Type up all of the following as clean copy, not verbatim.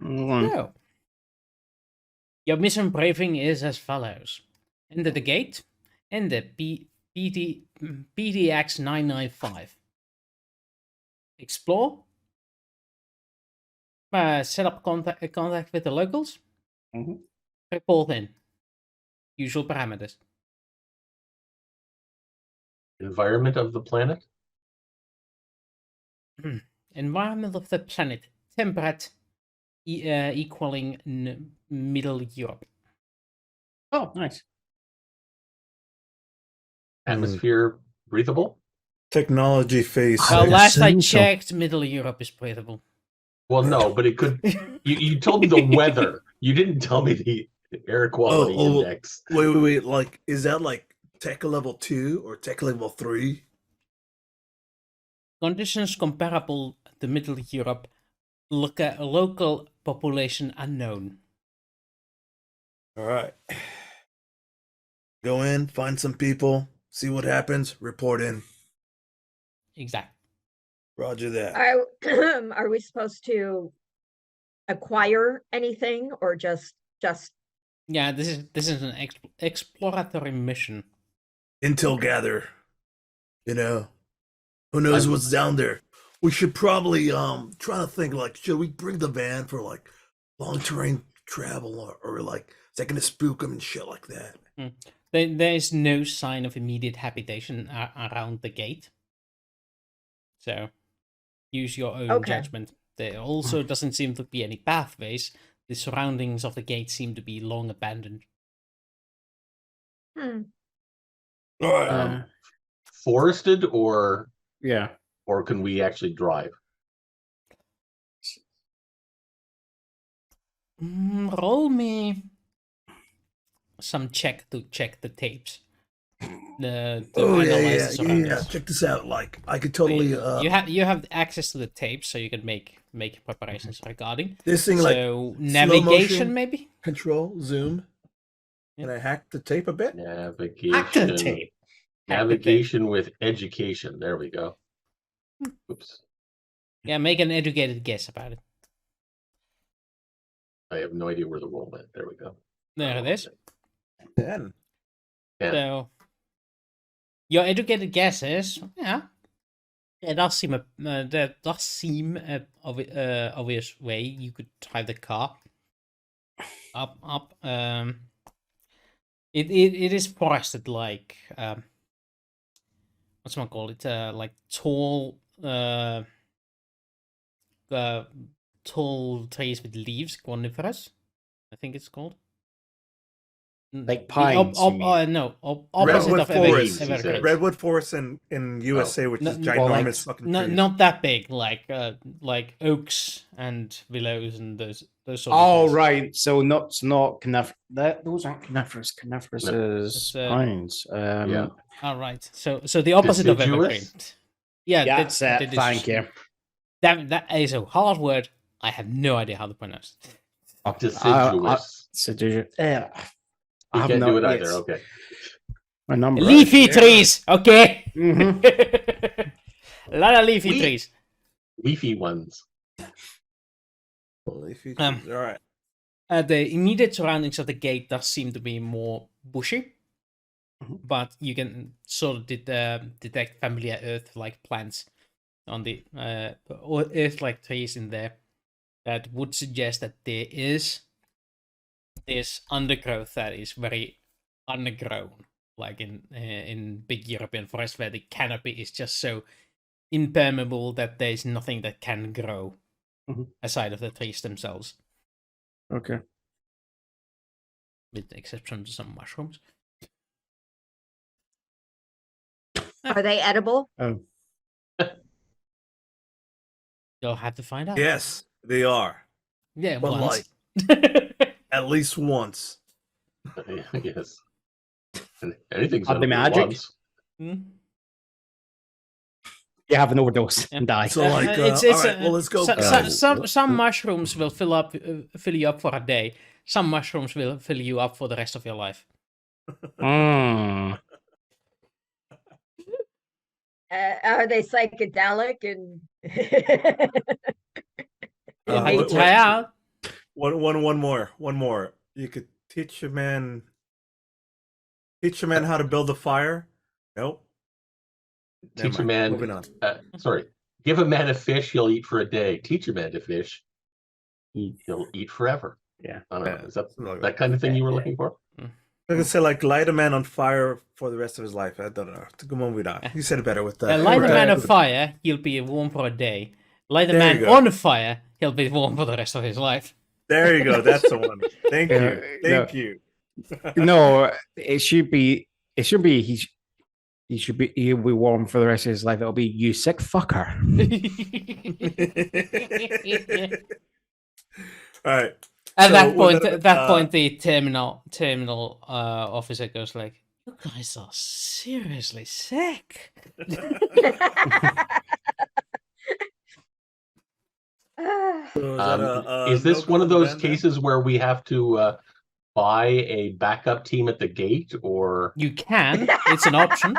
So, your mission briefing is as follows. Enter the gate, enter PDX 995. Explore. Set up contact with the locals. Report in. Usual parameters. Environment of the planet? Environment of the planet. Temperate, equaling Middle Europe. Oh, nice. Atmosphere breathable? Technology phase. Well, last I assume so. checked, Middle Europe is breathable. Well, no, but it could. You told me the weather. You didn't tell me the air quality index. Wait. Like, is that like tech level 2 or tech level 3? Conditions comparable to Middle Europe. Local population unknown. All right. Go in, find some people, see what happens, report in. Exactly. Roger that. Are we supposed to acquire anything or just? Yeah, this is an exploratory mission. Intel gather. You know, who knows what's down there? We should probably try to think like, should we bring the van for like long terrain travel or like is that gonna spook them and shit like that? There is no sign of immediate habitation around the gate. So use your own judgment. There also doesn't seem to be any pathways. The surroundings of the gate seem to be long abandoned. All right. Forested or Yeah. or can we actually drive? Roll me some check to check the tapes. Yeah. Check this out. Like, I could totally. You have access to the tapes, so you can make preparations regarding This thing so like navigation maybe. Control zoom. Can I hack the tape a bit? Navigation. Hack the tape. Navigation with education. There we go. Oops. Yeah, make an educated guess about it. I have no idea where the roll went. There we go. There it is. 10. So your educated guess is, it does seem obvious way you could drive the car up. It is forested like what's one call it? Like tall trees with leaves, coniferous, I think it's called. Like pines. Opposite of forest. evergreen. Redwood forest in USA, which is ginormous fucking trees. Not that big, like oaks and willows and those sort of Oh, things. right. So not coniferous. Those aren't coniferous. Coniferous is pines. Yeah. All right. So the opposite of evergreen. Deciduous? Yeah, That's it. Thank you. That is a hard word. I have no idea how to pronounce it. Deciduous. I You have can't no do it idea. either. Okay. My number. Leafy trees, okay? Mhm. A lot of leafy trees. Leafy ones. All right. The immediate surroundings of the gate does seem to be more bushy, but you can sort of detect familiar earth-like plants on the or earth-like trees in there that would suggest that there is this undergrowth that is very undergrown, like in big European forests where the canopy is just so impermeable that there is nothing that can grow aside of the trees themselves. Okay. With the exception of some mushrooms. Are they edible? Oh. You'll have to find out. Yes, they are. Yeah, But once. At least once. Yes. Anything's Are they edible magic? once. You have an overdose and die. So like, all right, well, let's go. Some mushrooms will fill you up for a day. Some mushrooms will fill you up for the rest of your life. Mm. Are they psychedelic and? You'll have to try out. One more. You could teach a man how to build a fire. Nope. Never Teach a mind. man. Moving on. Sorry. Give a man a fish, he'll eat for a day. Teach a man to fish, he'll eat forever. Yeah. I don't know. Is that Something like that kind of thing you were looking for? I could say like light a man on fire for the rest of his life. I don't know. Moving on. You said it better with that. Light a man on fire, he'll be warm for a day. Light a There man you go. on fire, he'll be warm for the rest of his life. There you go. That's the one. Thank Yeah, you. Thank you. No, it should be. It should be. He'll be warm for the rest of his life. It'll be you sick fucker. All right. At So that was point, it, the terminal officer goes like, "You guys are seriously sick." Is this one of those cases where we have to buy a backup team at the gate, or You can. It's an option.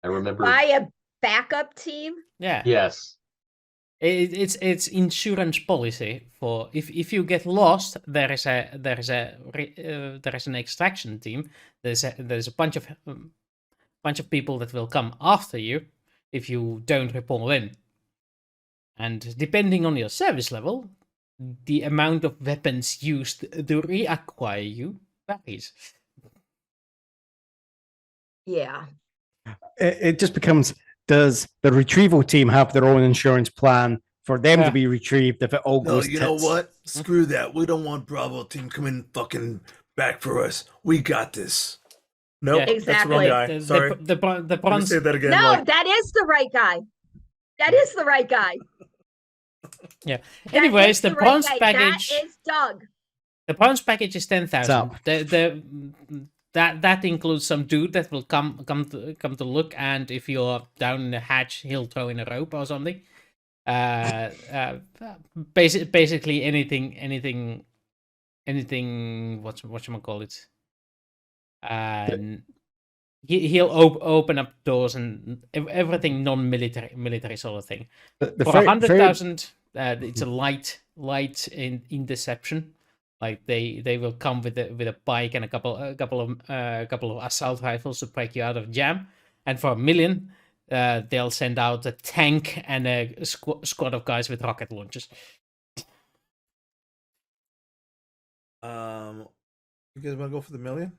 I remember? Buy a backup team? Yeah. Yes. It's insurance policy for if you get lost, there is an extraction team. There's a bunch of people that will come after you if you don't report in. And depending on your service level, the amount of weapons used to reacquire you varies. Yeah. It just becomes, does the retrieval team have their own insurance plan for them Yeah. to be retrieved if it all No, goes you know tits? what? Screw that. We don't want Bravo team coming fucking back for us. We got this. Nope, Yeah. that's the wrong Exactly. guy. Sorry. The Let me bronze. say that again. No, like, that is the right guy. That is the right guy. Yeah. That Anyways, is the right bronze guy. package. That is Doug. The bronze package is 10,000. up. That includes some dude that will come to look, and if you're down in the hatch, he'll throw in a rope or something. Basically anything. Whatchamacallit it? He'll open up doors and everything non-military sort of thing. The For very- 100,000, it's a light in deception. Like they will come with a bike and a couple of assault rifles to break you out of jam. And for $1 million, they'll send out a tank and a squad of guys with rocket launchers. you guys want to go for the million?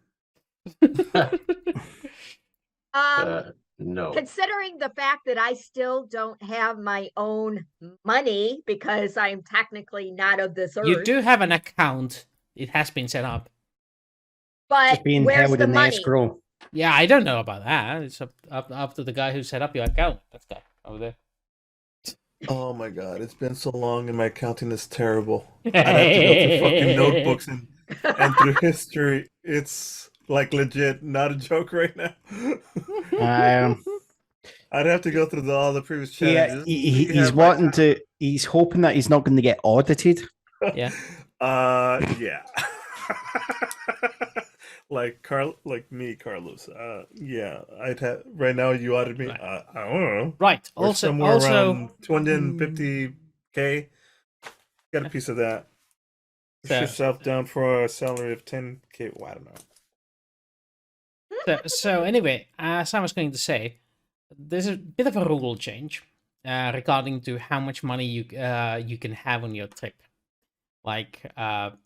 No. Considering the fact that I still don't have my own money because I'm technically not of this earth. You do have an account. It has been set up. But Just being where's held the in the money? escrow. Yeah, I don't know about that. It's up to the guy who set up your account. That guy over there. Oh my god, it's been so long and my accounting is terrible. I'd have to go through fucking notebooks and through history. It's like legit, not a joke right now. I'd have to go through all the previous Yeah, challenges. he's wanting to. He's hoping that he's not going to get audited. Yeah. Yeah. like Carlos. Yeah, I'd have right now. You audited me. I don't know. Right. We're Also, somewhere around 250K. Got a piece of that. Push So- yourself down for a salary of 10K. Well, I don't know. So anyway, as I was going to say, there's a bit of a rule change regarding to how much money you can have on your trip. Like I'm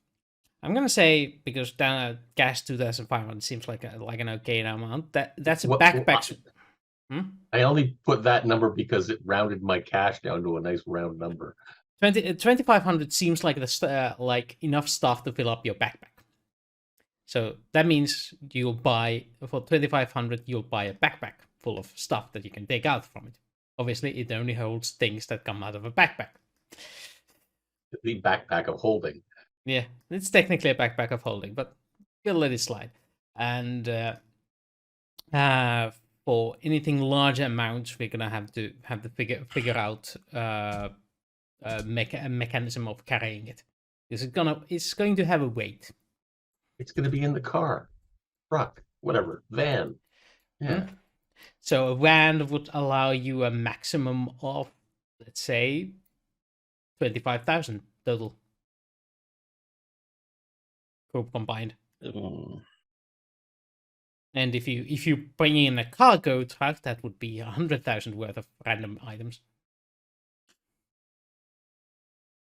gonna say, because gas 2,500 seems like an okay amount. That's a backpack. I only put that number because it rounded my cash down to a nice round number. 2,500 seems like like enough stuff to fill up your backpack. So that means you'll buy for 2,500. You'll buy a backpack full of stuff that you can take out from it. Obviously, it only holds things that come out of a backpack. The backpack of holding. Yeah, it's technically a backpack of holding, but we'll let it slide. And for anything larger amounts, we're gonna have to figure out a mechanism of carrying it. Because it's going to have a weight. It's going to be in the car, truck, whatever, van. Yeah. So a van would allow you a maximum of, let's say, 25,000 total. group combined. Mm. And if you bring in a cargo truck, that would be 100,000 worth of random items.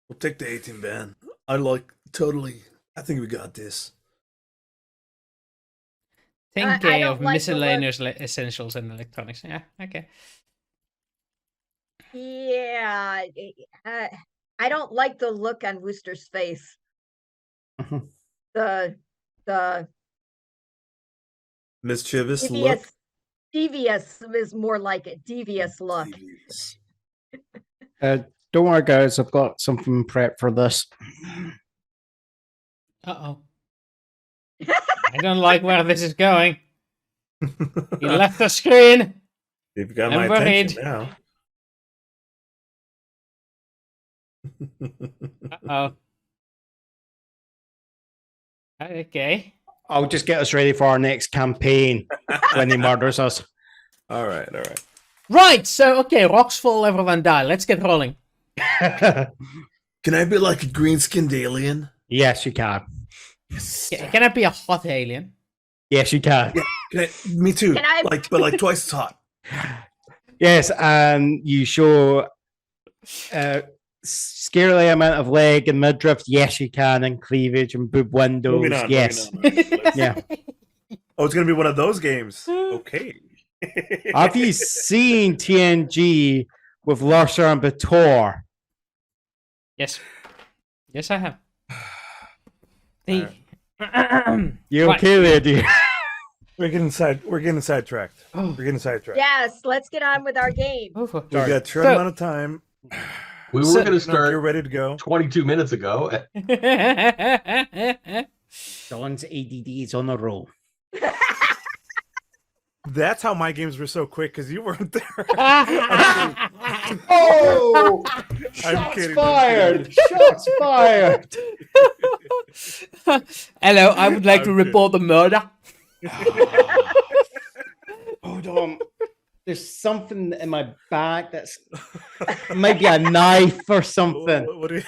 We'll take the 18 van. I think we got this. 10k I don't of like the look. miscellaneous essentials and electronics. Yeah, okay. Yeah, I don't like the look on Wooster's face. Mhm. The Mischievous look. devious is more like a devious look. Devious. Don't worry, guys. I've got something prepped for this. Uh-oh. I don't like where this is going. He left the screen. You've got I'm my worried. attention now. Uh-oh. Okay. I'll just get us ready for our next campaign when he murders us. All right. Right, so, okay, rocks fall, everyone die. Let's get rolling. Can I be like a green-skinned alien? Yes, you can. Can I be a hot alien? Yes, you can. Yeah. Me too. Can I- But twice as hot. Yes, and you show scarily amount of leg and midriff. Yes, you can, and cleavage and boob windows. Moving on, yes. Yeah. Oh, it's gonna be one of those games. Okay. Have you seen TNG with Larsa and Bator? Yes. Yes, I have. The... You Right. okay, lady? We're getting sidetracked. We're getting sidetracked. Yes, let's get on with our game. Oh, for- We've got a short So- amount of time. We were So- going to You're start ready to go. 22 minutes ago. Don's ADD is on a roll. That's how my games were so quick because you weren't there. Oh! Shots kidding, I'm fired! Shots fired! Hello, I would like to I'm report the murder. Hold on. There's something in my back that's maybe a knife or something. What do you...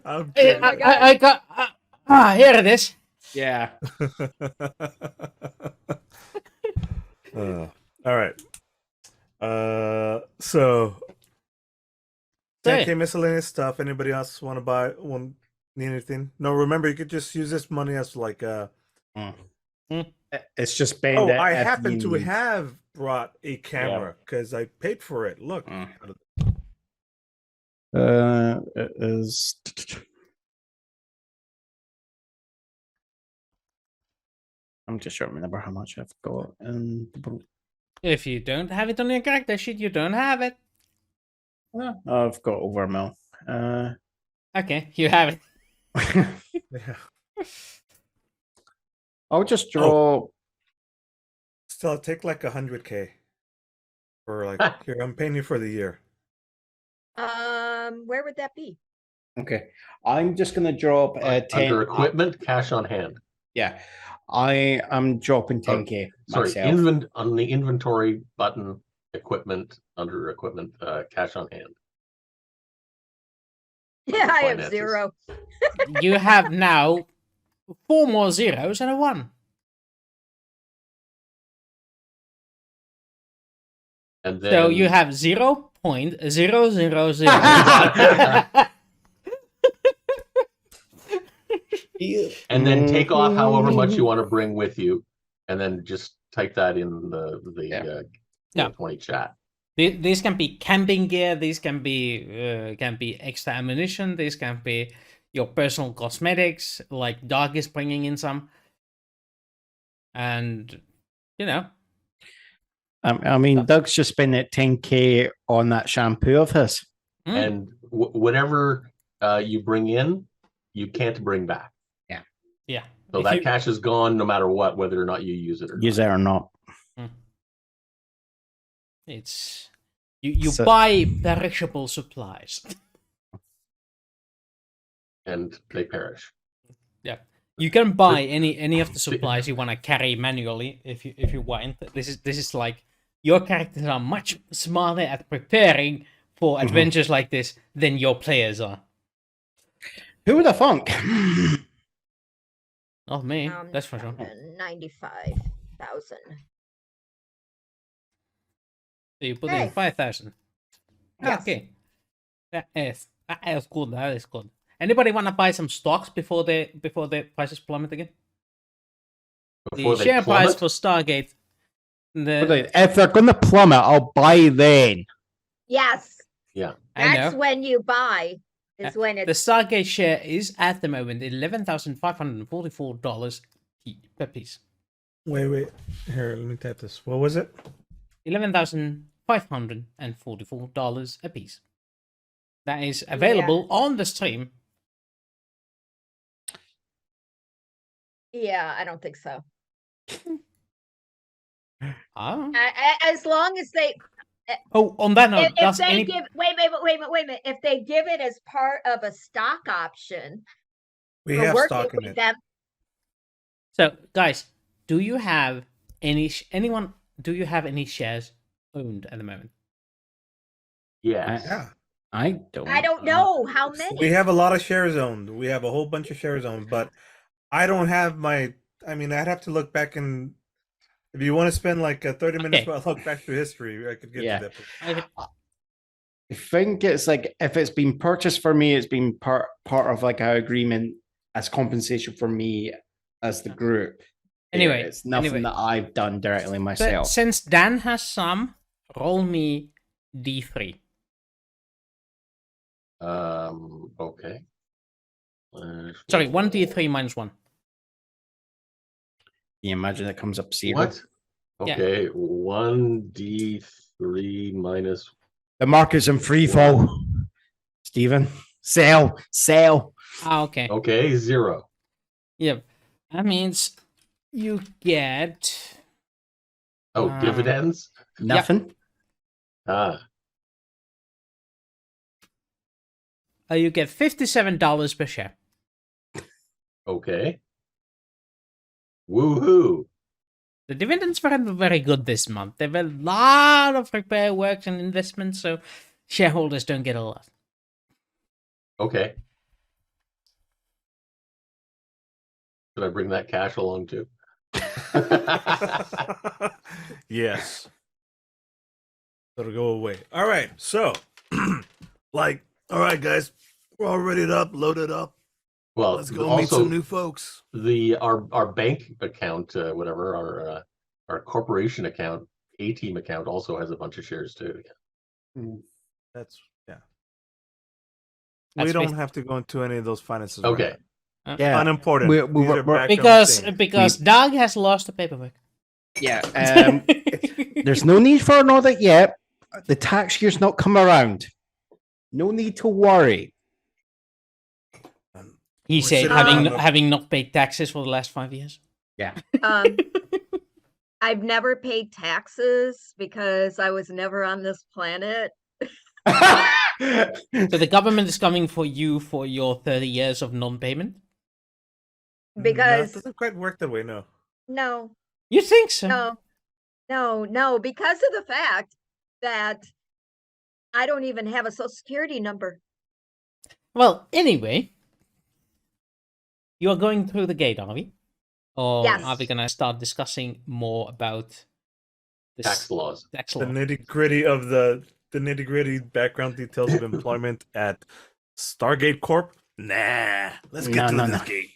I'm Hey, kidding. I got... here it is. Yeah. All right. So 10K miscellaneous stuff. Anybody else want to buy? Need anything? No. Remember, you could just use this money as like It's just spend Oh, it I if happen you to need. have brought a camera because I paid for it. Look. It is. I'm just trying to remember how much I've got. If you don't have it on your character sheet, you don't have it. I've got over a mil. Okay, you have it. Yeah. I'll just draw. Still, take like 100K for like here. I'm paying you for the year. Where would that be? Okay, I'm just gonna drop 10. Under equipment, cash on hand. Yeah, I am dropping 10K Sorry, myself. on the inventory button, equipment, under equipment, cash on hand. Yeah, I have Finances. 0. You have now 4 more zeros and a 1. And then So you have 0.000. and then take off however much you want to bring with you, and then just type that in the Yeah. 20 chat. These can be camping gear. These can be extra ammunition. These can be your personal cosmetics, like Doug is bringing in some. And, you know. I mean, Doug's just spent 10K on that shampoo of his. And whatever you bring in, you can't bring back. Yeah. So If that you- cash is gone no matter what, whether or not you use it or Use not. it or not. It's you So- buy perishable supplies. And they perish. Yeah. You can buy any of the supplies you want to carry manually if you want. This is like your characters are much smarter at preparing for adventures like this than your players are. Who would have thunk? Not me. That's for sure. 95,000. So you put Hey. in 5,000. Yes. Okay. That is good. That is good. Anybody want to buy some stocks before the prices plummet again? Before The they share price plummet? for Stargate. If they're going to plummet, I'll buy then. Yes. Yeah. I That's know. when you buy. Is when The it's Stargate share is at the moment $11,544 per piece. Wait. Here, let me type this. What was it? $11,544 a piece. That is available on the stream. Yeah, I don't think so. Ah. As long as they Oh, on that note, if does they any... give wait a minute. If they give it as part of a stock option, We we're have working stock in with it. them. So, guys, do you have any shares owned at the moment? Yes. Yeah. I don't. I don't know how many. We have a lot of shares owned. We have a whole bunch of shares owned, but I don't have my. I mean, I'd have to look back and. If you want to spend like 30 minutes Okay. while I look back through history, I could get Yeah. to that. Okay. I think it's like if it's been purchased for me, it's been part of like our agreement as compensation for me as the group. Anyway, it's nothing that I've done directly myself. Since Dan has some, roll me D3. Okay. Sorry, 1D3 minus 1. Can you imagine it comes up zero? What? Yeah. Okay, 1d3 minus. The market's in free fall. Stephen, sell. Ah, okay. Okay, 0. Yep. That means you get... Oh, dividends? Nothing. Ah, You get $57 per share. okay. Woohoo! The dividends weren't very good this month. There were a lot of repair works and investments, so shareholders don't get a lot. Okay. Should I bring that cash along too? Yes. It'll go away. All right. So, all right, guys, we're all ready up, loaded up. Well, Let's go also, meet some new folks. our bank account, whatever, our corporation account, A-team account also has a bunch of shares too. That's we That's don't bas- have to go into any of those finances. Okay. Yeah. Unimportant. We- These are background Because things. Doug has lost the paperwork. Yeah. There's no need for an audit yet. The tax year's not come around. No need to worry. He We're said, sitting on the- having not paid taxes for the last 5 years. I've never paid taxes because I was never on this planet. So the government is coming for you for your 30 years of non-payment? Because it doesn't quite work that way. No. no, You think so? no, because of the fact that I don't even have a social security number. Well, anyway, you are going through the gate, are we? Or Yes. are we going to start discussing more about this Tax laws. tax The law? nitty-gritty of the nitty-gritty background details of employment at Stargate Corp. Nah. Let's get No, to no. this gate.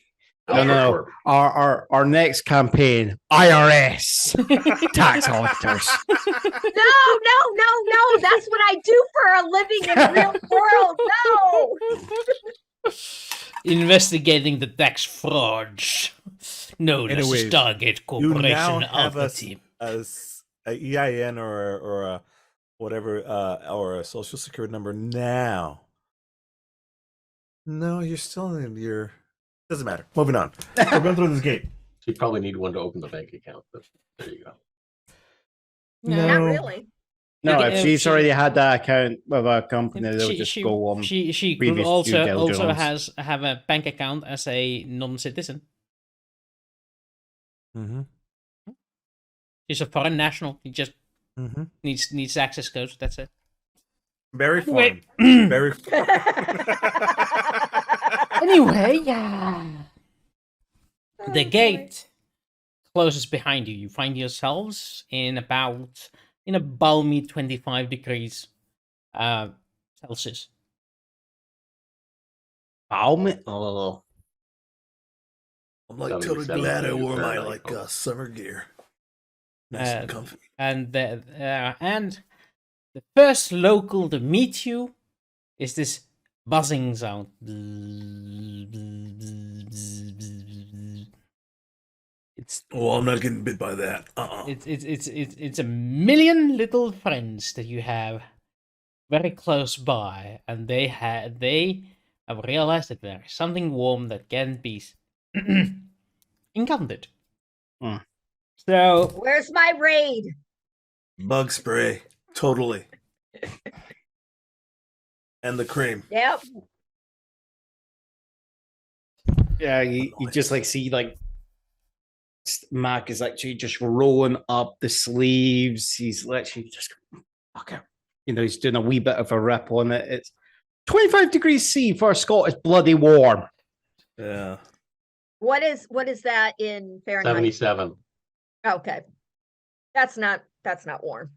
No. Our next campaign, IRS, tax auditors. No, that's what I do for a living in the real world. No. Investigating the tax frauds known Anyways, as Stargate You now Corporation have Alpha a Team. EIN or a whatever or a social security number now. No, you're still in your. Doesn't matter. Moving on. We're going through this gate. So you probably need one to open the bank account, but there you go. No. Not really. No, Yeah, if she's she- already had that account with a company, they'll She, just she, go on. she could previous due also diligence. have a bank account as a non-citizen. Mm-hmm. She's a foreign national. He just Mm-hmm. needs access codes. That's it. Very Wait. foreign. Very foreign. Anyway, yeah. The Oh, boy. gate closes behind you. You find yourselves in a balmy 25 degrees Celsius. Oh, I'm like totally 77 glad I wore my Fahrenheit. like summer gear. Nice and comfy. And the first local to meet you is this buzzing sound. It's Oh, I'm not getting bit by that. it's a million little friends that you have very close by, and they have realized that there is something warm that can be encountered. Hmm. So Where's my raid? Bug spray, totally. And the cream. Yep. yeah, you just like see like Mac is actually just rolling up the sleeves. He's literally just okay. He's doing a wee bit of a rip on it. It's 25 degrees C for Scott is bloody warm. Yeah. What is that in Fahrenheit? 77. Okay. That's not warm.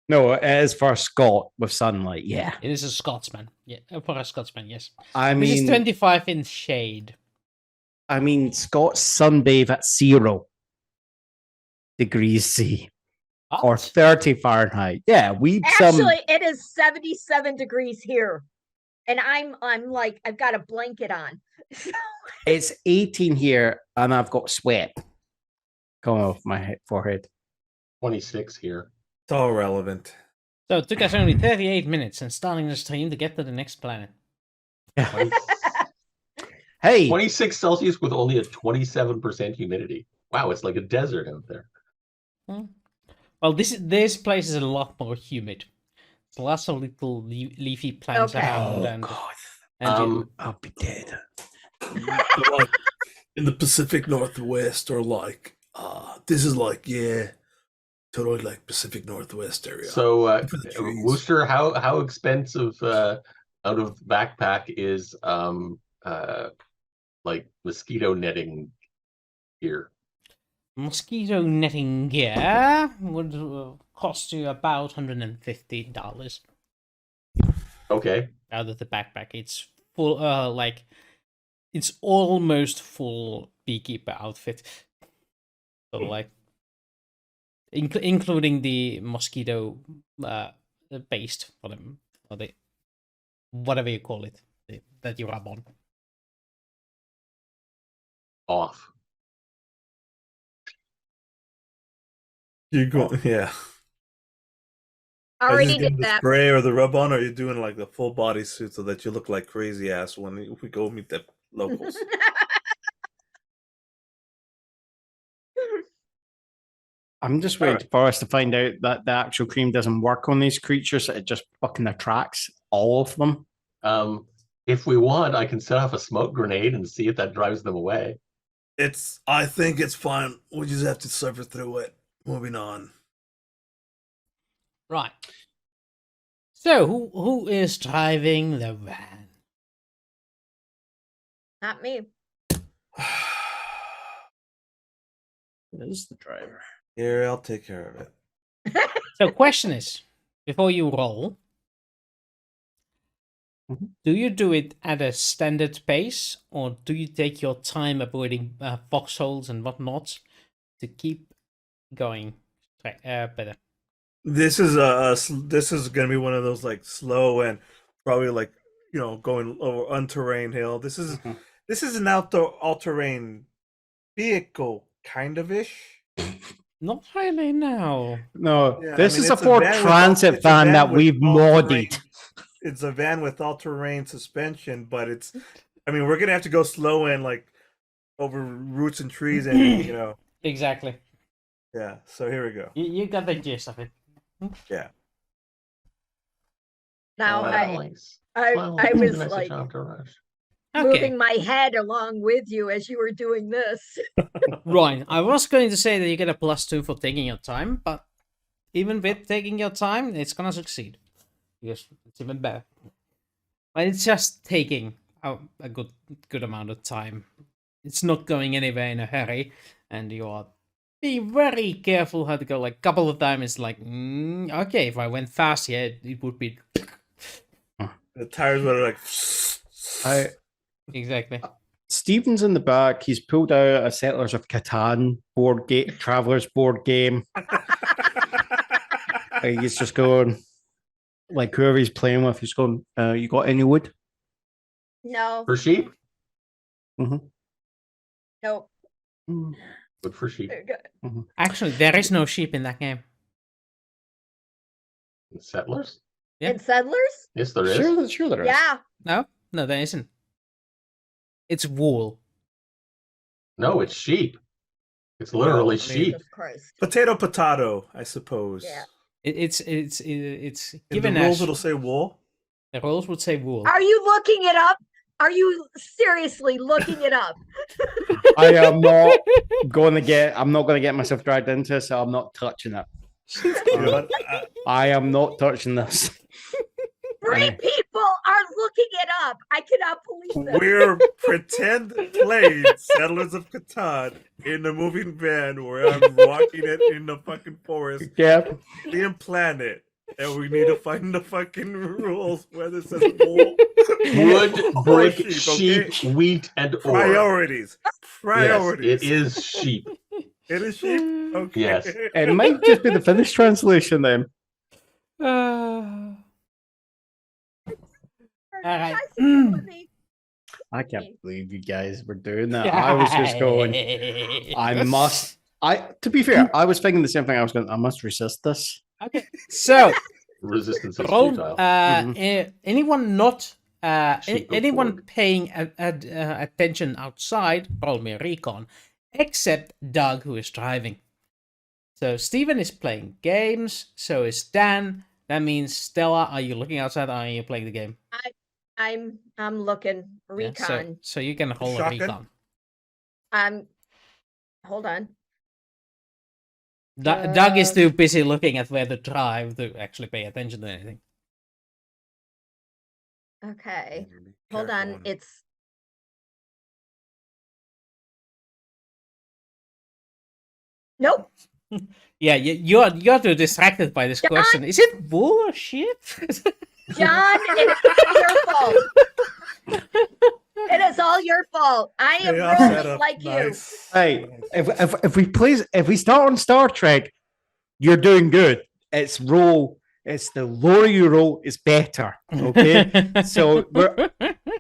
No, it is for Scott with sunlight. Yeah, it is a Scotsman. Yeah, for a Scotsman, yes. I This is mean, 25 in shade. Scott's sunbathe at 0 degrees C or What? 30 Fahrenheit. Yeah, Actually, it is 77 degrees here. And I'm like, I've got a blanket on. It's 18 here, and I've got sweat coming off my forehead. 26 here. It's all relevant. So it took us only 38 minutes and starting the stream to get to the next planet. Hey, 26 Celsius with only a 27% humidity. Wow, it's like a desert out there. Well, this place is a lot more humid. There's lots of little leafy plants Okay. around, oh and God, I'll be dead. So, like, in the Pacific Northwest, or like, this is like, yeah, totally like Pacific Northwest area. So, For the trees. Wooster, how expensive out of backpack is like mosquito netting gear? mosquito netting gear would cost you about $150 Okay. out of the backpack. It's full, it's almost full beekeeper outfit. So like, including the mosquito paste for them, or the whatever you call it that you rub on. Off. You go, yeah. Are you Already just getting did the that. spray or the rub on, or are you doing like the full body suit so that you look like crazy ass when we go meet the locals? I'm just waiting for us to find out that the actual cream doesn't work on these creatures. It just fucking attracts all of them. If we want, I can set off a smoke grenade and see if that drives them away. I think it's fine. We just have to suffer through it. Moving on. Right. So who is driving the van? Not me. Who's the driver? Here, I'll take care of it. So question is, before you roll, do you do it at a standard pace, or do you take your time avoiding foxholes and whatnot to keep going better? This is this is gonna be one of those like slow and probably like going over unterrain hill. This is an outdoor all-terrain vehicle kind of ish. Not really, no. No, Yeah, this I mean, is a it's Ford van with Transit it's a van that with we've all-terrain- modded. It's a van with all-terrain suspension, but we're gonna have to go slow and like over roots and trees and Exactly. yeah. So here we go. You got the gist of it. Yeah. Now I Nice. was Message like after rush. Okay. moving my head along with you as you were doing this. Right. I was going to say that you get a +2 for taking your time, but even with taking your time, it's gonna succeed. Yes, it's even better. But it's just taking a good amount of time it's not going anywhere in a hurry, and you are be very careful how to go. Like couple of times, it's like, okay, if I went fast, yeah, it would be The tires were like. exactly. Steven's in the back. He's pulled out a Settlers of Catan board game, Travelers board game. He's just going, like whoever he's playing with, he's going, you got any wood? No, For sheep? nope. Good for sheep. They're good. Actually, there is no sheep in that game. Settlers? Yeah. And settlers? Yes, there is. Sure there is. Yeah. No, there isn't. It's wool. No, it's sheep. It's literally Well, I mean- sheep. Jesus Christ. Potato, I suppose. Yeah. It's In given the rules, as it'll say wool. the rules would say wool. Are you looking it up? Are you seriously looking it up? I am not going to get. I'm not going to get myself dragged into it, so I'm not touching it. You know what? I am not touching this. Three people are looking it up. I cannot believe this. We're pretend playing Settlers of Catan in the moving van where I'm walking it in the fucking forest, Yeah. alien planet, and we need to find the fucking rules whether it says wool, Wood, or brick, sheep, okay? wheat, and ore. Priorities. Yes, Priorities. it is sheep. It is sheep. Okay. Yes. It might just be the Finnish translation then. All right. Guys, you with me? I can't believe you guys were doing that. I was just going. I must. To be fair, I was thinking the same thing. I was going. I must resist this. Okay. So, Resistance is roll. futile. Anyone not? Sheep go Anyone forward. paying attention outside? Roll me a recon, except Doug, who is driving. So Steven is playing games. So is Dan. That means Stella. Are you looking outside? Or are you playing the game? I'm looking. Yeah, Recon. so you can hold a Shotgun? recon. Hold on. Doug is too busy looking at where to drive to actually pay attention to anything. Okay. Be Hold careful on. and- It's nope. Yeah, you're too distracted by this question. Is it bullshit? John, it's your fault. It is all your fault. I am They all set really up like you. nice. Hey, if we start on Star Trek, you're doing good. It's the lower you roll, is better. Okay, so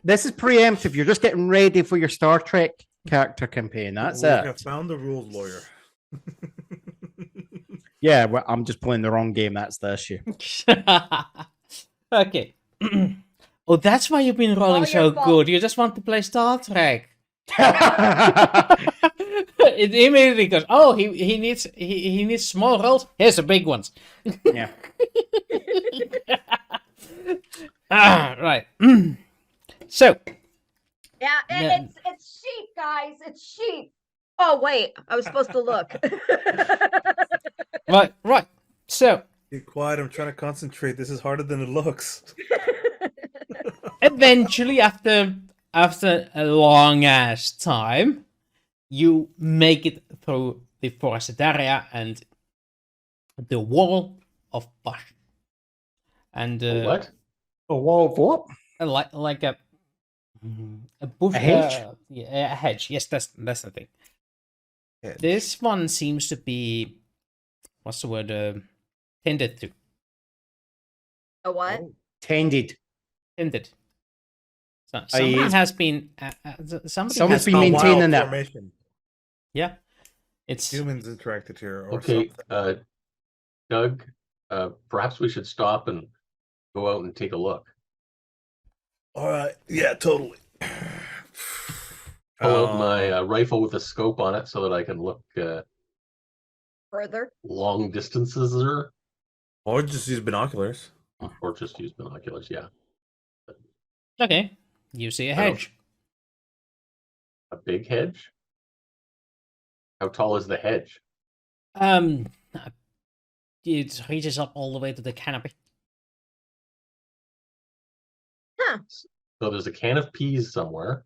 this is preemptive. You're just getting ready for your Star Trek character campaign. That's We it. have found the rules lawyer. Yeah, well, I'm just playing the wrong game. That's the issue. Okay. Oh, that's why you've been rolling All so your fault. good. You just want to play Star Trek. It immediately goes, oh, he needs small rolls. Here's the big ones. Yeah. Right. So, Yeah, Yeah. it's sheep, guys. It's sheep. Oh wait, I was supposed to look. right. So, Be quiet. I'm trying to concentrate. This is harder than it looks. eventually, after a long ass time, you make it through the forested area and the wall of bush. And What? A wall of what? like a bush, A hedge? Yeah, a hedge. Yes, that's the thing. Hedge. This one seems to be, what's the word? Tended to. A what? Oh, Tended. Tended. So, I- somebody has been. Somebody Someone's has been a been. maintaining wild that. formation. Yeah, it's Humans interacted here, or Okay, something. Doug, perhaps we should stop and go out and take a look. All right. Yeah, totally. Pull out my rifle with a scope on it so that I can look Further. long distances or just use binoculars. or just use binoculars. Yeah, okay. You see a I don't- hedge. a big hedge. How tall is the hedge? It reaches up all the way to the canopy. So there's a can of peas somewhere.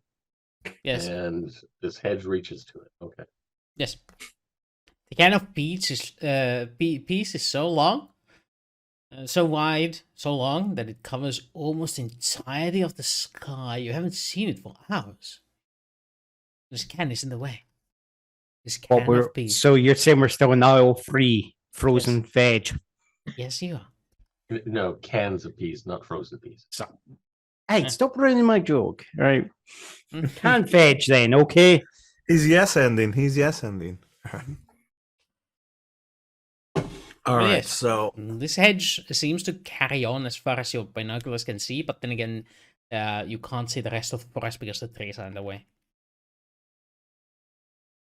Yes. And this hedge reaches to it. Okay. Yes. The can of piece is so long, so wide, so long that it covers almost the entirety of the sky. You haven't seen it for hours. This can is in the way. This can of peas. So you're saying we're still an oil-free frozen veg? Yes, you are. No, cans of peas, not frozen peas. So, hey, stop ruining my joke, right? Canned veg then, okay? He's yes ending. He's yes ending. All right, Yes. so This hedge seems to carry on as far as your binoculars can see, but then again, you can't see the rest of the forest because the trees are in the way.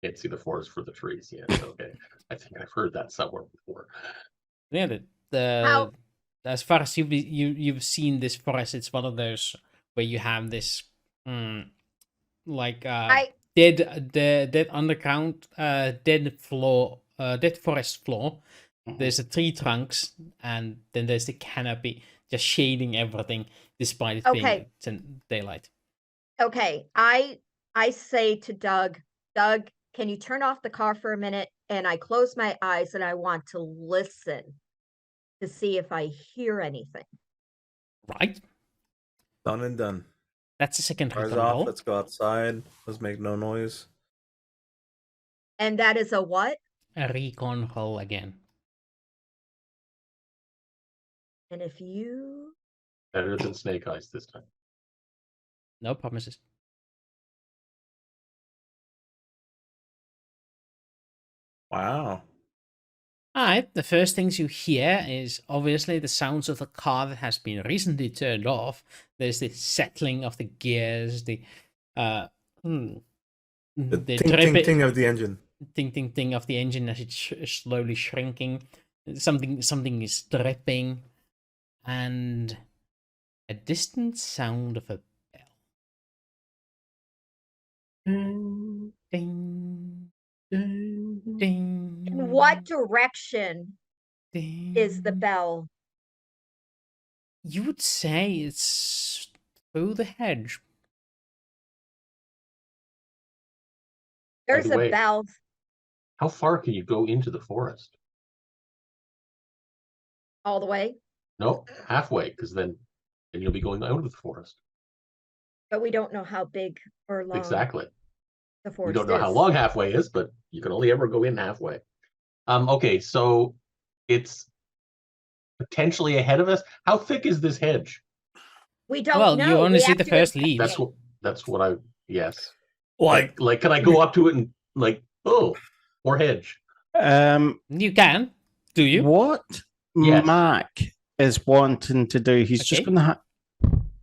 Can't see the forest for the trees yet. Okay. I think I've heard that somewhere before. Yeah, How- as far as you've seen this forest, it's one of those where you have this dead underground, dead forest floor. There's the tree trunks, and then there's the canopy just shading everything, despite it Okay. being daylight. Okay, I say to Doug, can you turn off the car for a minute? And I close my eyes and I want to listen to see if I hear anything. Right? Done and done. That's the second Cars recon off. roll. Let's go outside. Let's make no noise. And that is a what? A recon roll again. And if you Better than snake eyes this time. No promises. Wow. Alright, the first things you hear is obviously the sounds of the car that has been recently turned off. There's the settling of the gears, the The the ting ting ting of the engine. ting of the engine as it's slowly shrinking. Something is dripping, and a distant sound of a bell. Ding, ding, in what direction is the ding. bell? You would say it's through the hedge. There's the a way- bell. How far can you go into the forest? All the way, No, halfway, because then you'll be going out of the forest. but we don't know how big or long Exactly. the We forest don't know is. how long halfway is, but you can only ever go in halfway. Okay, so it's potentially ahead of us. How thick is this hedge? We don't Well, know. you only We see have the to first leaves. That's what I yes. like Can I go up to it and or hedge? You can. Do you? What Yes. Mac is wanting to do, he's just Okay. going to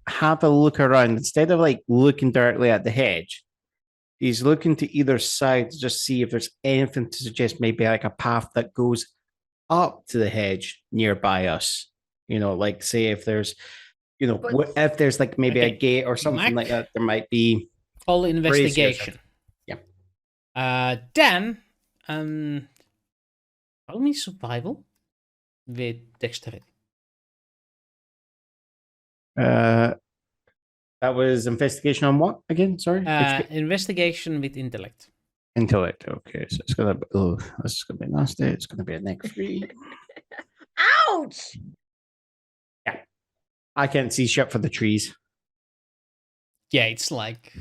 have a look around. Instead of like looking directly at the hedge, he's looking to either side to just see if there's anything to suggest maybe like a path that goes up to the hedge nearby us. You know, like say if there's, you know, But- if there's like maybe a Okay. gate or something like Mac? that, there might be. Full Brace investigation. yourself. Dan, roll me survival with dexterity. That was investigation on what again? Sorry, Investigation with intellect. intellect. Okay, so it's gonna. Oh, this is gonna be nasty. It's gonna be a neck 3. Ouch! I can't see shit for the trees. Yeah, it's like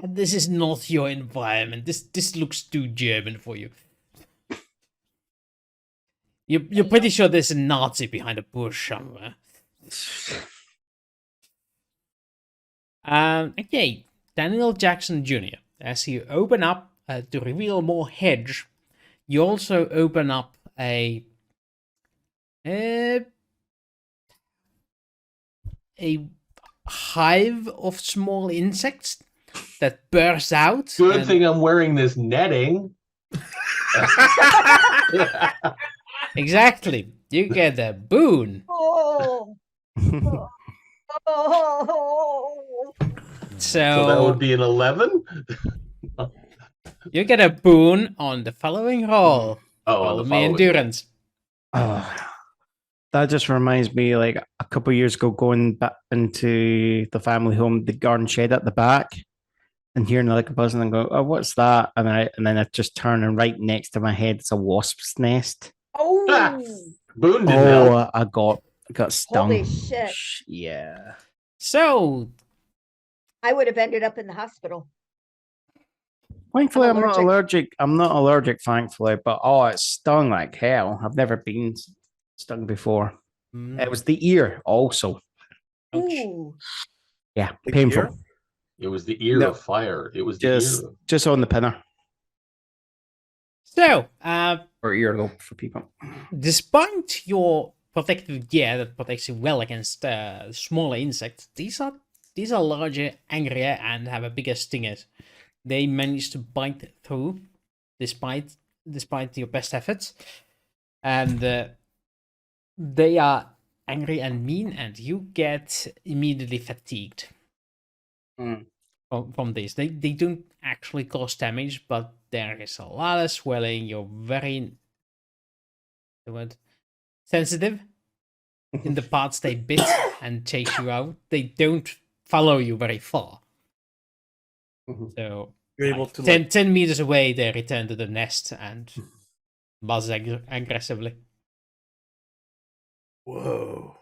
this is not your environment. This looks too German for you. You're pretty sure there's a Nazi behind a bush somewhere. Okay, Daniel Jackson Jr. As you open up to reveal more hedge, you also open up a hive of small insects that burst out. Good and- thing I'm wearing this netting. Exactly. You get a boon. Oh, oh. So that would be an 11. You get a boon on the following roll. Oh, Roll the me following. endurance. Oh, that just reminds me, like a couple of years ago, going back into the family home, the garden shed at the back, and hearing like a buzzing and go, "Oh, what's that?" And then I just turn and right next to my head, it's a wasp's nest. Oh, Boone didn't help. Oh, I got stung. holy shit. Yeah. So, I would have ended up in the hospital. Thankfully, I'm not allergic. allergic. I'm not allergic, thankfully, but it stung like hell. I've never been stung before. It was the ear also. Ooh. Yeah, The painful. ear? It was the ear No. of fire. It was the ear. Just on the pinner so or earlobe for people. despite your protective gear that protects you well against smaller insects, these are larger, angrier, and have a bigger stingers. They manage to bite through, despite your best efforts, and they are angry and mean, and you get immediately fatigued from this. They don't actually cause damage, but there is a lot of swelling. You're very sensitive in the parts they bit and chase you out. They don't follow you very far. So You're able to 10 meters away, they return to the nest and buzz aggressively. Whoa.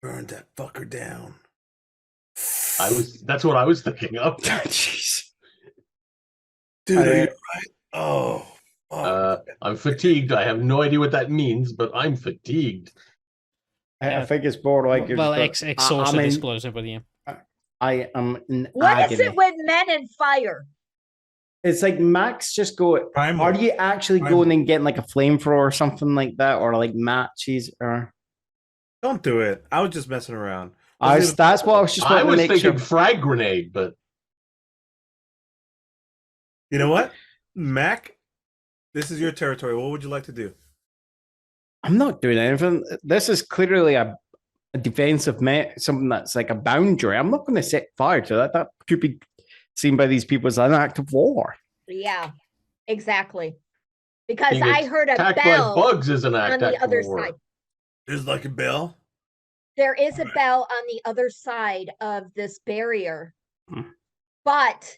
Burn that fucker down. That's what I was thinking of. Jeez. Dude, are you right? Oh. fuck. I'm fatigued. I have no idea what that means, but I'm fatigued. I think it's more like you're Well, just exhausted is closer with you. I am in What agony. is it with men and fire? It's like Max just go. Primal. Are you actually Primal. going and getting like a flamethrower or something like that, or like matches, or? Don't do it. I was just messing around. That's what I was just I wanting to was make thinking sure. frag grenade, but You know what? Mac, this is your territory. What would you like to do? I'm not doing anything. This is clearly a defensive something that's like a boundary. I'm not going to set fire to that. That could be seen by these people as an act of war. Yeah, exactly. Because being I heard a attacked bell by bugs is an on act the of other war. side. There's like a bell. There is a Alright. bell on the other side of this barrier, Hmm. but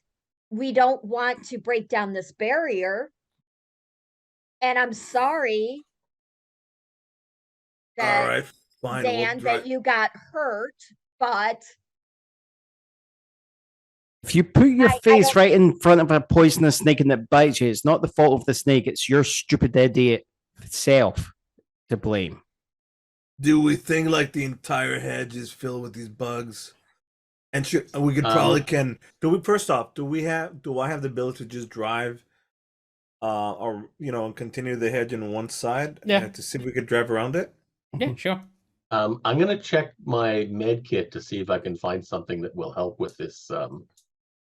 we don't want to break down this barrier. And I'm sorry All that, right, fine. Dan, that you got hurt, but If you put your I face don't- right in front of a poisonous snake and it bites you, it's not the fault of the snake. It's your stupid idiot self to blame. Do we think like the entire hedge is filled with these bugs? And we could probably can. First off, do I have the ability to just drive or and continue the hedge on one side to see if we could drive around it? Yeah, sure. I'm gonna check my med kit to see if I can find something that will help with this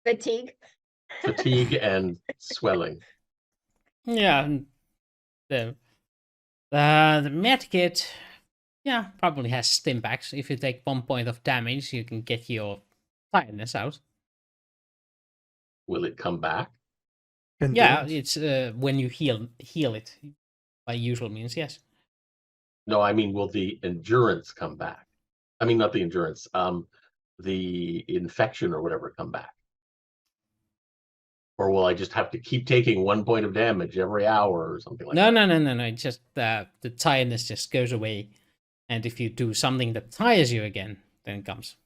fatigue. fatigue and swelling. Yeah. The medkit, probably has stimpaks. If you take 1 point of damage, you can get your tiredness out. Will it come back? Yeah, it's when you heal it by usual means. Yes. No, I mean, will the endurance come back? I mean, not the endurance. The infection or whatever come back, or will I just have to keep taking 1 point of damage every hour or something like that? No. It's just the tiredness just goes away, and if you do something that tires you again, then it comes.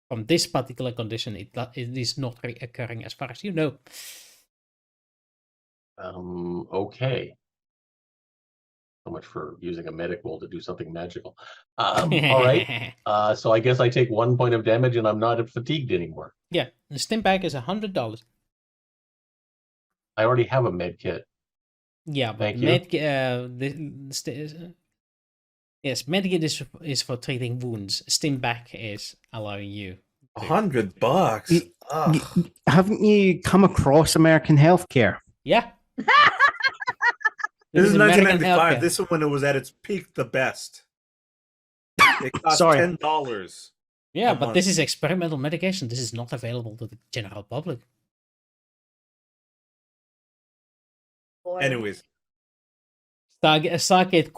From this particular condition, it is not occurring as far as you know. Okay. So much for using a medic roll to do something magical. All right. So I guess I take 1 point of damage and I'm not fatigued anymore. Yeah, the stimpak is $100. I already have a med kit. Yeah, but Thank you. yes, medkit is for treating wounds. Stimpak is allowing you. $100. Ugh. Haven't you come across American healthcare? Yeah. This is American 1995. healthcare. This is when it was at its peak, the best. It cost Sorry. $10. Yeah, a but month. this is experimental medication. This is not available to the general public. Boy. Anyways, Stargate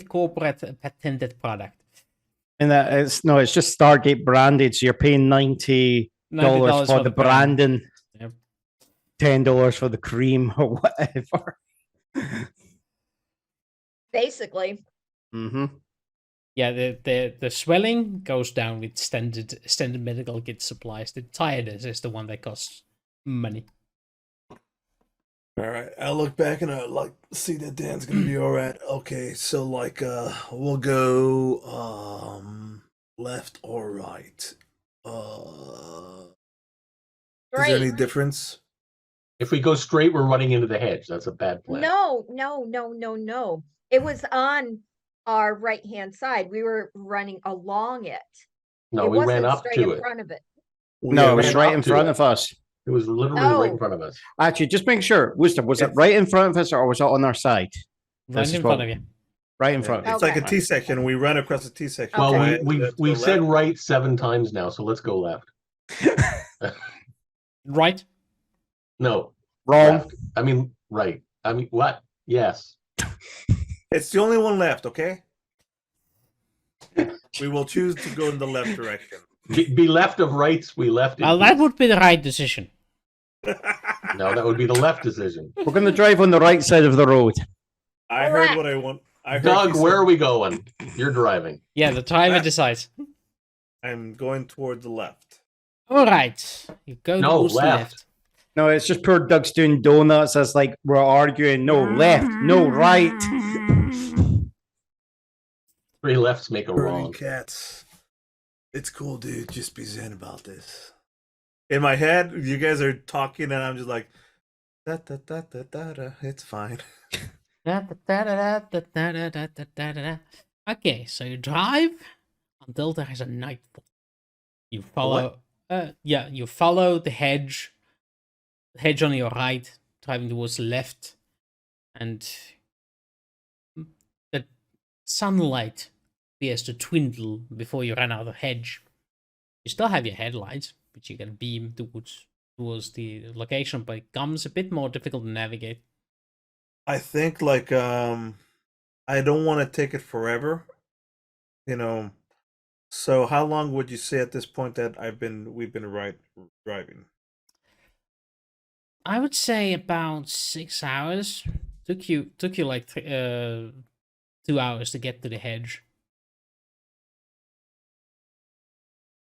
corporate patented product. And it's just Stargate branded. So you're paying $90 for the branding, Yep. $10 for the cream or whatever. Basically. Mm-hmm. Yeah, the swelling goes down with standard medical kit supplies. The tiredness is the one that costs money. All right, I look back and I like see that Dan's gonna be all right. Okay, so like we'll go left or right. Is there any Straight. difference? If we go straight, we're running into the hedge. That's a bad plan. No. It was on our right-hand side. We were running along it. No, It we ran wasn't up straight to in it. front of it. No, it was ran right up in to front it. of us. It was literally right in Oh. front of us. Actually, just make sure, Wooster, was it right in front of us or was it on our side? Right This is in front what- of you. Right in front. It's like a T-section. We run across a T-section. Well, Okay. we've said right 7 times now, so let's go left. Right? No, Wrong. left. I mean, right. I mean, what? Yes. It's the only one left, okay? We will choose to go in the left direction. Be left of rights. We left. Well, that would be the right decision. No, that would be the left decision. We're going to drive on the right side of the road. I heard what I want. I heard Doug, he where said are we going? You're driving. Yeah, the driver decides. I'm going toward the left. All right, you go No, towards the left. left. No, it's just poor Doug's doing donuts as like we're arguing. No, left, no, right. 3 lefts make a Herding wrong. cats. It's cool, dude. Just be zen about this. In my head, you guys are talking, and I'm just like, da da da da da da. It's fine. Okay, so you drive until there is a nightfall. You follow, you follow the hedge on your right, driving towards the left, and the sunlight appears to dwindle before you run out of the hedge. You still have your headlights, which you can beam towards the location, but it becomes a bit more difficult to navigate. I think like I don't want to take it forever, you know. So how long would you say at this point that we've been driving? I would say about 6 hours. Took you like 2 hours to get to the hedge.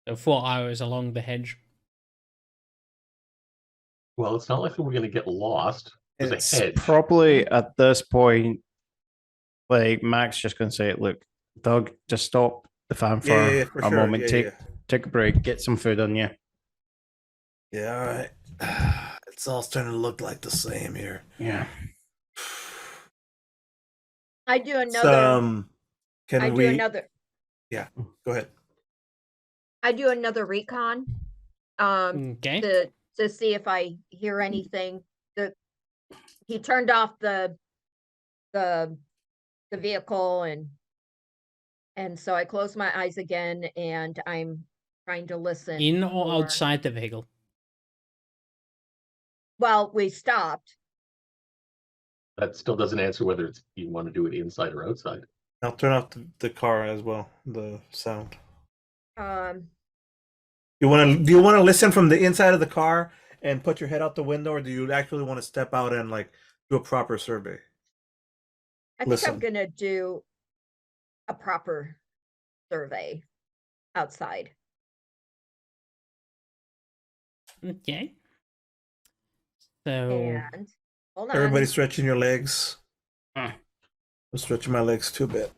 So 4 hours along the hedge. Well, it's not like we're going to get lost. There's It's a hedge. probably at this point, like Mac's just going to say, "Look, Doug, just stop the fanfare for a sure. moment. Yeah, Take a break, get some food on you." Yeah, all right. It's all starting to look like the same here. Yeah. I do another. So, can I we? do another. Yeah, go ahead. I do another recon. Okay. To see if I hear anything. He turned off the vehicle and so I close my eyes again and I'm trying to listen. In or outside the vehicle? Well, we stopped. That still doesn't answer whether you want to do it inside or outside. I'll turn off the car as well. The sound. Um, Do you want to listen from the inside of the car and put your head out the window, or do you actually want to step out and like do a proper survey? I think Listen. I'm gonna do a proper survey outside. Okay. So And hold on. Everybody stretching your legs. Hmm. I'm stretching my legs too a bit.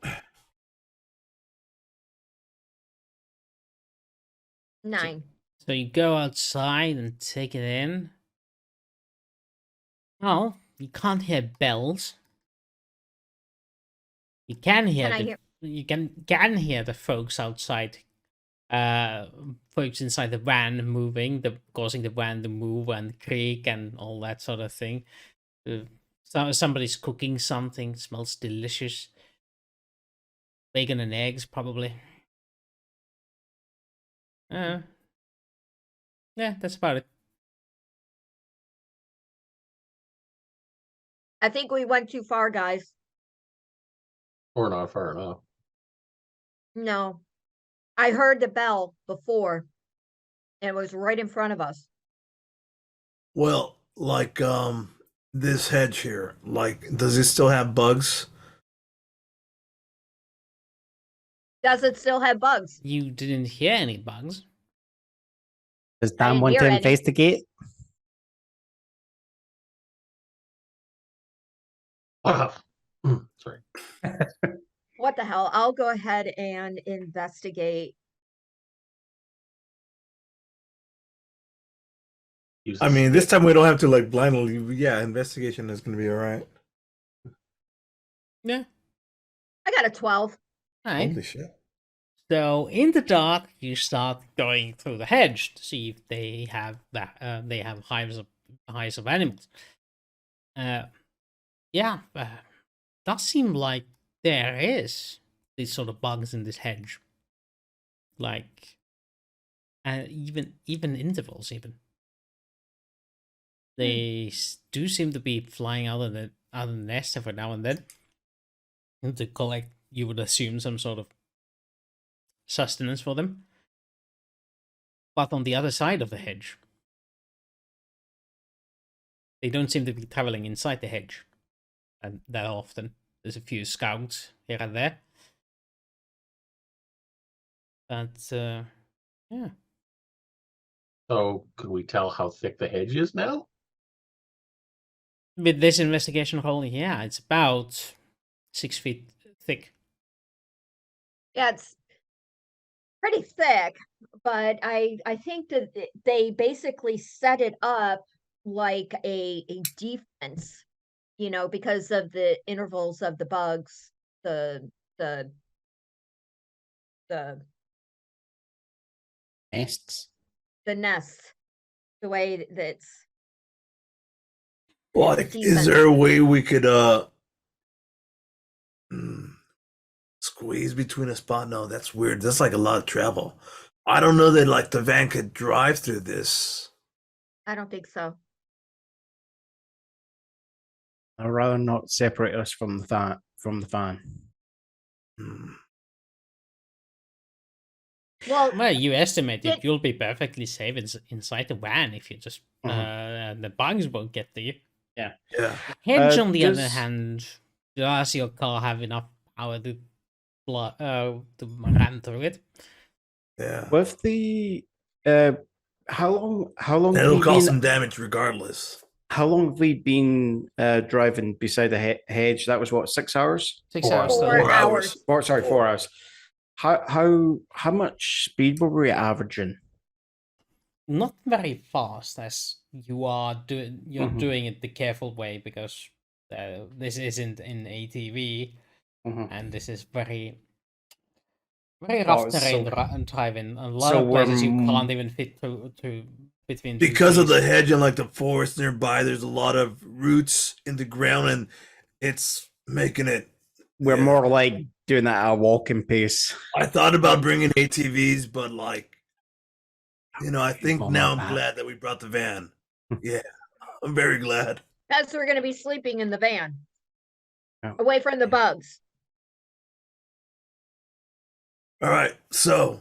9. so you go outside and take it in. Well, you can't hear bells. You can hear Can I hear? you can hear the folks outside, folks inside the van moving, causing the van to move and creak and all that sort of thing. Somebody's cooking something, smells delicious. Bacon and eggs, probably. Yeah, that's about it. I think we went too far, guys. Or not far enough. No. I heard the bell before. And it was right in front of us. Well, like this hedge here, like does it still have bugs? Does it still have bugs? You didn't hear any bugs. Does I Dan didn't want hear to any. investigate? Sorry. What the hell? I'll go ahead and investigate. Use I a mean, this stick. time we don't have to like blindly. Yeah, investigation is going to be all right. Yeah. I got a 12. All right. Holy shit! So in the dark, you start going through the hedge to see if they have that. They have hives of animals. Yeah, does seem like there is these sort of bugs in this hedge. Like, even intervals even. They do seem to be flying out of the nest every now and then. And to collect, you would assume, some sort of sustenance for them. But on the other side of the hedge, they don't seem to be traveling inside the hedge and that often. There's a few scouts here and there. But, yeah. So, could we tell how thick the hedge is now? With this investigation roll, yeah, it's about 6 feet thick. Yeah, it's pretty thick, but I think that they basically set it up like a defense, you know, because of the intervals of the bugs, the Nests. nests, the way that's Like, It's is there a way we could squeeze between a spot? No, that's weird. That's like a lot of travel. I don't know that like the van could drive through this. I don't think so. I'd rather not separate us from the fan. Hmm. Well, Well, you estimate Did- you'll be perfectly safe inside the van if you just the bugs won't get to you. Yeah. Hedge, on the other does- hand, does your car have enough power to run through it? Yeah. With the how long And have it'll we cause been some damage regardless. how long have we been driving beside the hedge? That was what, 6 hours? 6 4 hours. hours. 4 Still. hours. Sorry, 4 hours. How much speed were we averaging? Not very fast, as you are doing. You're Mhm. doing it the careful way, because this isn't in ATV, and this is very rough terrain and driving. A lot so of places you we're can't even fit through between two Because of the trees. hedge and like the forest nearby, there's a lot of roots in the ground and it's making it. We're Yeah. more like doing that at a walking pace. I thought about bringing ATVs, but like, I think Oh, now my I'm bad. glad that we brought the van. Yeah, I'm very glad. Because we're going to be sleeping in the van, Yeah. away from the bugs. All right, so,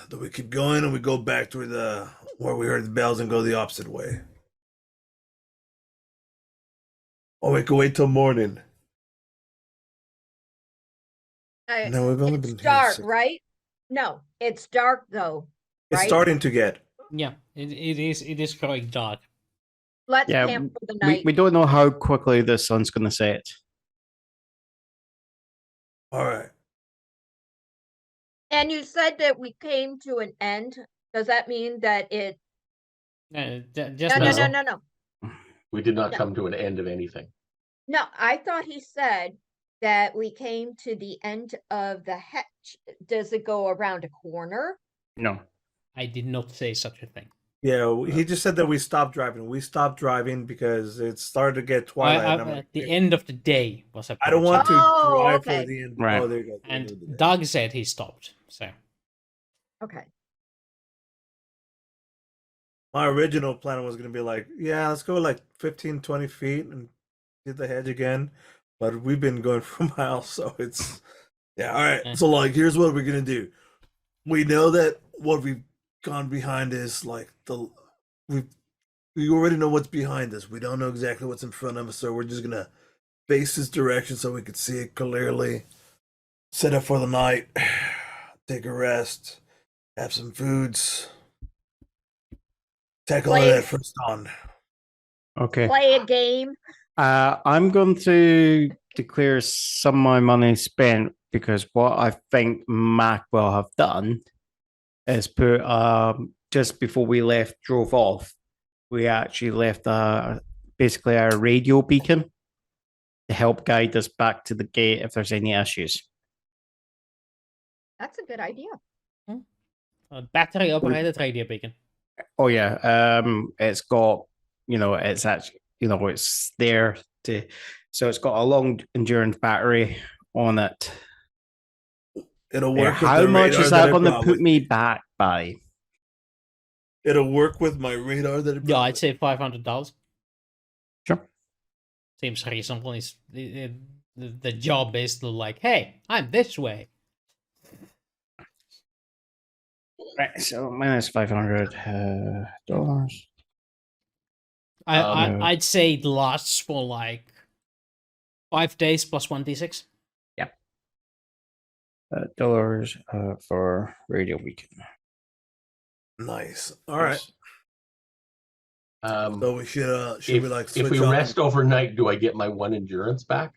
do we keep going and we go back to where we heard the bells and go the opposite way? Or we can wait till morning. No, we've only been It's here dark, 6 right? No, it's dark though. It's right? starting to get. Yeah, it is growing dark. Let's Yeah, camp for the We night. we don't know how quickly the sun's going to set. All right. And you said that we came to an end. Does that mean that it? Just No, as no, no, no, no. We did not No. come to an end of anything. No, I thought he said that we came to the end of the hedge. Does it go around a corner? No. I did not say such a thing. Yeah, he just said that we stopped driving. We stopped driving because it started to get twilight. and I'm like, The end of the day was I don't want to Oh, drive okay. for the end. Right. Oh, there you go. the end And of the day. Doug said he stopped. So Okay. My original plan was going to be like, yeah, let's go like 15, 20 feet and hit the hedge again. But we've been going for miles, so it's Yeah, all right. Eh. So like here's what we're gonna do. We know that what we've gone behind is like we already know what's behind us. We don't know exactly what's in front of us, so we're just gonna face this direction so we can see it clearly. Set up for the night, take a rest, have some foods, tackle on Play- that first on. Okay. Play a game. I'm going to declare some of my money spent because what I think Mac will have done is put just before we drove off, we actually left basically a radio beacon to help guide us back to the gate if there's any issues. That's a good idea. A battery operated radio beacon. Oh yeah, it's got it's actually it's there to, so it's got a long endurance battery on it. It'll There, work with how the much radar is that I going to brought put with me back by? It'll work with my radar that I brought Yeah, I'd with say $500. Sure. Seems reasonable. The job is to like, hey, I'm this way. Right, so minus $500. I'd say it lasts for like 5 days plus 1d6. Dollars for radio weekend. Nice. All right. Um, So we should we like if switch we off? rest overnight, do I get my 1 endurance back?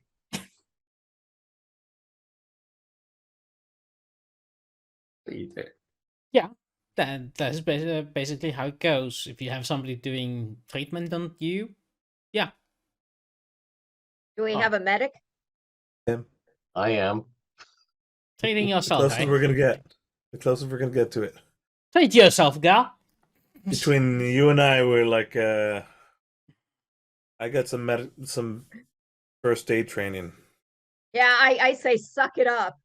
That's basically how it goes. If you have somebody doing treatment on you, yeah. Do we Oh. have a medic? I am. Treating The yourself, closest right? we're gonna get. The closest we're gonna get to it. Treat yourself, gal. Between you and I, we're like, I got some first aid training. Yeah, I say suck it up.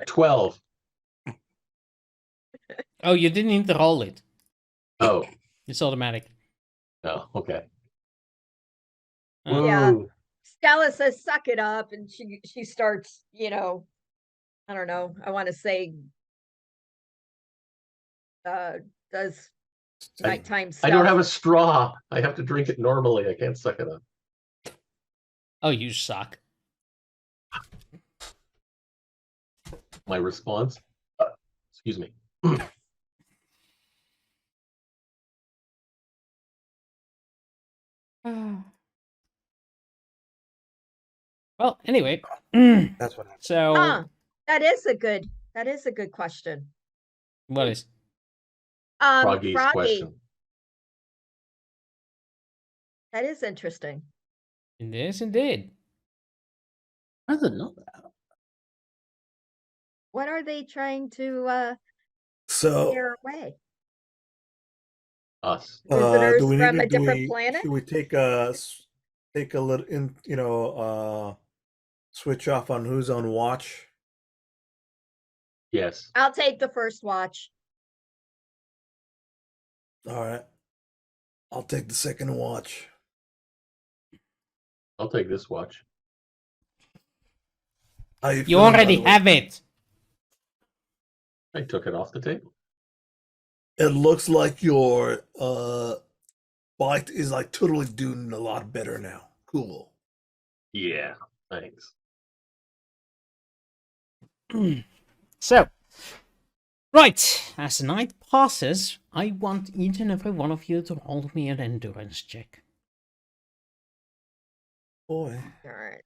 12. Oh, you didn't need to roll it. Oh, It's automatic. no. Okay. Yeah. Woo. Stella says suck it up, and she starts, I don't know, I want to say does nighttime stuff. I don't have a straw. I have to drink it normally. I can't suck it up. Oh, you suck. My response. Excuse me. Well, anyway. That's what happened. So, That is a good question. what is? Froggy's Froggy, question. that is interesting. It is indeed. I didn't know that. What are they trying to So scare away? Us. Visitors do we from need a to, different planet? should we take a little switch off on who's on watch? Yes. I'll take the first watch. All right. I'll take the second watch. I'll take this watch. How You feeling, by already the way? have it. I took it off the table. It looks like your bite is like totally doing a lot better now. Cool. Yeah. Thanks. So, right, as the night passes, I want each and every one of you to roll me an endurance check. Boy. All right.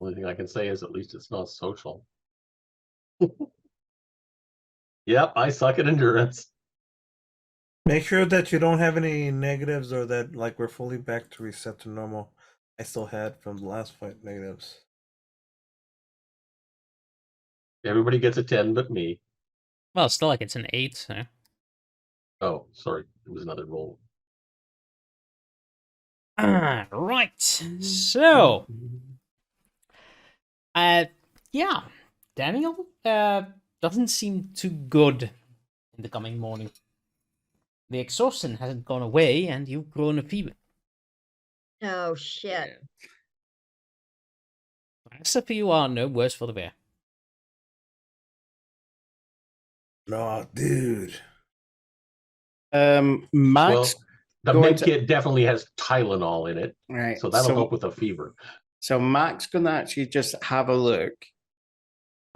Only thing I can say is at least it's not social. Yep, I suck at endurance. Make sure that you don't have any negatives or that like we're fully back to reset to normal. I still had from the last fight negatives. Everybody gets a 10 but me. Well, still like it's an 8, so. Oh, sorry. It was another roll. Right, so, yeah, Daniel doesn't seem too good in the coming morning. The exhaustion hasn't gone away, and you've grown a fever. Oh shit. The rest of you are no worse for the wear. No, dude. Max, Well, the going med to- kit definitely has Tylenol in it, right? so that'll help with a fever. So Mac's gonna actually just have a look.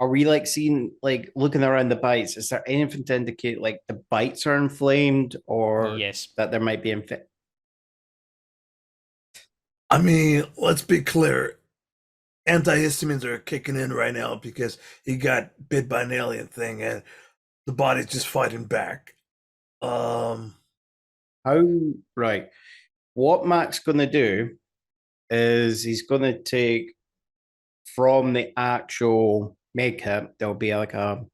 Are we like seeing, like looking around the bites? Is there anything to indicate like the bites are inflamed or Yes. that there might be infection? I mean, let's be clear. Antihistamines are kicking in right now because he got bit by an alien thing and the body's just fighting back. How right? What Mac's gonna do is he's gonna take from the actual med kit. There'll be like a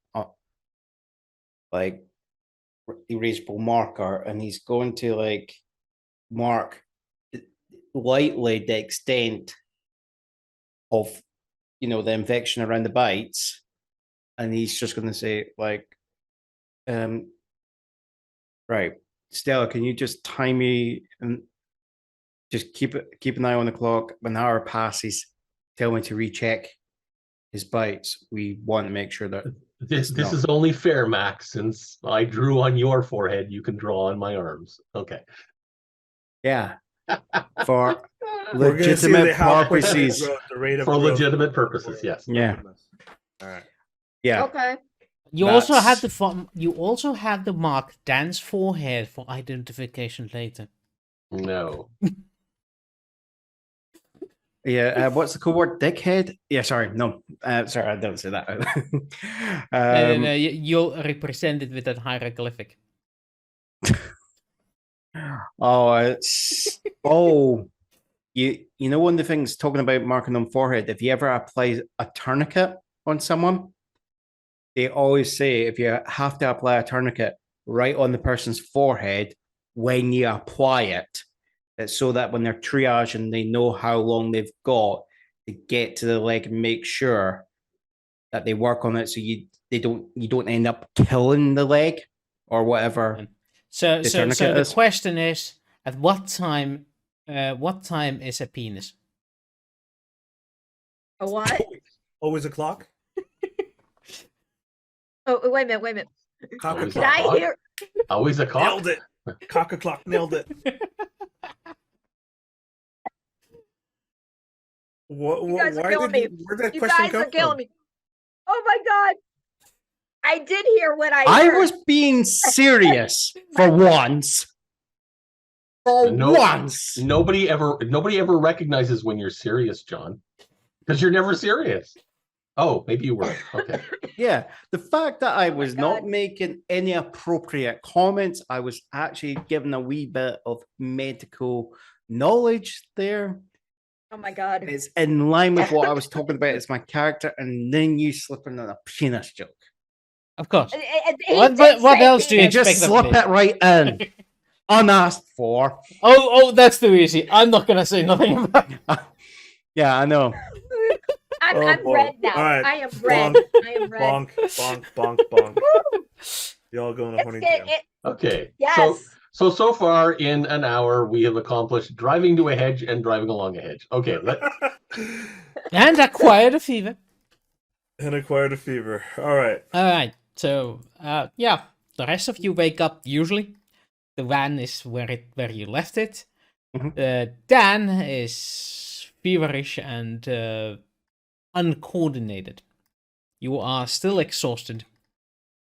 like erasable marker, and he's going to like mark lightly the extent of the infection around the bites, and he's just going to say like, right, Stella, can you just time me and just keep an eye on the clock. When the hour passes, tell me to recheck his bites. We want to make sure that This is only fair, Max. Since I drew on your forehead, you can draw on my arms. Okay. yeah, for We're gonna see legitimate how purposes. the rate of For growth. legitimate purposes, yes. Yeah. All right. Yeah. Okay. You also had That's- you also had the mark Dan's forehead for identification later. No. Yeah, what's the code word? Dickhead? Yeah, sorry, no, sorry, I don't say that. No, you'll represent it with that hieroglyphic. Oh, it's you know, one of the things talking about marking on forehead. If you ever apply a tourniquet on someone, they always say if you have to apply a tourniquet right on the person's forehead when you apply it, it's so that when they're triaging, they know how long they've got to get to the leg and make sure that they work on it, so you don't end up killing the leg or whatever. So tourniquet the is. question is, at what time is a penis? A what? Always a clock. Oh, wait a minute. Cock a Always Did a clock. I clock? hear? Always a cock? Nailed it. Cock a clock. Nailed it. What? You guys are Why killing did me. where did that You question guys come are killing from? me. Oh my god! I did hear what I I heard. was being serious for once. For No- once. Nobody ever recognizes when you're serious, John. Because you're never serious. Oh, maybe you were. Okay. Yeah, the fact that I was not God. making any appropriate comments, I was actually giving a wee bit of medical knowledge there. Oh my god! It's in line with what I was talking about as my character, and then you slip in a penis joke. Of course. He What- did what say else do you You penis. expect just of slip me? it right in, unasked for. Oh, that's too easy. I'm not gonna say nothing about it. Yeah, I know. I'm Oh, boy. red now. All right. I am red. Bonk. I am red. Bonk, bonk, bonk, bonk. Y'all going to It's horny get jam. it. Okay. Yes. So far in an hour, we have accomplished driving to a hedge and driving along a hedge. Okay. And acquired a fever. And acquired a fever. All right. All right. So, yeah, the rest of you wake up usually. The van is where you left it. Mhm. Dan is feverish and uncoordinated. You are still exhausted,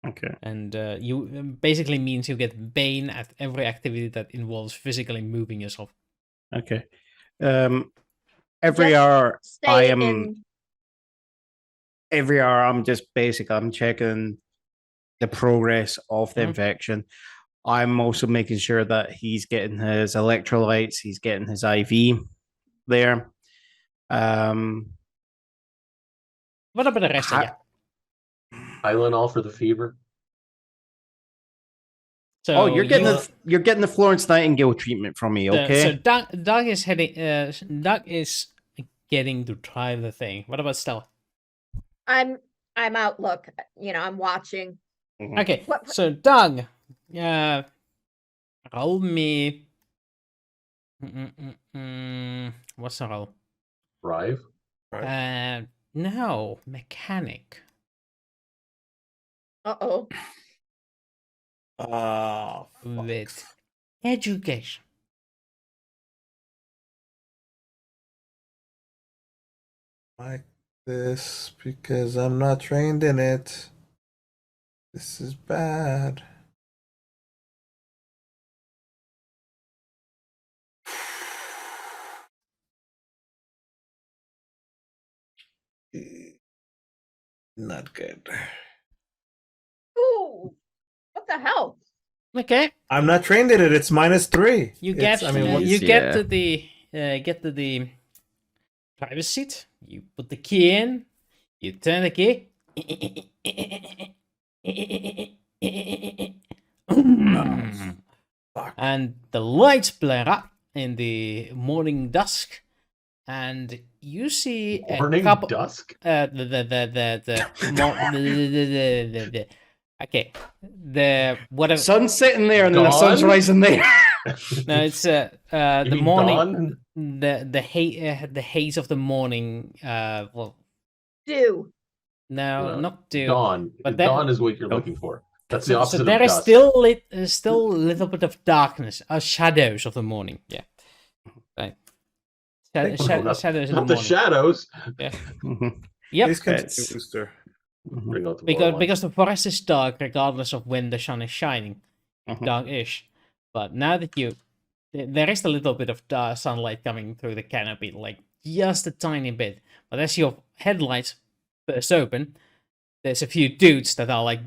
Okay. and you basically means you get bane at every activity that involves physically moving yourself. Okay. Every Just hour Stay I am in. every hour I'm checking the progress of the Mhm. infection. I'm also making sure that he's getting his electrolytes, he's getting his IV there. What about the rest of you? Tylenol for the fever. So you're getting the Florence Nightingale treatment from me, okay? So Doug is heading. Doug is getting to try the thing. What about Stella? I'm I'm out. Look, I'm watching. Okay, What- so Doug, roll me. What's the roll? Drive. No, mechanic. Uh-oh. With education. Like this because I'm not trained in it. This is bad. Not good. Ooh, what the hell? Okay, I'm not trained in it. It's -3. you It's- get I mean, what- you Yeah. get to the driver's seat. You put the key in. You turn the key. fuck. And the lights blare up in the morning dusk, and you see a Morning couple. dusk. Okay, the whatever. Sun's sitting there and then the sun's Dawn? rising there. No, it's You the mean morning. dawn? The haze of the morning. Well, Do. no, not do. Dawn. But that- Dawn is what you're looking for. That's the opposite So there of is dusk. still a little bit of darkness, shadows of the morning. Yeah, right. not- Shadows in Not the the morning. shadows. Yep. Please continue, It's- Wooster. Bring out the Because more because the forest is dark regardless of when the sun is shining, Mhm. dark-ish. But now that there is a little bit of sunlight coming through the canopy, like just a tiny bit. But as your headlights burst open, there's a few dudes that are like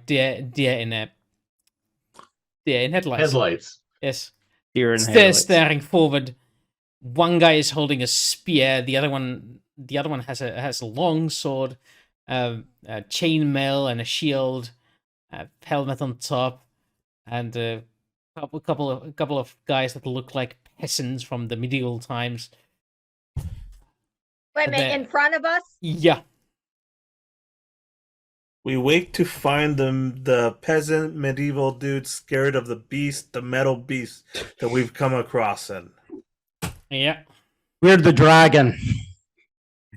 deer in headlights. headlights. Yes. Deer and They're headlights. staring forward. One guy is holding a spear. The other one has a long sword, a chainmail, and a shield, a helmet on top, and a couple of guys that look like peasants from the medieval times. Wait a minute, in front of us? Yeah, We wait to find the peasant medieval dude scared of the beast, the metal beast that we've come across in. yeah. We're the dragon.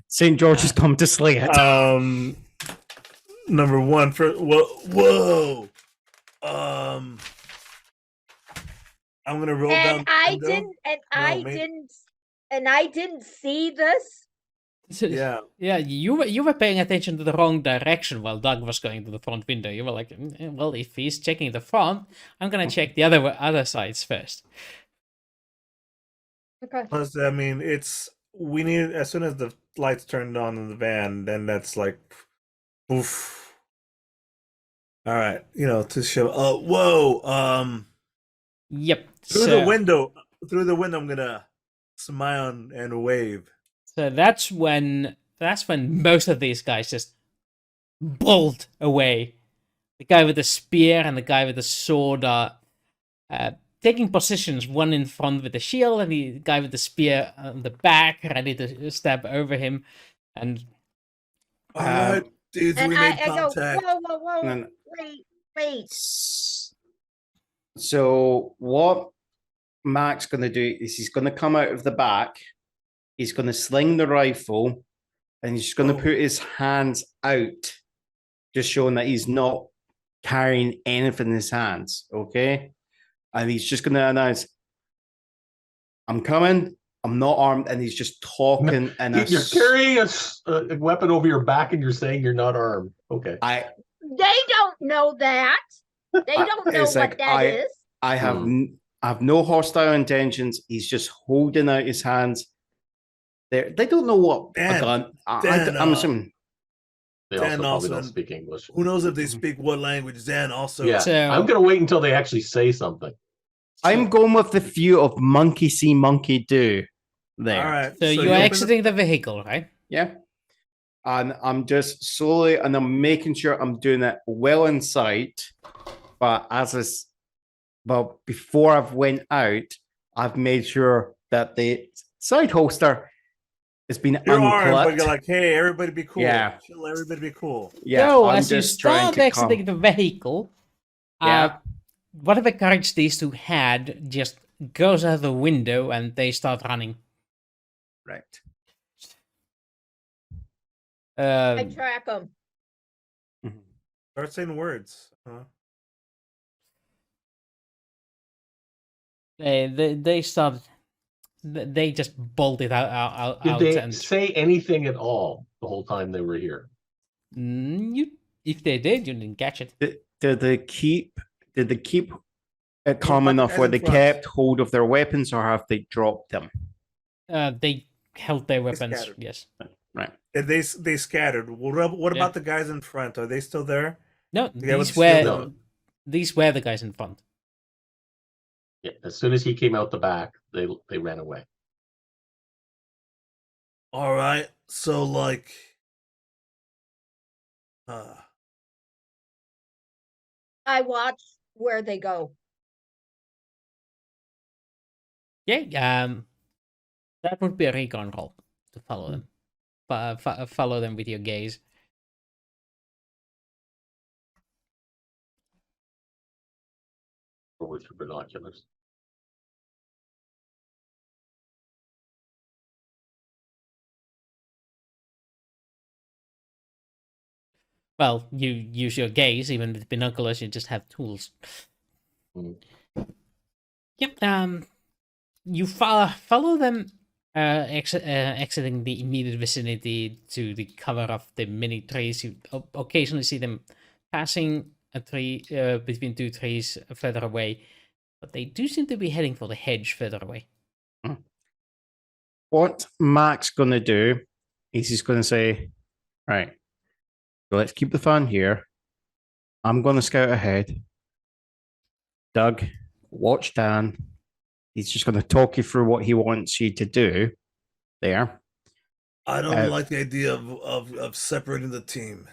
St. George has come to slay it. Number one for whoa. I'm gonna roll down. And the I window. didn't and No, I me- didn't and I didn't see this. Yeah. Yeah, you were paying attention to the wrong direction while Doug was going to the front window. You were like, well, if he's checking the front, I'm gonna check the other sides first. Okay. Plus, I mean, we need as soon as the lights turned on in the van, then that's like, oof. All right, to show. Whoa. Yep. Through the window, I'm gonna smile and wave. So that's when most of these guys just bolt away. The guy with the spear and the guy with the sword are taking positions, one in front with the shield, and the guy with the spear on the back, ready to stab over him. And All right, dudes, And we I, made I go, contact. whoa, No, no. wait. So what Mac's going to do is he's going to come out of the back. He's going to sling the rifle, and he's going to put his hands out, just showing that he's not carrying anything in his hands. Okay, and he's just going to announce, "I'm coming. I'm not armed," and he's just talking. And You're carrying a weapon over your back, and you're saying you're not armed. Okay. They don't know that. They don't know It's what like, that is. I have no hostile intentions. He's just holding out his hands. They don't know what Dan, a gun. Dan, I'm assuming. They also Dan probably also- don't speak English. Who knows if they speak what language? Zan also. Yeah, So- I'm gonna wait until they actually say something. I'm going with the view of monkey see, monkey do. There. All right. so you you're open the- exiting the vehicle, right? Yeah. And I'm just slowly, and I'm making sure I'm doing it well in sight. But before I've went out, I've made sure that the side holster It's been You're armed, but unclipped. you're like, hey, everybody be cool. Yeah. Chill, everybody be cool. Yeah, So, I'm as you just trying start to exiting calm. the vehicle, Yeah. whatever courage these two had just goes out the window and they start running. Right. I track them. Start saying words. They start. They just bolted out. Did out they and say anything at all the whole time they were here? if they did, you didn't catch it. Did they keep it calm about the enough guys where in they front? kept hold of their weapons, or have they dropped them? They held their weapons. scattered. Yes. Right. They scattered. What about the guys in front? Are they still there? No, The guy with these the shield were on. these were the guys in front. Yeah. As soon as he came out the back, they ran away. All right. So like I watch where they go. Yeah. That would be a recon roll to follow them. Follow them with your gaze. Or with your binoculars. Well, you use your gaze, even with binoculars, you just have tools. Mm. Yep. You follow them, exiting the immediate vicinity to the cover of the mini trees. You occasionally see them passing a tree between two trees further away, but they do seem to be heading for the hedge further away. What Mac's going to do is he's going to say, right, so let's keep the fun here. I'm going to scout ahead. Doug, watch Dan. He's just going to talk you through what he wants you to do there. I don't like the idea of separating the team.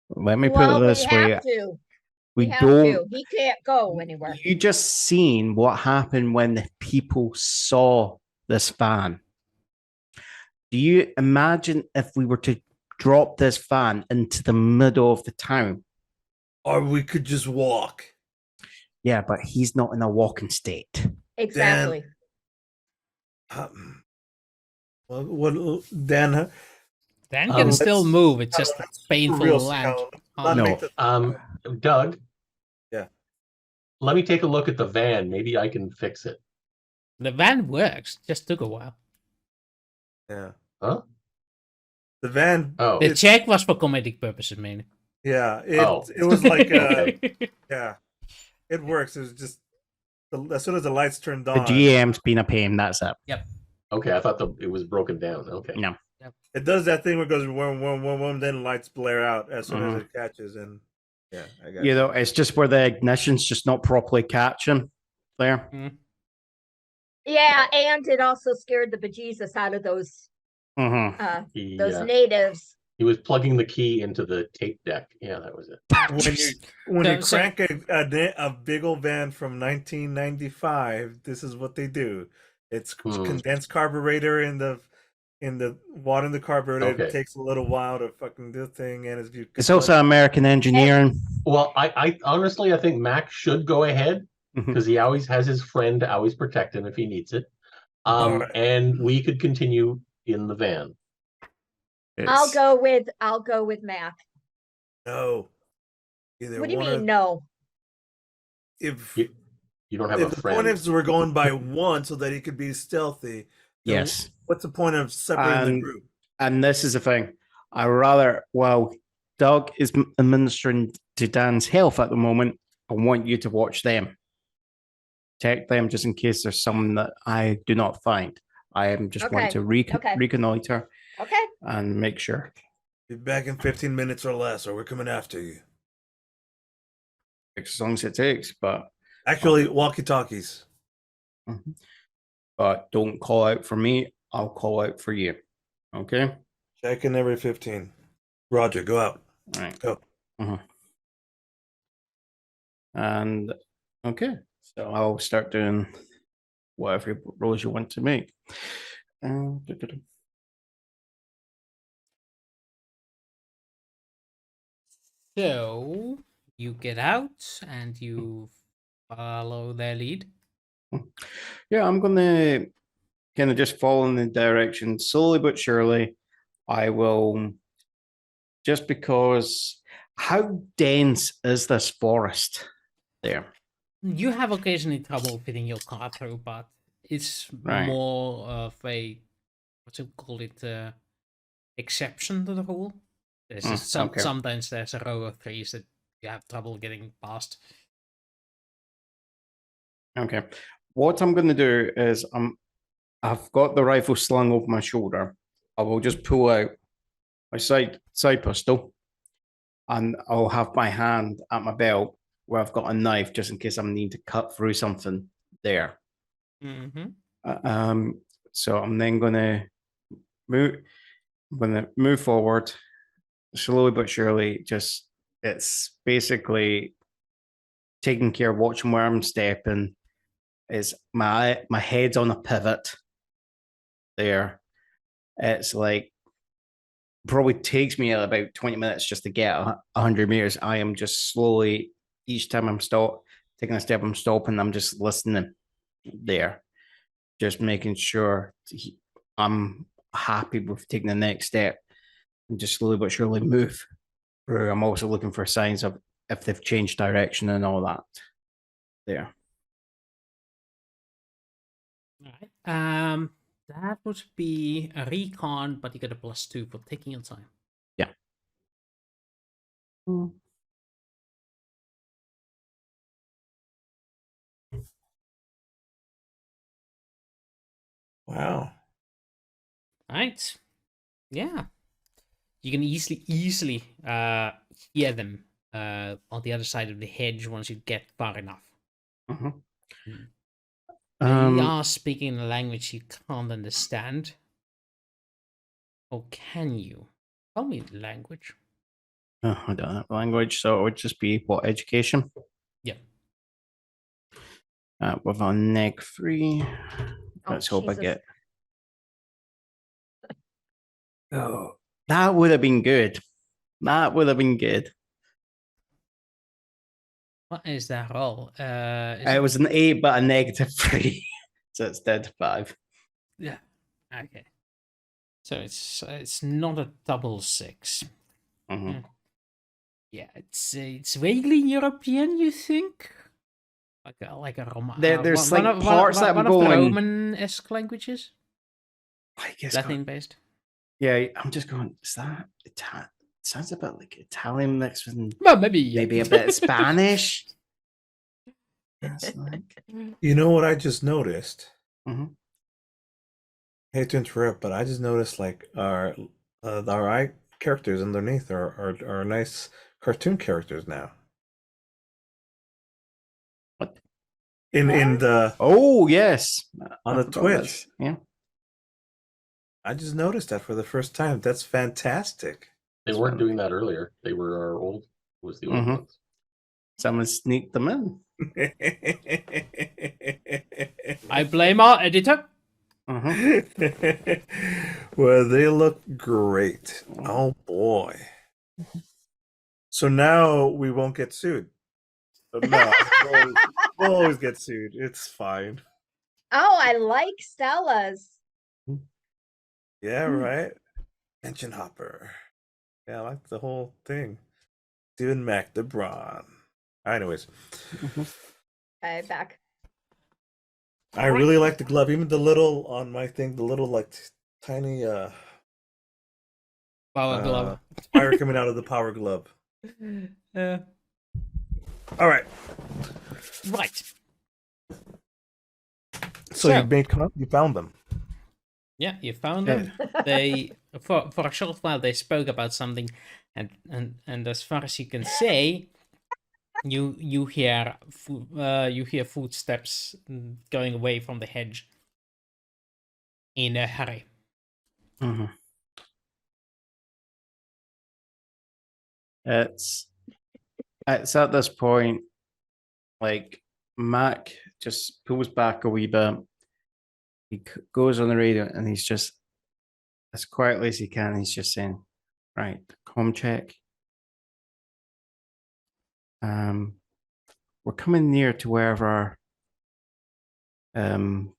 Let me put Well, it this we way. have to. We have don't. to. He can't go anywhere. You just seen what happened when the people saw this van. Do you imagine if we were to drop this van into the middle of the town? Or we could just walk. Yeah, but he's not in a walking state. Exactly. What Dan? Dan can still move. It's just painful real land. sound. Doug. Yeah. Let me take a look at the van. Maybe I can fix it. The van works. Just took a while. Yeah. Huh? The van. Oh. The check was for comedic purposes, mainly. Yeah. Oh. It was like Okay. yeah. It works. It was just as soon as the lights turned on. The GM's been a pain. That's it. Yep. Okay, I thought it was broken down. Okay. No. It does that thing where it goes whom, whom, whom, whom, then lights blare out as soon as it catches, and yeah, I got You know, it's just where the ignition's just not properly catching there. Yeah, and it also scared the bejesus out of those those natives. He was plugging the key into the tape deck. Yeah, that was it. When you crank a big old van from 1995, this is what they do. It's condensed carburetor in the water in the carburetor. Okay. It takes a little while to fucking do the thing, and It's also American engineering. Well, I honestly, I think Mac should go ahead because he always has his friend to always protect him if he needs it. Right. And we could continue in the van. I'll go with Mac. No. What do you mean no? If you don't have a the friend. point is we're going by one so that he could be stealthy. Yes. What's the point of separating the group? And this is the thing. While Doug is administering to Dan's health at the moment, I want you to watch them. Check them just in case there's someone that I do not find. I am just want to reconnoiter and make sure. Be back in 15 minutes or less, or we're coming after you. As long as it takes, but actually walkie-talkies. But don't call out for me. I'll call out for you. Okay. Check in every 15. Roger, go out. All right. Go. And okay, so I'll start doing whatever roles you want to make. Du-du-du. So you get out and you follow their lead. Yeah, I'm gonna kind of just follow in the direction slowly but surely. I will, just because. How dense is this forest there? You have occasionally trouble fitting your car through, but it's Right. more of a what you call it exception to the rule. There's just Okay. sometimes there's a row of trees that you have trouble getting past. Okay. What I'm going to do is I've got the rifle slung over my shoulder. I will just pull out my side pistol, and I'll have my hand at my belt where I've got a knife just in case I need to cut through something there. Mm-hmm. So I'm then going to move forward slowly but surely. Just it's basically taking care of watching where I'm stepping. Is my head's on a pivot there. It's like probably takes me about 20 minutes just to get 100 meters. I am just slowly, each time I'm taking a step, I'm stopping. I'm just listening there, just making sure I'm happy with taking the next step and just slowly but surely move through. I'm also looking for signs of if they've changed direction and all that there. All right. That would be a recon, but you get a +2 for taking your time. Yeah. Wow. Right. Yeah. You can easily hear them on the other side of the hedge once you get far enough. They are speaking a language you can't understand. Or can you? Tell me the language. I don't have language, so it would just be what, education? Yeah. With a -3. Let's hope I Jesus. get. Oh, that would have been good. That would have been good. What is that roll? It was an 8, but a -3. So it's dead to 5. Yeah. Okay. So it's not a double 6. Mhm. Yeah, it's vaguely European. You think? Like a Roman. There's like parts that I'm one of the going. Roman-esque languages. I guess. Latin based. Yeah, I'm just going. Is that Italian? Sounds a bit like Italian mixed with Well, maybe maybe a bit of Spanish. That's like. You know what I just noticed? Mhm. Hate to interrupt, but I just noticed like our eye characters underneath are nice cartoon characters now. What? In the Oh yes, on I the forgot Twitch. this. Yeah. I just noticed that for the first time. That's fantastic. They weren't doing that earlier. They were our old, was the old Mhm. ones. Someone sneaked them in. I blame our editor. Well, they look great. Oh boy. So now we won't get sued. No, we'll always get sued. It's fine. Oh, I like Stella's. Yeah, right. Engine hopper. Yeah, I like the whole thing. Doing Mac DeBron. Anyways, Okay, back. I really like the glove. Even the little on my thing, the little like tiny Power glove. fire coming out of the power glove. Uh, All right. right. So you made you found them. Yeah, you found them. They for a short while they spoke about something, and as far as you can say, you hear footsteps going away from the hedge in a hurry. Mhm. It's at this point, like Mac just pulls back a wee bit, he goes on the radio and he's just as quietly as he can. He's just saying, "Right, comm check. We're coming near to wherever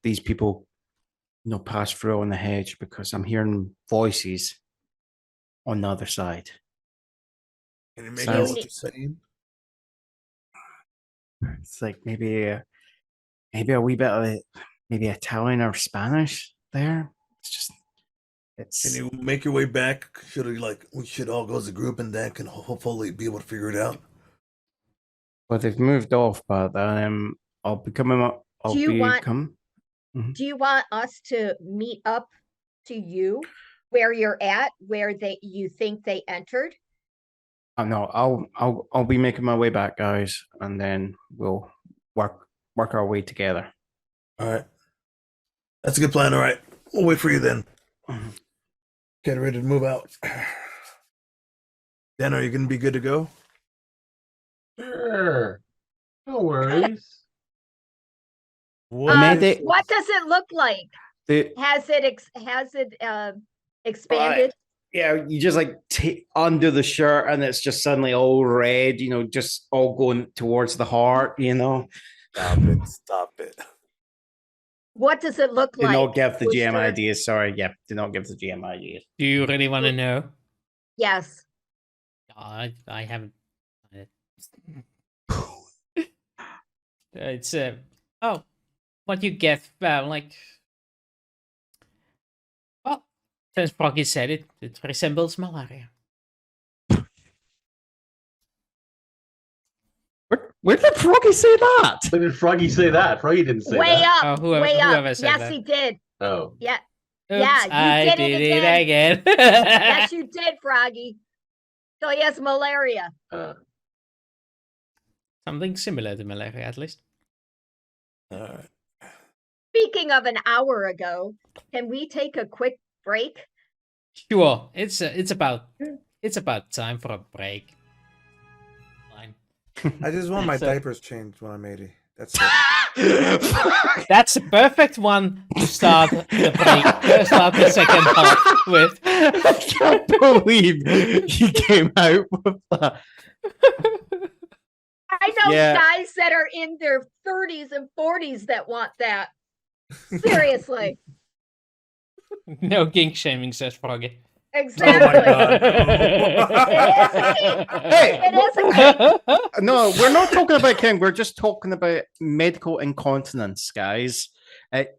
these people, pass through on the hedge because I'm hearing voices on the other side." Can you make So- out what you're saying? It's like maybe a wee bit of maybe Italian or Spanish there. It's Can you make your way back? We should all go as a group and then can hopefully be able to figure it out. well, they've moved off, but I'll be coming up. I'll Do you be want- come. Do you want us to meet up to you where you're at, where you think they entered? Oh no, I'll be making my way back, guys, and then we'll work our way together. All right. That's a good plan. All right. We'll wait for you then. Get ready to move out. Dan, are you going to be good to go? Sure. No worries. May they- What does it look like? The- Has it expanded? yeah, you just like undo the shirt, and it's just suddenly all red. Just all going towards the heart. Stop it. Stop it. What does it look Do like? not give the GM Wooster? ideas. Sorry, yeah, do not give the GM ideas. Do you really want to know? Yes. I haven't. It's what you get, since Froggy said it, it resembles malaria. Where did Froggy say that? When did Froggy say that? Froggy didn't say Way that. up. Oh, way whoever up. said Yes, that. he did. Oh. Yeah. Oops, Yeah, you I did did it it again. Yes, you did, Froggy. So he has malaria. Something similar to malaria, at least. All right. Speaking of an hour ago, can we take a quick break? Sure, it's about time for a break. Fine. I just want my So- diapers changed when I'm 80. That's it. That's the perfect one to start the break. Start the second half with. I can't believe you came out with that. I know Yeah. guys that are in their 30s and 40s that want that. Seriously. No kink shaming, says Froggy. Exactly. Hey, It is a no, we're not talking about King. We're just talking about medical incontinence, guys. It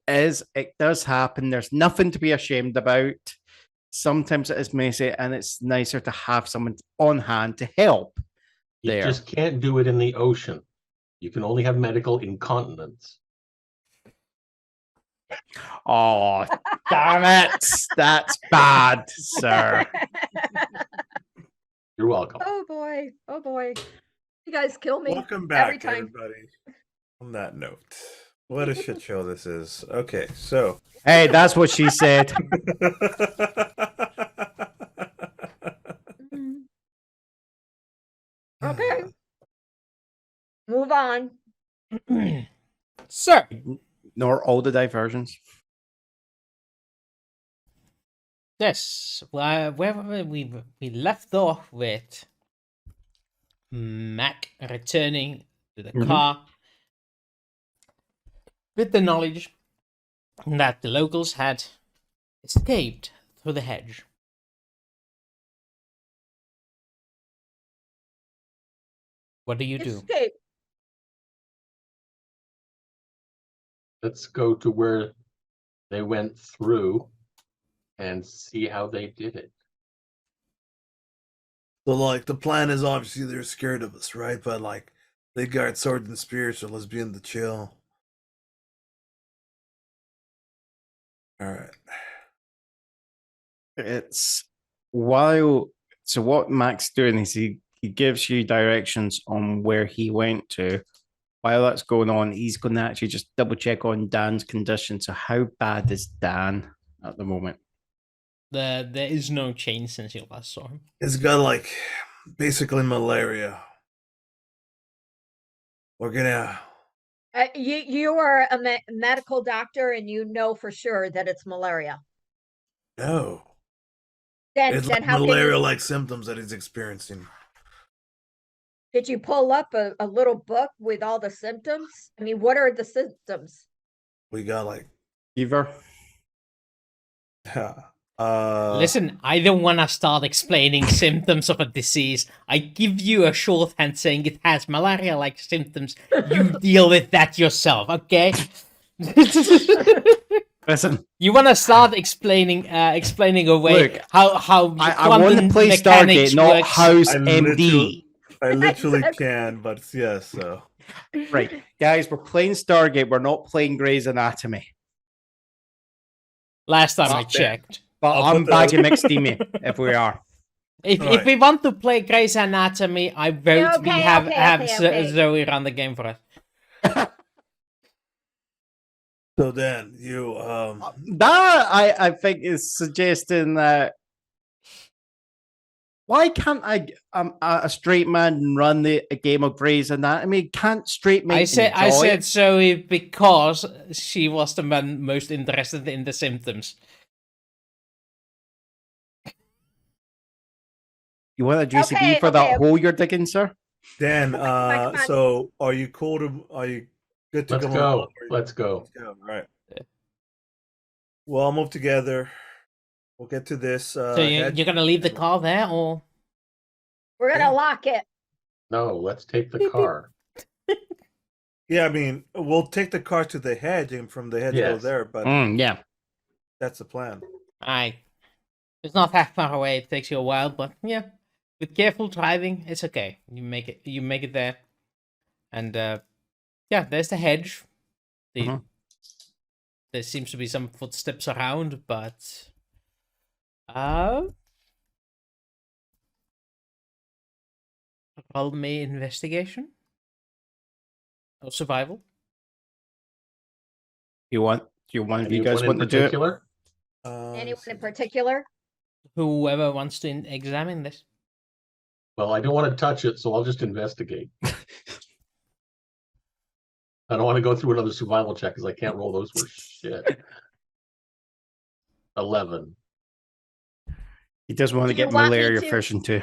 does happen. There's nothing to be ashamed about. Sometimes it is messy, and it's nicer to have someone on hand to help. You There. just can't do it in the ocean. You can only have medical incontinence. Oh, damn it! That's bad, sir. You're welcome. Oh boy. Oh boy. You guys kill me. Welcome back, every time. everybody. On that note, what a shit show this is. Okay, so. Hey, that's what she said. Mhm. Okay. Move on. So, Nor all the diversions. yes, where we left off with Mac returning to the Mhm. car with the knowledge that the locals had escaped through the hedge. What do you do? Escape. Let's go to where they went through and see how they did it. So, the plan is obviously they're scared of us, right? But, they got swords and spears, so let's be in the chill. All right. It's while so what Mac's doing is he gives you directions on where he went to. While that's going on, he's going to actually just double check on Dan's condition. So how bad is Dan at the moment? There is no change since you last saw him. It's got, basically malaria. We're gonna. You are a medical doctor, and you know for sure that it's malaria. No. Then It's like how can malaria-like symptoms that he's experiencing. did you pull up a little book with all the symptoms? I mean, what are the symptoms? We got like Fever. Listen, I don't want to start explaining symptoms of a disease. I give you a shorthand saying it has malaria-like symptoms. You deal with that yourself, okay? Listen, You want to start explaining away Look, how I want to quantum play mechanics Stargate, not works. House I MD. I literally Exactly. can, but yes, so Right, guys, we're playing Stargate. We're not playing Grey's Anatomy. Last time I Not there. checked. But I'll I'm put the- bagging McSteamy if we are. If Alright. we want to play Grey's Anatomy, I vote we Okay, have okay. Zoe run the game for us. so then you That I think is suggesting that why can't a straight man run a game of Grey's Anatomy? Can't straight men I said enjoy it? Zoe because she was the man most interested in the symptoms. You want a juicy Okay, bee for that okay. hole you're digging, sir? Dan, Come on. so are you cool to are you good to Let's come go. on? Let's go. Let's go. All right. We'll all move together. We'll get to this. So you're hedge. gonna leave the car there, or We're gonna lock it. No, let's take the car. Yeah, I mean, we'll take the car to the hedge and from the hedge go Yes. there, but Yeah. that's the plan. aye, it's not that far away. It takes you a while, but yeah, with careful driving, it's okay. You make it. You make it there, and yeah, there's the hedge. There seems to be some footsteps around, but roll me investigation or survival. You want you Anyone guys in want to do it? particular? Anyone in particular? Whoever wants to examine this. Well, I don't want to touch it, so I'll just investigate. I don't want to go through another survival check because I can't roll those for shit. 11. He does want to Do you get want me malaria to- fishing too.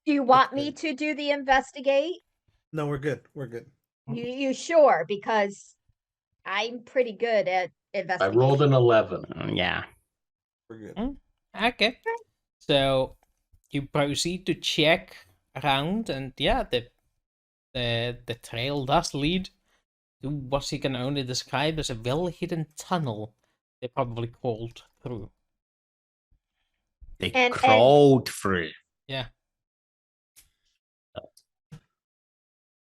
Do you want me to do the investigate? No, we're good. We're good. You sure? Because I'm pretty good at I investigating. rolled an 11. Yeah. We're good. Okay. So you proceed to check around, and yeah, the trail does lead to what you can only describe as a well-hidden tunnel. They probably crawled through. They And- crawled through. Yeah.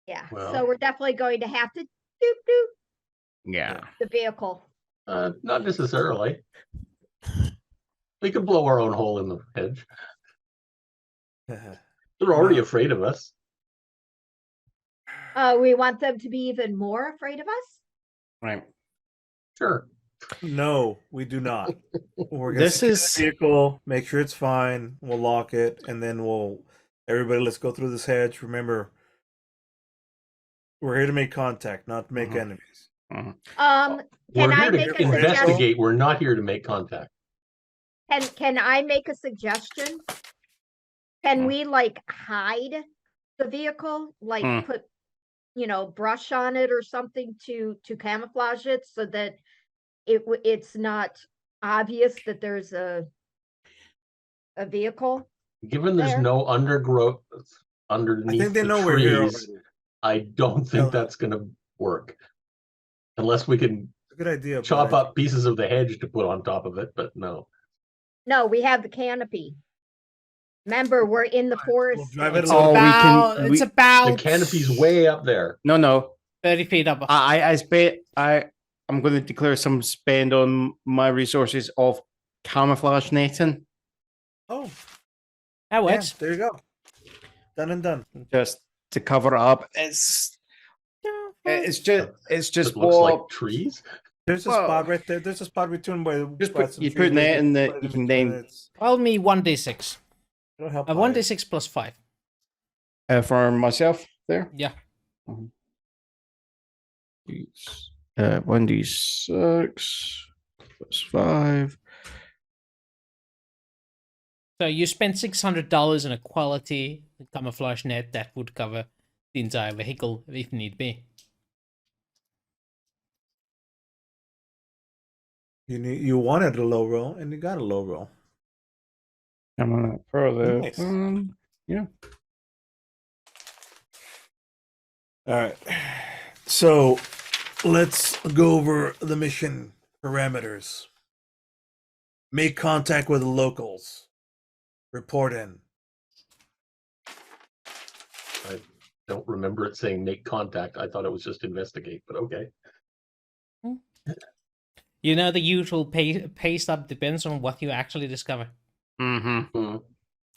Yeah. Well- So we're definitely going to have to doop Yeah. the vehicle. Not necessarily. We could blow our own hole in the hedge. They're already Wow. afraid of us. We want them to be even more afraid of us. Right. Sure. No, we do not. We're gonna This secure is- the vehicle, make sure it's fine. We'll lock it, and then everybody. Let's go through this hedge. Remember, we're here to make contact, not to make enemies. Can We're I here make to a suggestion? investigate. We're not here to make contact. Can I make a suggestion? Can we like hide the vehicle, like Mm. put, brush on it or something to camouflage it so that it's not obvious that there's a vehicle? Given there's There. no undergrowth underneath they the know we're here trees, I don't think Yeah. that's going to work. Unless we can It's a good idea. chop but up pieces of the hedge to put on top of it, but no. No, we have the canopy. Remember, we're in the forest. drive it a It's little- Oh, we about, can- it's we- about The canopy's way up there. No. 30 feet up. I'm going to declare some spend on my resources of camouflage netting Oh, That yeah, works. there you go. Done and done. just to cover it up. It's just It looks what like trees. There's a Well- spot right there. There's a spot between by Just by put- some you trees put where that in the- put it you can between. then- Roll me 1d6. It'll help. A hide. 1d6 plus 5. for myself there. Yeah. 1d6 plus 5. So you spend $600 on a quality camouflage net that would cover the entire vehicle if need be. You wanted a low roll, and you got a low roll. I'm on that further. Nice. Yeah. All right. So let's go over the mission parameters. Make contact with the locals. Report in. I don't remember it saying make contact. I thought it was just investigate, but okay. You know, the usual pay stub depends on what you actually discover. Mm-hmm.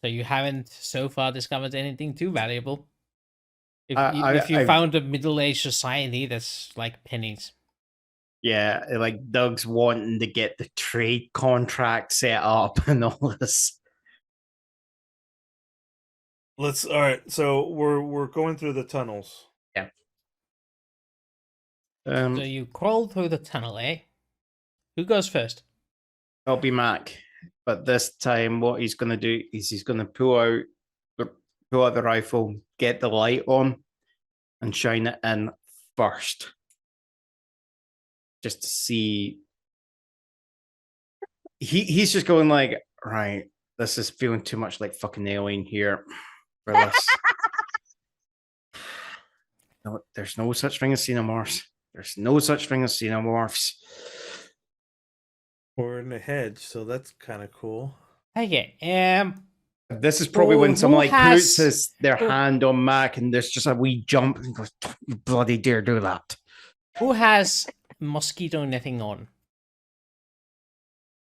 So you haven't so far discovered anything too valuable. If I've- found a middle-aged society, that's like pennies. Yeah, like Doug's wanting to get the trade contract set up and all this. All right. So we're going through the tunnels. So you crawl through the tunnel, eh? Who goes first? I'll be Mac, but this time what he's going to do is he's going to pull out the rifle, get the light on, and shine it in first, just to see. He's just going like, right, this is feeling too much like fucking alien here for this. No, there's no such thing as xenomorphs. There's no such thing as xenomorphs. We're in the hedge, so that's kind of cool. Okay. This is probably when someone who like puts has- their who- hand on Mac and there's just a wee jump and goes, "Don't you bloody dare do that." Who has mosquito netting on?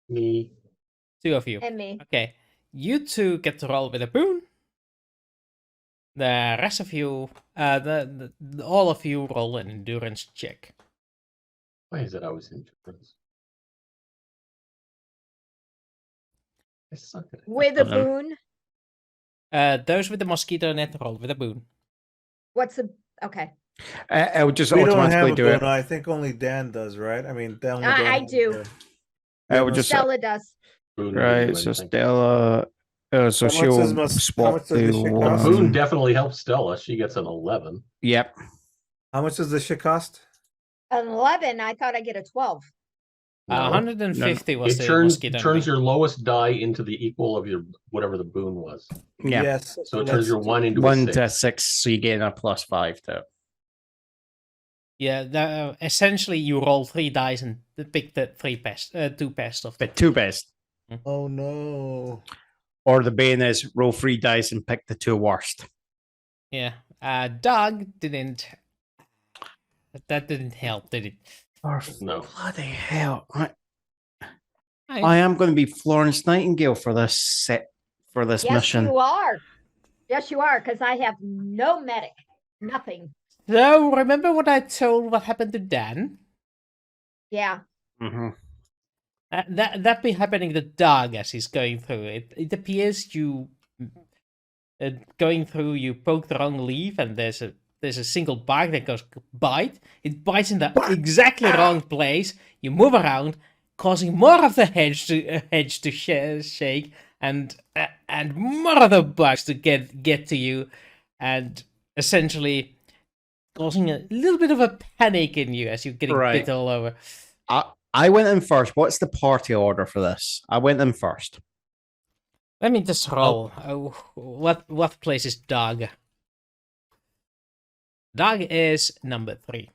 Me. 2 of you. And me. Okay. You 2 get to roll with a boon. The rest of you, all of you roll an endurance check. Why is it always endurance? I suck at it. With a Hold on. boon. Those with the mosquito net roll with a boon. What's the okay? I would just We don't have automatically a do boon. it. I think only Dan does, right? I mean, Dan. I do. I would just Stella does. Boone didn't do right. So anything. Stella, so How much does she'll how swap much does this the shit cost? Boone one. definitely helps Stella. She gets an 11. Yep. How much does this shit cost? An 11. I thought I'd get a 12. No. 150 was It the turns mosquito turns netting. your lowest die into the equal of your whatever the boon was. Yeah. Yes. So it turns your 1 into a 1 6. to 6, so you gain a +5 to it. Yeah, essentially you roll 3 dice and pick the 2 best of them. But 2 best. Oh no. Or the bane is roll 3 dice and pick the 2 worst. Yeah. Doug didn't. That didn't help, did it? No. Bloody hell. I I, am going to be Florence Nightingale for this Yes, mission. you are. Yes, you are, because I have no medic. Nothing. so remember what I told what happened to Dan? Yeah. Mm-hmm. That be happening to Doug as he's going through. It appears you going through, you poke the wrong leaf and there's a single bug that goes bite. It bites in the exactly wrong place. You move around, causing more of the hedge to shake and more of the bugs to get to you, and essentially causing a little bit of a panic in you as you're getting Right. bit all over. I went in first. What's the party order for this? I went in first. Let me just roll. What place is Doug? Doug is number 3.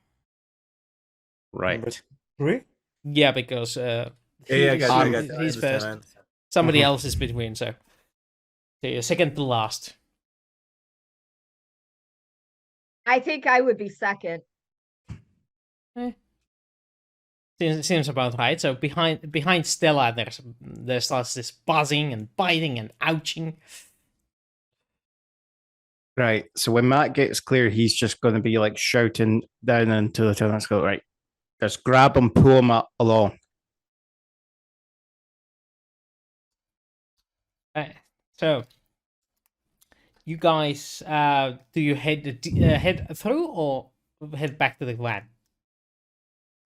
Right. 3? Yeah, because Yeah, I got you. I got you. I he's first. understand. Somebody Mhm. else is between, so you're second to last. I think I would be second. Seems about right. So behind Stella, there starts this buzzing and biting and ouching. Right. So when Matt gets clear, he's just going to be like shouting down into the tunnel. Let's go, right. Just grab him, pull him up along. So you guys, do you head through or head back to the van?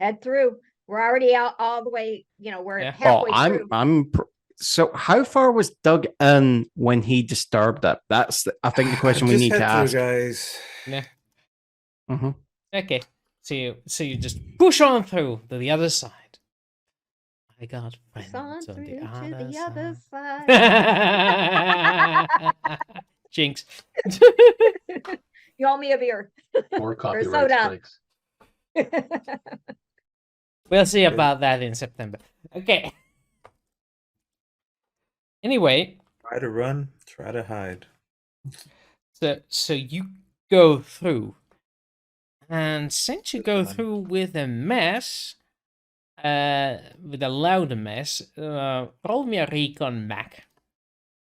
Head through. We're already out all the way. We're Yeah. halfway through. So how far was Doug in when he disturbed it? That's I think the question we Just need to head through, ask. guys. Yeah. Mm-hmm. Okay. So you just push on through to the other side. I got Push friends on on the through to other the other side. side. Jinx. You owe me a beer. More copyright soda. strikes. We'll see about that in September. Okay. Anyway, Try to run, try to hide. so you go through, and since you go through with a mess, with a loud mess, roll me a recon, Mac,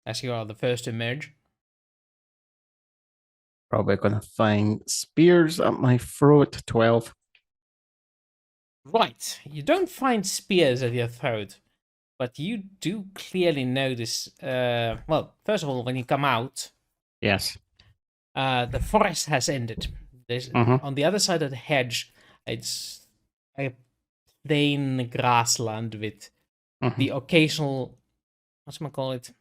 as you are the first to emerge. Probably gonna find spears up my throat. 12. Right, you don't find spears at your throat, but you do clearly notice. Well, first of all, when you come out, Yes. the forest has ended. There's Mhm. on the other side of the hedge, it's a plain grassland with the occasional, what's man call it?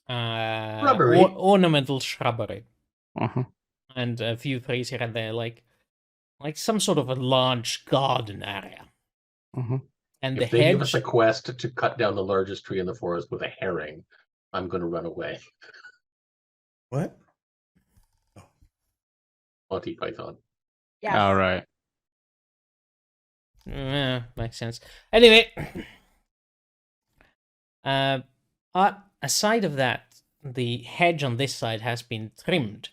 Shrubbery. Ornamental shrubbery, Mhm. and a few trees here and there, like some sort of a large garden area. Mhm. And If the they give us a hedge, quest to cut down the largest tree in the forest with a herring, I'm going to run away. What? Monty Python. Yes. All right. makes sense. Anyway, aside of that, the hedge on this side has been trimmed,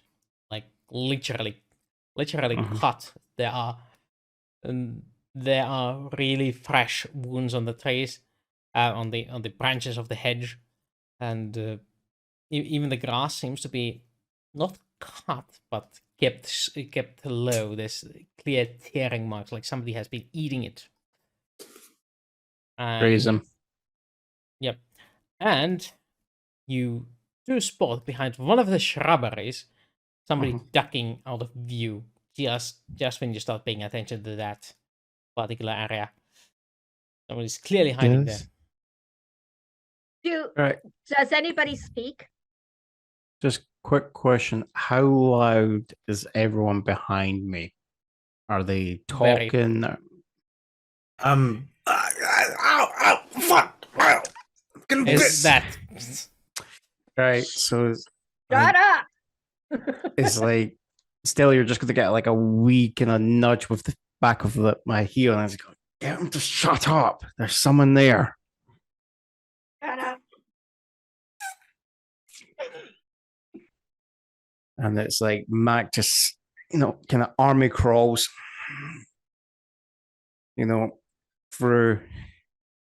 like literally cut. There are really fresh wounds on the trees, on the branches of the hedge, and even the grass seems to be not cut but kept low. There's clear tearing marks, like somebody has been eating it. Raise him. Yep. And you do spot behind one of the shrubberies somebody ducking out of view just when you start paying attention to that particular area. Somebody's clearly hiding there. Right. Does anybody speak? Just quick question. How loud is everyone behind me? Are they Very. talking? Ow, fuck. Ow. Is that Right. So Shut up! it's like still you're just gonna get like a wee kind of nudge with the back of my heel, and I was going, get him to shut up. There's someone there. Shut up. And it's like Mac just, kind of army crawls, through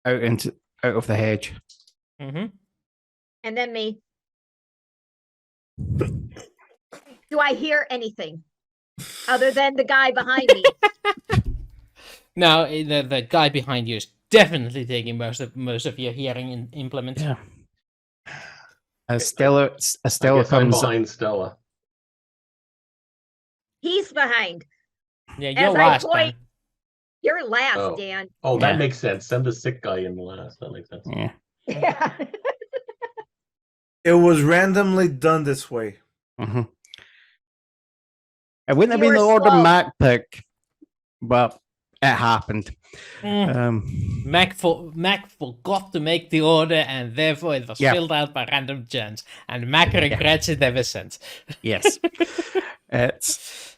out of the hedge. Mm-hmm. And then me. Do I hear anything other than the guy behind me? No, the guy behind you is definitely taking most of your hearing implements. Yeah. As Stella I guess I'm comes behind Stella. He's behind. Yeah, As you're I last, point- man. You're last, Oh. Dan. Oh, that Yeah. makes sense. Send the sick guy in last. That makes sense. Yeah. Yeah. It was randomly done this way. Mm-hmm. It wouldn't have You been the were order slow. Mac picked, but it happened. Mac forgot to make the order, and therefore it was Yeah. filled out by random gens, and Mac regrets it ever since. Yes. It's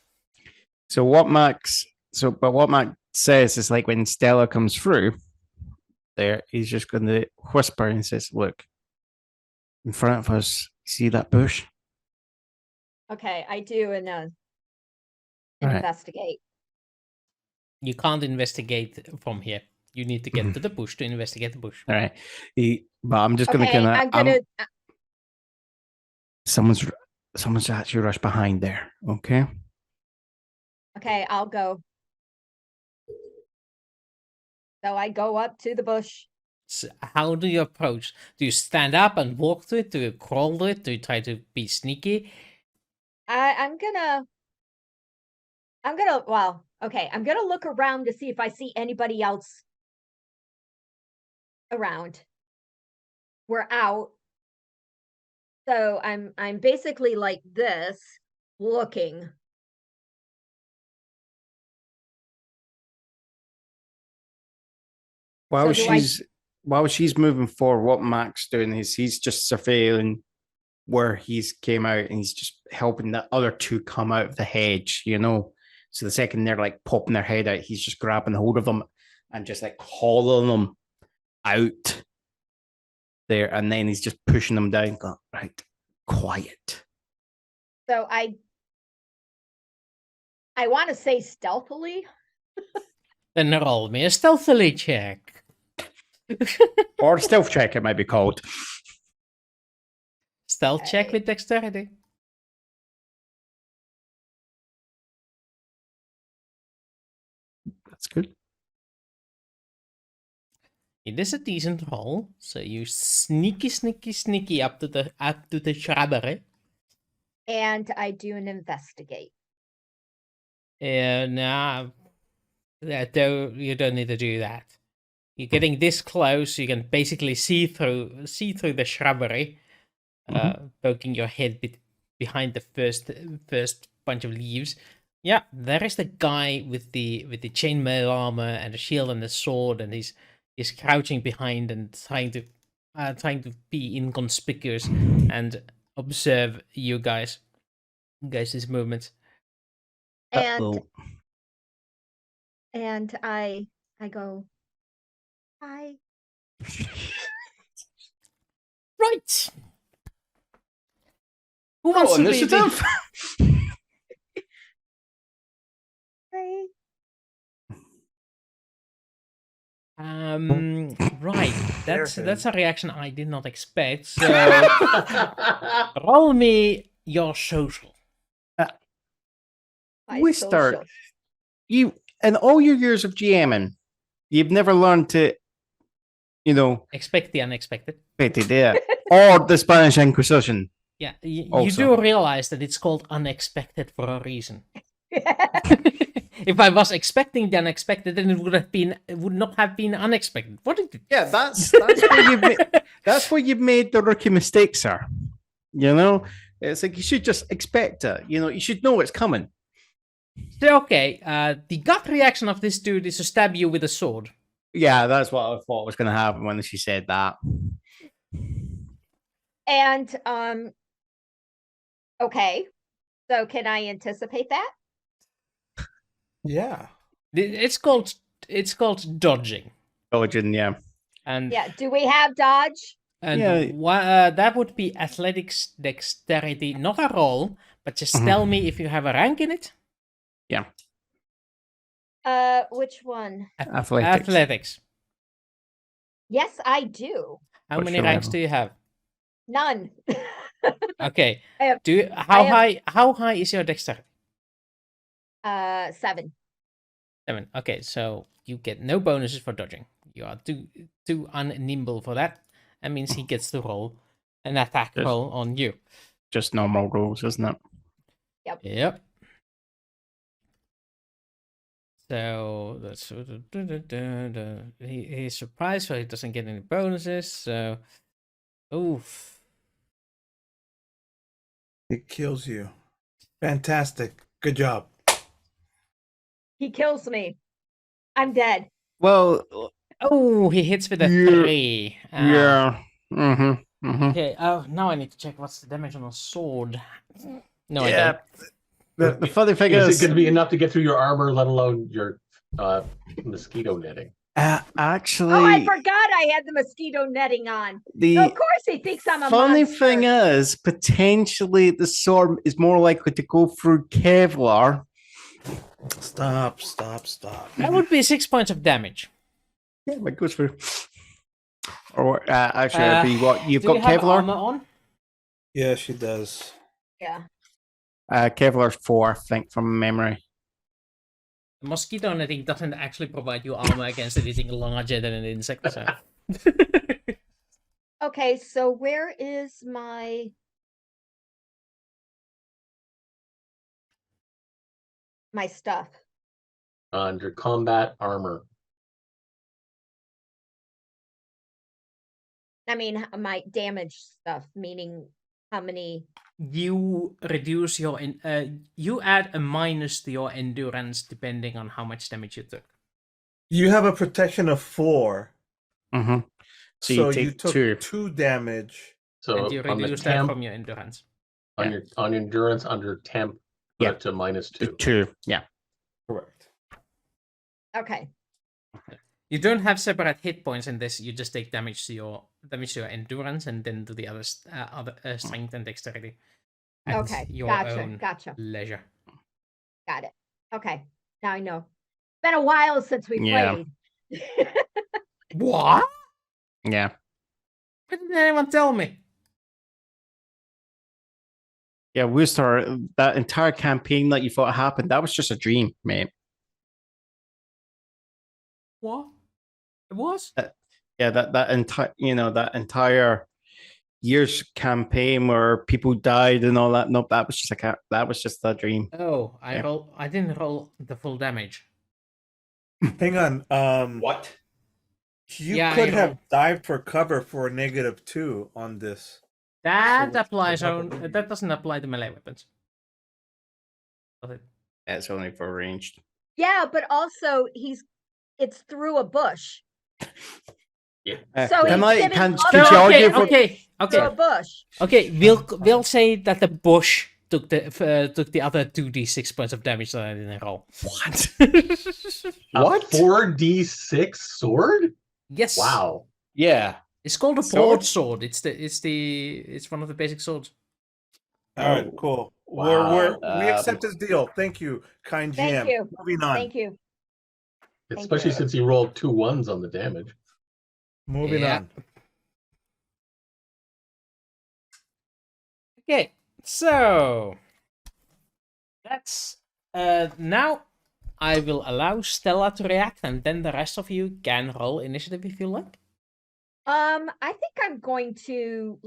so what Mac says is like when Stella comes through there, he's just going to whisper and says, look, in front of us, see that bush? Okay, I do Right. investigate. You can't investigate from here. You need to get to the bush to investigate the bush. All right. But I'm just going to Okay, kind I'm of gonna. someone's actually rushed behind there. Okay. Okay, I'll go. So I go up to the bush. So how do you approach? Do you stand up and walk to it? Do you crawl to it? Do you try to be sneaky? I'm gonna. Well, Okay, I'm gonna look around to see if I see anybody else around. We're out. So I'm basically like this, looking. While So do I- she's moving forward, what Mac's doing is he's just surveilling where he's came out, and he's just helping the other two come out of the hedge, you know. So the second they're like popping their head out, he's just grabbing hold of them and just like hauling them out there, and then he's just pushing them down. Going, right, quiet. So I want to say stealthily. Then roll me a stealthily check. Or stealth check, it might be called. Stealth check Okay. with dexterity. That's good. It is a decent roll, so you sneaky up to the shrubbery. And I do an investigate. Nah, you don't need to do that. You're getting this close, you can basically see through the shrubbery, poking your head behind the first bunch of leaves. Yeah, there is the guy with the chainmail armor and the shield and the sword, and he's crouching behind and trying to be inconspicuous and observe you guys' movements. And I go, hi. Right. Who wants to be initiative. Hi. Right. That's There, a reaction I did not expect. So roll me your social. My Wooster, social. you in all your years of GMing, you've never learned to, you know, Expect the unexpected. petty there, or the Spanish Inquisition. Yeah, you Also. do realize that it's called unexpected for a reason. If I was expecting the unexpected, then it would not have been unexpected. What did it? Yeah, that's where you've made the rookie mistake, sir. You know, it's like you should just expect it. You know, you should know it's coming. So, okay, the gut reaction of this dude is to stab you with a sword. Yeah, that's what I thought was going to happen when she said that. And okay. So can I anticipate that? Yeah. It's called dodging. Dodging, yeah. And Yeah. Do we have dodge? And Yeah. that would be athletics, dexterity, not a roll, but just tell me if you have a rank in it. Yeah. Which one? Athletics. Yes, I do. How What's many your ranks level? do you have? None. Okay. I have- How high is your dexterity? 7. 7. Okay, so you get no bonuses for dodging. You are too unnimble for that. That means he gets to roll an attack Yes. roll on you. Just normal rolls, isn't it? Yep. So that's he's surprised, so he doesn't get any bonuses. So, oof. It kills you. Fantastic. Good job. He kills me. I'm dead. Well, Oh, he hits with a Yeah. 3. yeah. Okay. Oh, now I need to check what's the damage on a sword. No, I Yeah. don't. The funny thing Is is, it going to be enough to get through your armor, let alone your mosquito netting? actually, Oh, I forgot I had the mosquito netting on. the Of course he thinks I'm a funny monster. thing is, potentially the sword is more likely to go through Kevlar. Stop. That would be 6 points of damage. Yeah, it goes through. Or actually, it'd be what you've Do got you have Kevlar. armor on? Yeah, she does. Yeah. Kevlar's 4, I think, from memory. Mosquito netting doesn't actually provide you armor against anything larger than an insect. So. Okay, so where is my stuff? Under combat armor. I mean, my damage stuff, meaning how many. You reduce your you add a minus to your endurance depending on how much damage you took. You have a protection of 4. Mm-hmm. So you you take took 2. 2 damage. So And you on the reduce that temp, from your endurance. on Yeah. your on endurance under temp, put Yeah. it to -2. 2. Yeah. Correct. Okay. You don't have separate hit points in this. You just take damage to your endurance and then to the other strength and dexterity. At Okay. your Gotcha. own Gotcha. leisure. Got it. Okay. Now I know. It's been a while since we Yeah. played. What? Yeah. Why didn't anyone tell me? Yeah, Wooster, that entire campaign that you thought happened, that was just a dream, mate. What? It was? Yeah, that entire that entire year's campaign where people died and all that. Nope, that was just a dream. Oh, Yeah. I didn't roll the full damage. Hang on. What? You Yeah, could I have rolled. dived for cover for a -2 on this. That So applies what on. happened? That doesn't apply to melee weapons. Does it? It's only for ranged. Yeah, but also it's through a bush. Yeah. So can he's I? sitting Can up could you there argue for? Okay. through a bush. Okay. We'll say that the bush took the other 2d6 points of damage that I didn't roll. What? A 4d6 sword? Yes. Wow. Yeah. It's called a Sword? broadsword. It's one of the basic swords. All right, Oh, cool. wow. We accept this deal. Thank you, kind GM. Thank you. Moving on. Thank you. Thank Especially you. since he rolled 2 1s on the damage. Moving Yeah. on. Okay, so that's now I will allow Stella to react, and then the rest of you can roll initiative if you like. I think I'm going to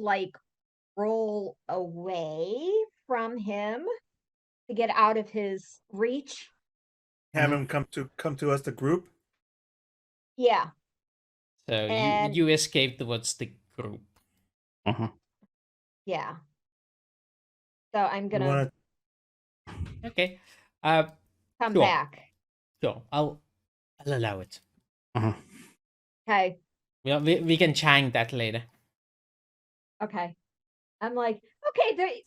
roll away from him to get out of his reach. Have him come to us, the group. Yeah. So And- you escape towards the group. Yeah. So I'm You gonna wanna- Okay. come sure. back. So I'll allow it. Okay. We can chang that later. Okay. I'm like, okay,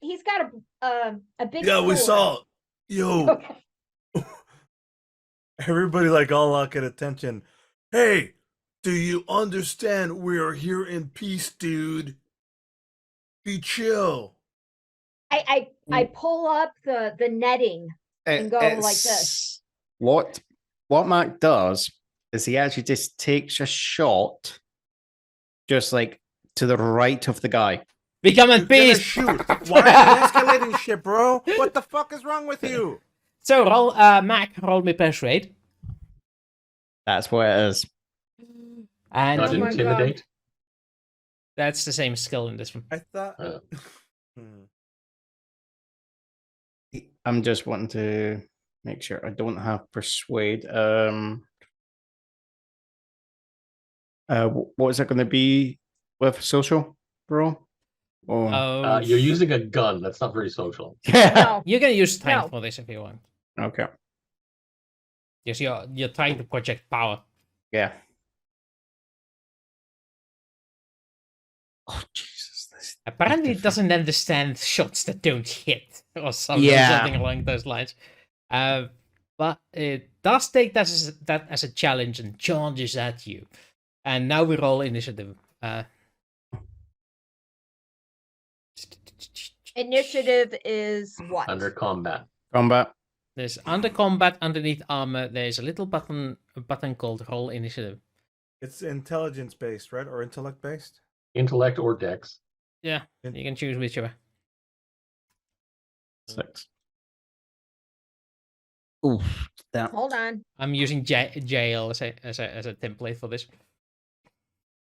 he's got a big Yeah, we sword. saw it. Yo, Okay. Everybody all lock at attention. hey, do you understand we are here in peace, dude? Be chill. I pull up the netting and go like this. It's- What Mac does is he actually just takes a shot, just to the right of the guy. Become a You're gonna beast. shoot. Why are you escalating shit, bro? What the fuck is wrong with you? So roll, roll me persuade, That's what it is. and Not Oh my intimidate. that's the same skill in this one. I thought. Uh. I'm just wanting to make sure I don't have persuade. What is it going to be with social, bro? Oh, Oh, You're using a gun. That's not very social. yeah. No. you can use strength No. for this if you want. Okay. Because you're trying to project power. Yeah. Oh Jesus! Apparently, it doesn't understand shots that don't hit or something, Yeah. something along those lines. But it does take that as a challenge and charges at you. And now we roll initiative. Initiative is what? Under combat. Combat. There's under combat, underneath armor. There's a little button called roll initiative. It's intelligence based, right? Or intellect based? Intellect or dex. Yeah, you can choose whichever. 6. Oof. That. Hold on. I'm using Jaelle as a template for this.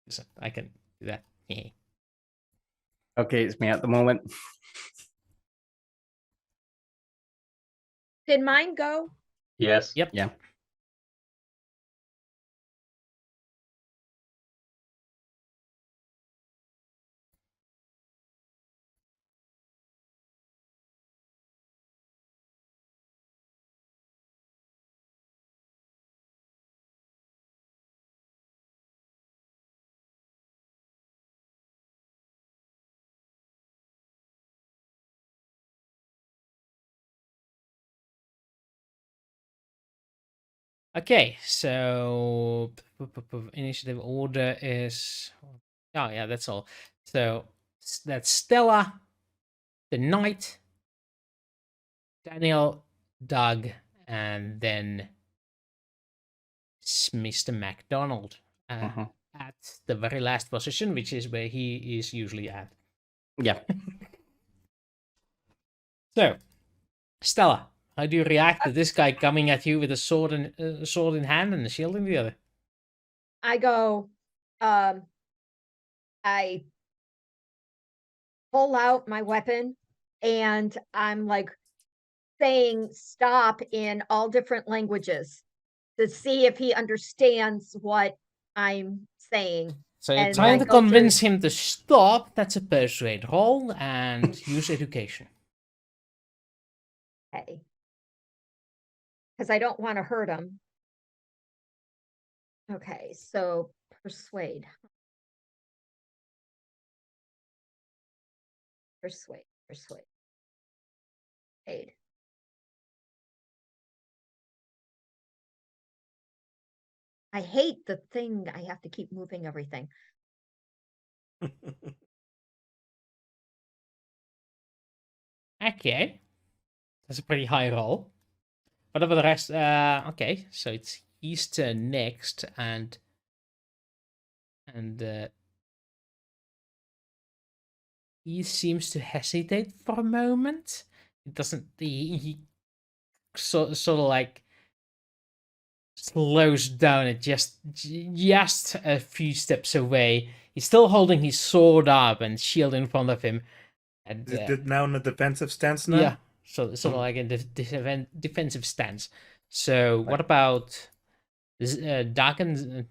So I can do that. Okay, it's me at the moment. Did mine go? Yes. Yep. Yeah. Okay, so initiative order is. Oh yeah, that's all. So that's Stella, the Knight, Daniel, Doug, and then Mr. MacDonald at the very last position, which is where he is usually at. Yeah. So, Stella, how do you react to this guy coming at you with a sword in hand and a shield in the other? I go, I pull out my weapon and I'm like saying stop in all different languages to see if he understands what I'm saying. So you're And trying I to go through- convince him to stop. That's a persuade roll and use education. Okay. Because I don't want to hurt him. Okay, so persuade. Persuade. Aid. I hate the thing I have to keep moving everything. Okay. That's a pretty high roll. What about the rest? Okay, so it's his turn next, and he seems to hesitate for a moment. It doesn't. He sort of like slows down at just a few steps away. He's still holding his sword up and shield in front of him. And Is it now in a defensive stance now? yeah, so sort of like in the defensive stance. So what about Doc and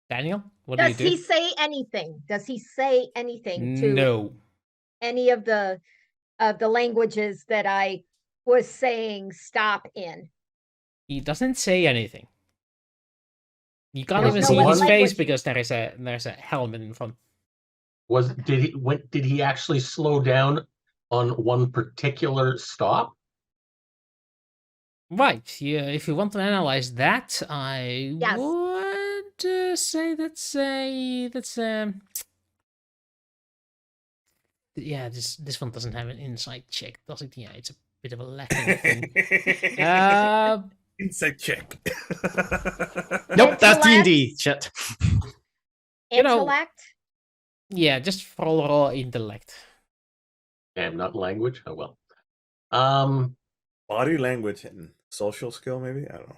Daniel? What Does do you he do? say anything? Does he say anything to No. any of the languages that I was saying stop in? He doesn't say anything. You can't There's even no see his one- face because there's a helmet in front. Did he actually slow down on one particular stop? Right. Yeah. If you want to analyze that, I Yes. would say that's yeah. This one doesn't have an insight check, does it? Yeah, it's a bit of a lacking thing. Insight check. Nope, that's D&D. Intellect? Shit. You know- Intellect? Yeah, just roll raw intellect. Damn, not language. Oh well. Body language and social skill, maybe? I don't know.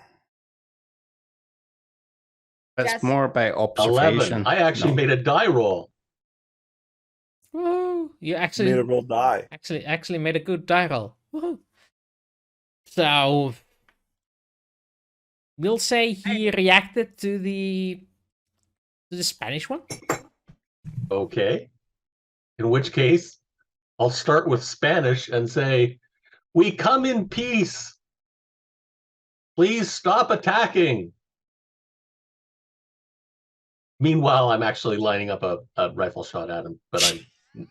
That's Yes. more by 11. observation. I actually No. made a die roll. Woo! You Made a actually roll die. made a good die roll. Woohoo! So we'll say he reacted to the Spanish one. Okay. In which case, I'll start with Spanish and say, "We come in peace. Please stop attacking." Meanwhile, I'm actually lining up a rifle shot at him, but I'm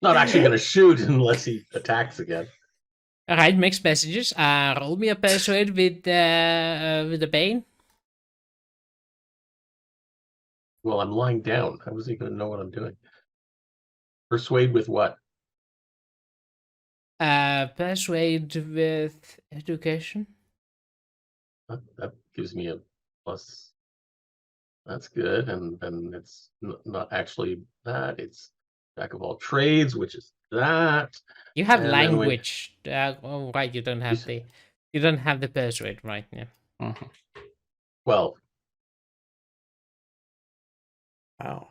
not actually going to shoot unless he attacks again. All right, mixed messages. Roll me a persuade with the Bane. Well, I'm lying down. How is he going to know what I'm doing? Persuade with what? Persuade with education. That gives me a plus. That's good. And then it's not actually that. It's jack of all trades, which is that. You have And then we- language. Oh, right. You don't have the persuade, right? Yeah. Mhm. 12. Wow.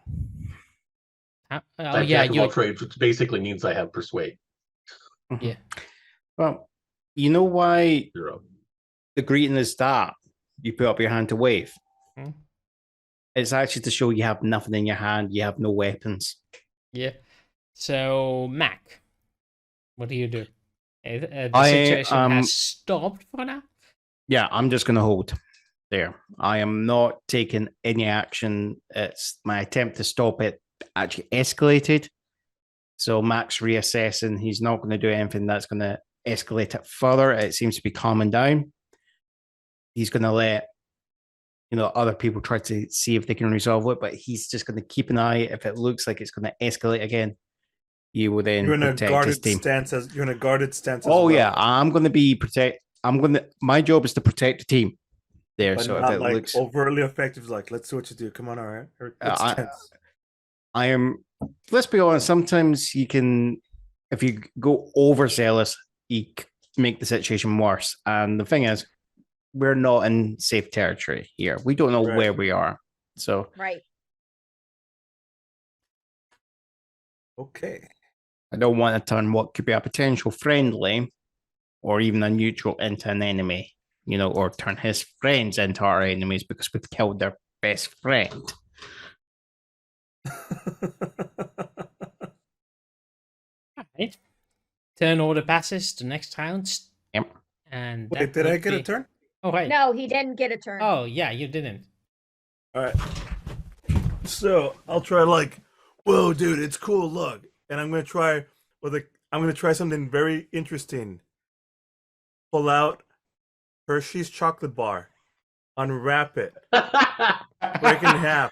Oh That yeah, jack of all trades, which basically means I have persuade. Mhm. Yeah. Well, you know why 0. the greeting is that you put up your hand to wave. Hmm. It's actually to show you have nothing in your hand. You have no weapons. Yeah. So, Mac, what do you do? The I, situation has stopped for now. Yeah, I'm just going to hold there. I am not taking any action. It's my attempt to stop it actually escalated. So Mac's reassessing. He's not going to do anything that's going to escalate it further. It seems to be calming down. He's going to let other people try to see if they can resolve it, but he's just going to keep an eye. If it looks like it's going to escalate again, he will then You're in a protect his guarded team. stance. You're in a guarded stance. Oh yeah, I'm going to be protect. My job is to protect the team. There, But so not if it like looks overtly effective. Like, let's see what you do. Come on, all right. I am. Let's be honest. Sometimes you can, if you go overzealous, you make the situation worse. And the thing is, we're not in safe territory here. We don't know where we are. So Right. Okay. I don't want to turn what could be a potential friendly or even a neutral into an enemy, or turn his friends into our enemies because we've killed their best friend. Right. Turn order passes to next round. Yep. And Wait, did I get a turn? Oh, right. No, he didn't get a turn. Oh, yeah, you didn't. All right. So I'll try like, whoa, dude, it's cool. Look, and I'm gonna try something very interesting. Pull out Hershey's chocolate bar, unwrap it, break it in half,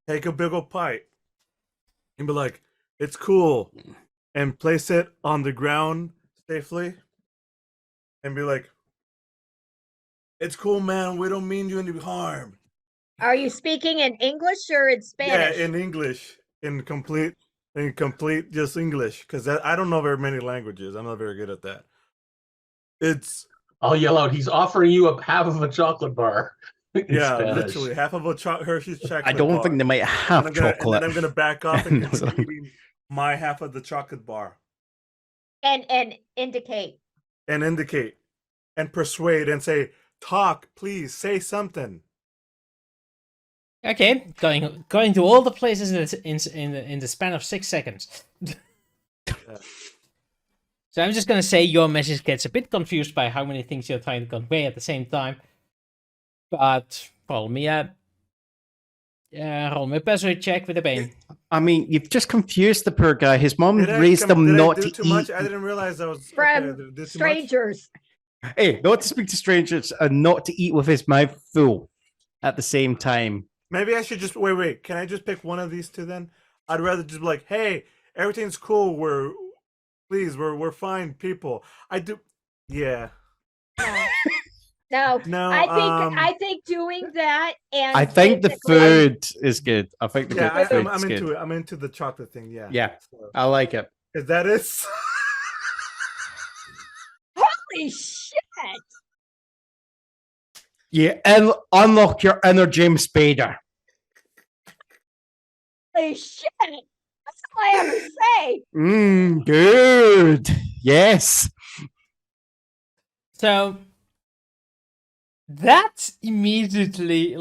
take a big old pipe, and be like, it's cool, and place it on the ground safely, and be like, it's cool, man. We don't mean you any harm. Are you speaking in English or in Spanish? Yeah, in English, in complete just English, because I don't know very many languages. I'm not very good at that. I'll yell out, he's offering you half of a chocolate bar. Yeah, literally half of a Hershey's chocolate I don't bar. think they might have chocolate. And then I'm gonna back off and continue eating my half of the chocolate bar. And indicate. And indicate. And persuade and say, talk, please, say something. Okay, going to all the places in the span of 6 seconds. So I'm just gonna say your message gets a bit confused by how many things you're trying to convey at the same time. But roll me a persuade check with a bane. I mean, you've just confused the poor guy. His mom Did raised him not to too eat. much? I didn't realize I was From strangers. Hey, not to speak to strangers and not to eat with his mouth full at the same time. Maybe I should just wait. Can I just pick one of these two then? I'd rather just be like, hey, everything's cool. We're fine people. I do. Yeah. No. No. I think doing that and I think the food is good. I think the food I'm is into good. it. I'm into the chocolate thing. Yeah. Yeah, So, I like it. is that it? Holy shit! You unlock your inner James Spader. Holy shit! That's all I have to say. Good. Yes. So that immediately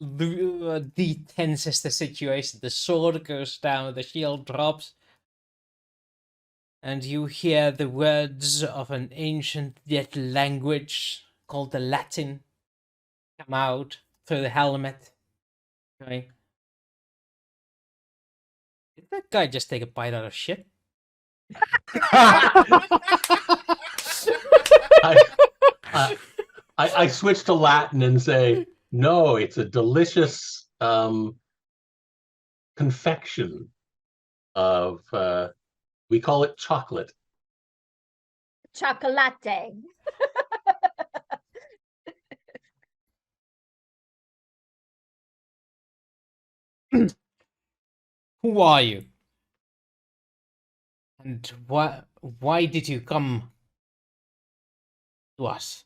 detenses the situation. The sword goes down, the shield drops, and you hear the words of an ancient yet language called the Latin come out through the helmet. Going, did that guy just take a bite out of shit? I switch to Latin and say, no, it's a delicious confection of, we call it chocolate. Chocolate. Who are you? And why did you come to us?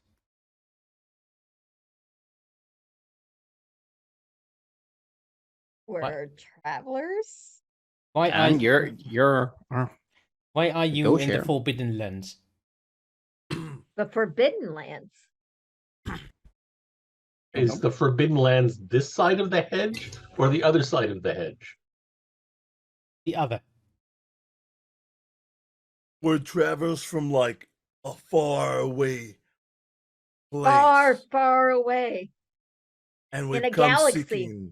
We're travelers. Why are And you're why are you go in the share. Forbidden Lands? The Forbidden Lands. Is the Forbidden Lands this side of the hedge or the other side of the hedge? The other. We're travelers from like a far away place. Far, far away. And in we've a come galaxy. seeking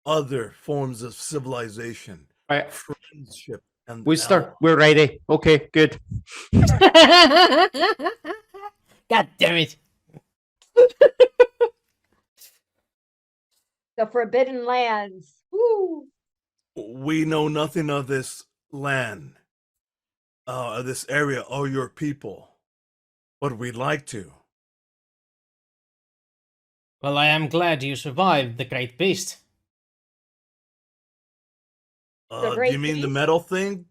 other forms of civilization, Right. friendship, and Wooster, we're ready. Okay, good. God damn it. The Forbidden Lands. Woo! we know nothing of this land, this area, or your people, but we'd like to. Well, I am glad you survived the Great Beast. The Do Great you mean the Beast? metal thing?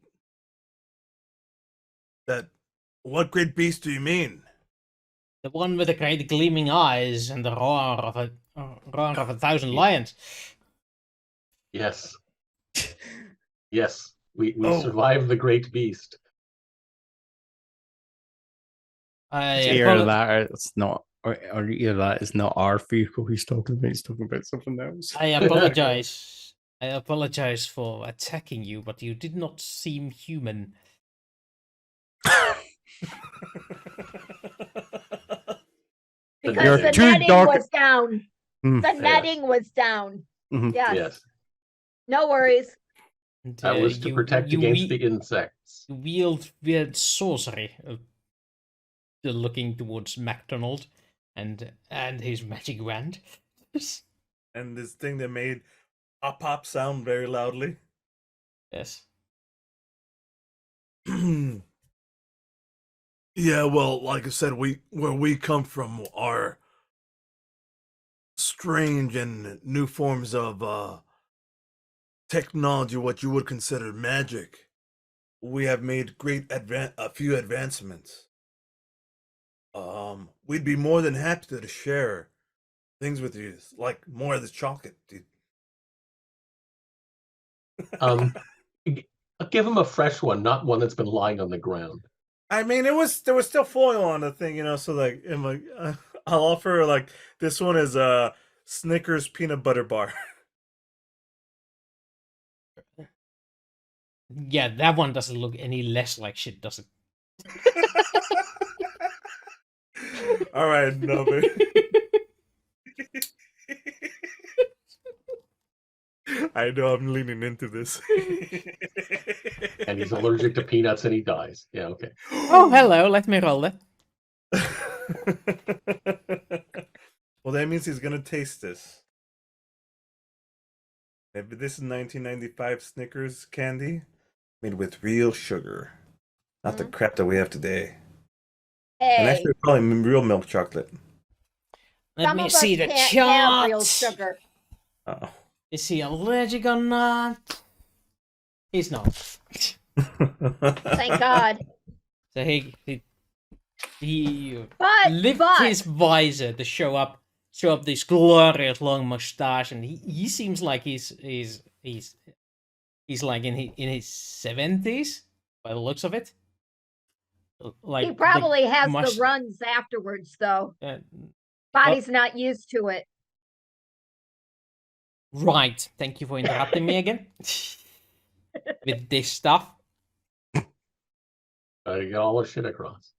What great beast do you mean? The one with the great gleaming eyes and the roar of a thousand lions. Yes. Yes. We Oh. survived the Great Beast. Either that, it's not, or either that is not our vehicle he's talking about. He's talking about something else. I apologize. I apologize for attacking you, but you did not seem human. Because You're the too netting dark- was down. Mm. The netting was down. Mhm. Yes. Yes. No worries. And, That was to protect against the insects. You wield weird sorcery, looking towards MacDonald and his magic wand. And this thing that made a pop sound very loudly. Yes. Yeah, well, like I said, where we come from are strange and new forms of technology, what you would consider magic. We have made a few advancements. We'd be more than happy to share things with you, like more of this chocolate, dude. Give him a fresh one, not one that's been lying on the ground. I mean, there was still foil on the thing, so like, I'll offer like this one is a Snickers peanut butter bar. Yeah, that one doesn't look any less like shit, does it? All right, no, baby. I know I'm leaning into this. And he's allergic to peanuts and he dies. Yeah, okay. Oh, hello, let me roll it. Well, that means he's gonna taste this. This is 1995 Snickers candy made with real sugar, not the crap that we have today. And Hey, actually, probably real milk chocolate. Let some me of us see the can't have real chart. sugar. Uh-oh. Is he allergic or not? He's not. Thank God. So he But lifts his visor to show up this glorious long mustache, and he seems like he's like in his 70s by the looks of it. Like he probably has much- the runs afterwards, though. uh, Body's not used to it. right. Thank you for interrupting me again with this stuff. Gotta get all the shit across.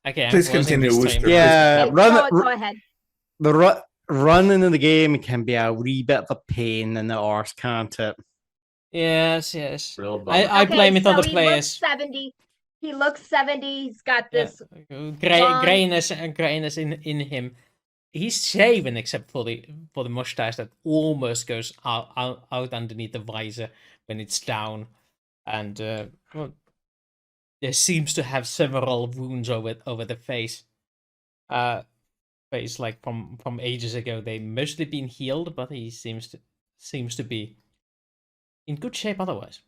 Okay, I'm Please closing continue, this Wooster. stream. Yeah, Okay, go ahead. the running in the game can be a wee bit of a pain in the arse, can't it? Yes. Real bummer. I blame it on the he players. Looks 70. He looks 70. He's got this. Grayness in him. He's shaven except for the mustache that almost goes out underneath the visor when it's down, and well, there seems to have several wounds over the face. Face like from ages ago. They mostly been healed, but he seems to be in good shape otherwise.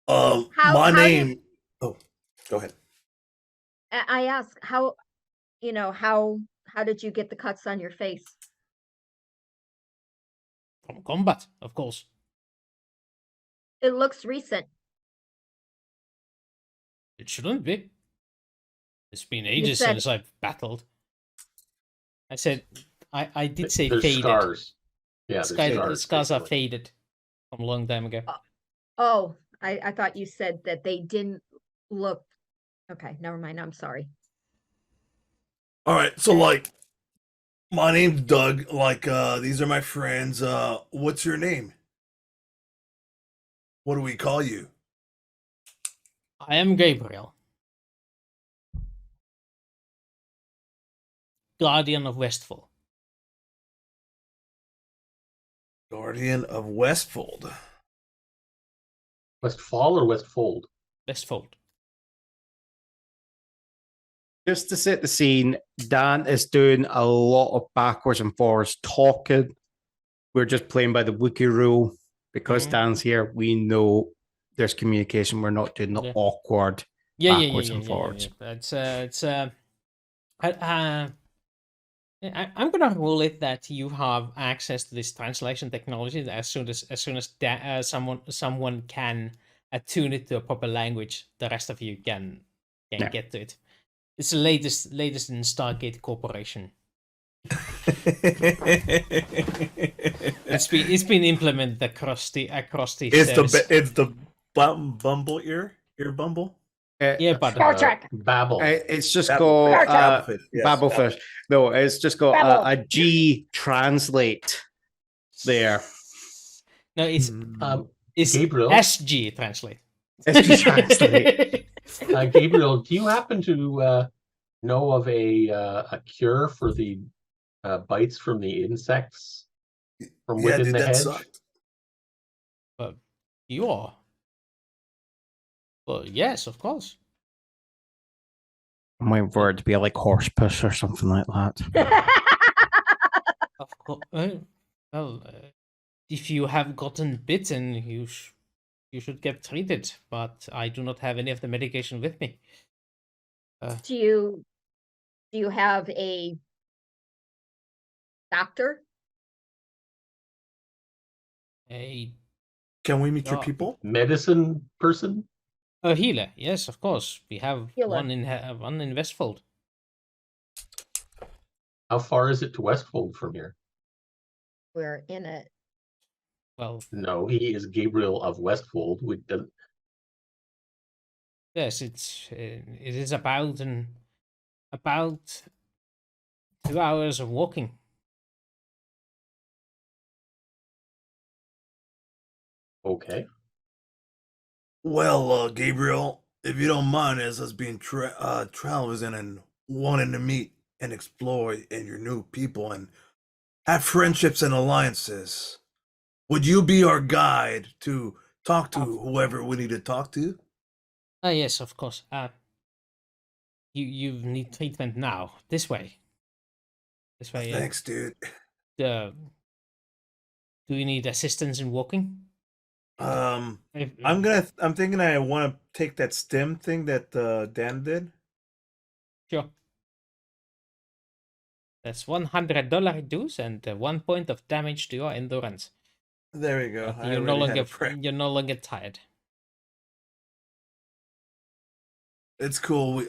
My name. Oh, go ahead. I ask how did you get the cuts on your face? From combat, of course. It looks recent. It shouldn't be. It's been You ages said since I've battled. I said I did say There's faded. scars. Yeah, The there's scars are basically. faded from a long time ago. oh, I thought you said that they didn't look okay, never mind. I'm sorry. All right, so like, my name's Doug. Like, these are my friends. What's your name? What do we call you? I am Gabriel, Guardian of Westfall. Guardian of Westfold. Westfall or Westfold? Westfold. Just to set the scene, Dan is doing a lot of backwards and forwards talking. We're just playing by the wiki rule. Because Dan's here, we know there's communication. We're not doing the awkward backwards and forwards. I'm gonna rule it that you have access to this translation technology as soon as someone can attune it to a proper language. The rest of you can get to it. It's the latest in Stargate Corporation. It's been implemented across the It's the bumble ear bumble. Yeah, but Star Trek. Babel. It's just Babble- got Babblefish, yes. Babblefish. No, it's just got Babble. a G translate there. No, it's Gabriel. SG translate. SG translate. Gabriel, do you happen to know of a cure for the bites from the insects from within dude, the that hedge? sucked. But you are. Well, yes, of course. I'm waiting for it to be like horse piss or something like that. Of course. Well, if you have gotten bitten, you should get treated. But I do not have any of the medication with me. Do you have a doctor? Can we meet your Oh. people? Medicine person? A healer, yes, of course. We have Healer. one in Westfold. How far is it to Westfold from here? We're in it. Well, No, he is Gabriel of Westfold. yes, it is about 2 hours of walking. Okay. Well, Gabriel, if you don't mind, as us being travelers and wanting to meet and explore and your new people and have friendships and alliances, would you be our guide to talk to whoever we need to talk to? Yes, of course. You need treatment now. This way. This way. Thanks, dude. Do you need assistance in walking? I'm thinking I want to take that stem thing that Dan did. Sure. That's $100 reduce and 1 point of damage to your endurance. There you go. I You're no already had longer a prep. you're no longer tired. It's cool.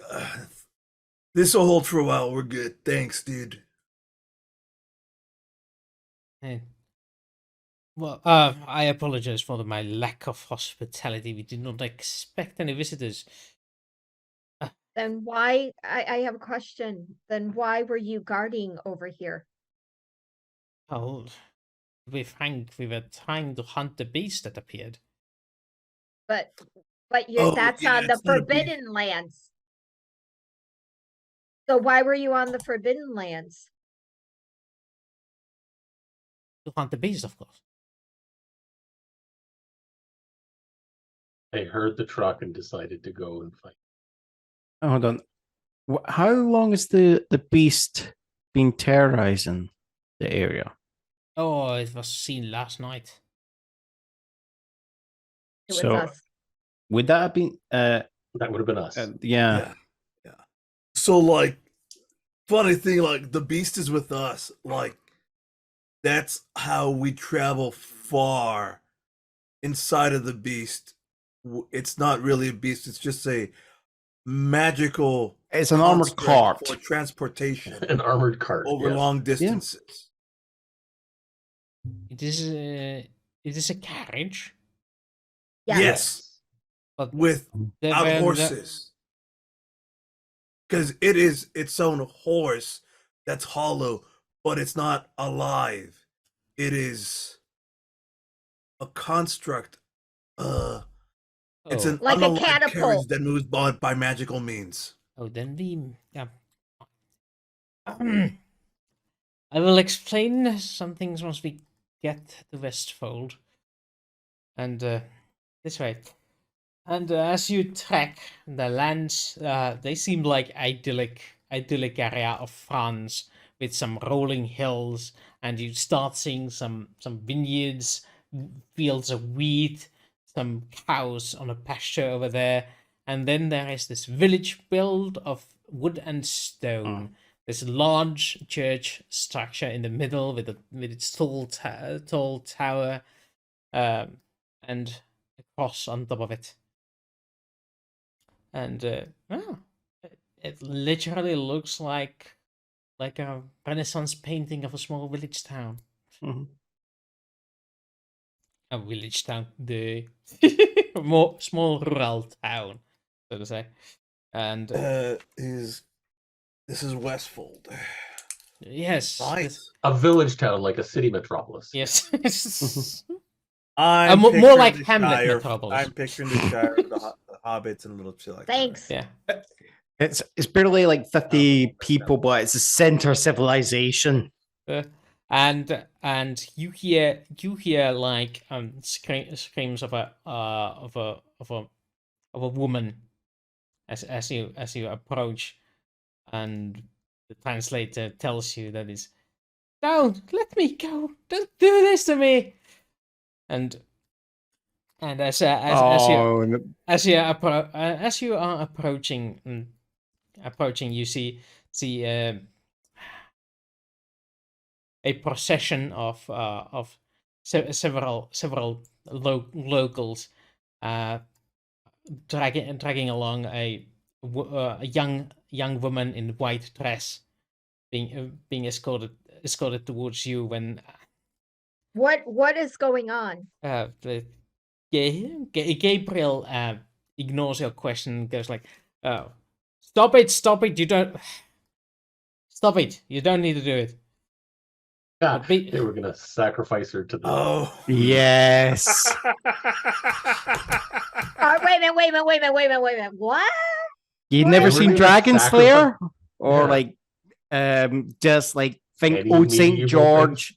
This will hold for a while. We're good. Thanks, dude. And, well, I apologize for my lack of hospitality. We did not expect any visitors. Then why, I have a question. Then why were you guarding over here? Oh, to be frank, we were trying to hunt the beast that appeared. But Oh, that's yeah, on the it's not a beast. Forbidden Lands. So why were you on the Forbidden Lands? To hunt the beast, of course. They heard the truck and decided to go and fight. Hold on. How long has the beast been terrorizing the area? Oh, it was seen last night. It was So us. would that have been? That would have been us. Yeah. Yeah. So, like, funny thing, like, the beast is with us. Like, that's how we travel far inside of the beast. It's not really a beast. It's just a magical. It's an armored construct cart. for transportation An armored cart. over yes. long distances. It is a carriage, Yeah. Yes, but without the- horses, because it is its own horse that's hollow, but it's not alive. It is a construct. It's Oh. an Like a unalive carriage catapult. that moves by magical means. Oh, then I will explain some things once we get to Westfold. And this way. And as you trek the lands, they seem like idyllic area of France with some rolling hills, and you start seeing some vineyards, fields of wheat, some cows on a pasture over there, and then there is this village built of wood and stone. This large church structure in the middle with its tall tower, and a cross on top of it. And it literally looks like a Renaissance painting of a small village town. Mhm. A village town, the more small rural town, so to say. And This is Westfold. yes, Nice. A village town, like a city metropolis. yes. I'm more picturing like the Hamlet Shire. Metropolis. I'm picturing the Shire, the hobbits, and little shit like that. Thanks. Yeah. It's barely like 50 people, but it's a center civilization. And you hear like screams of a woman as you approach, and the translator tells you that is, "Don't let me go! Don't do this to me!" And as you are approaching, you see a procession of several locals dragging along a young woman in white dress, being escorted towards you when What is going on? Gabriel ignores your question and goes like, "Oh, stop it! Stop it! You don't need to do it." Yeah, But be- they were gonna sacrifice her to the. Oh, Yes. Wait a minute. What? You've What? never We're seen gonna Dragon sacrifice- Slayer? Or Yeah. like just like think Any old Saint medieval George,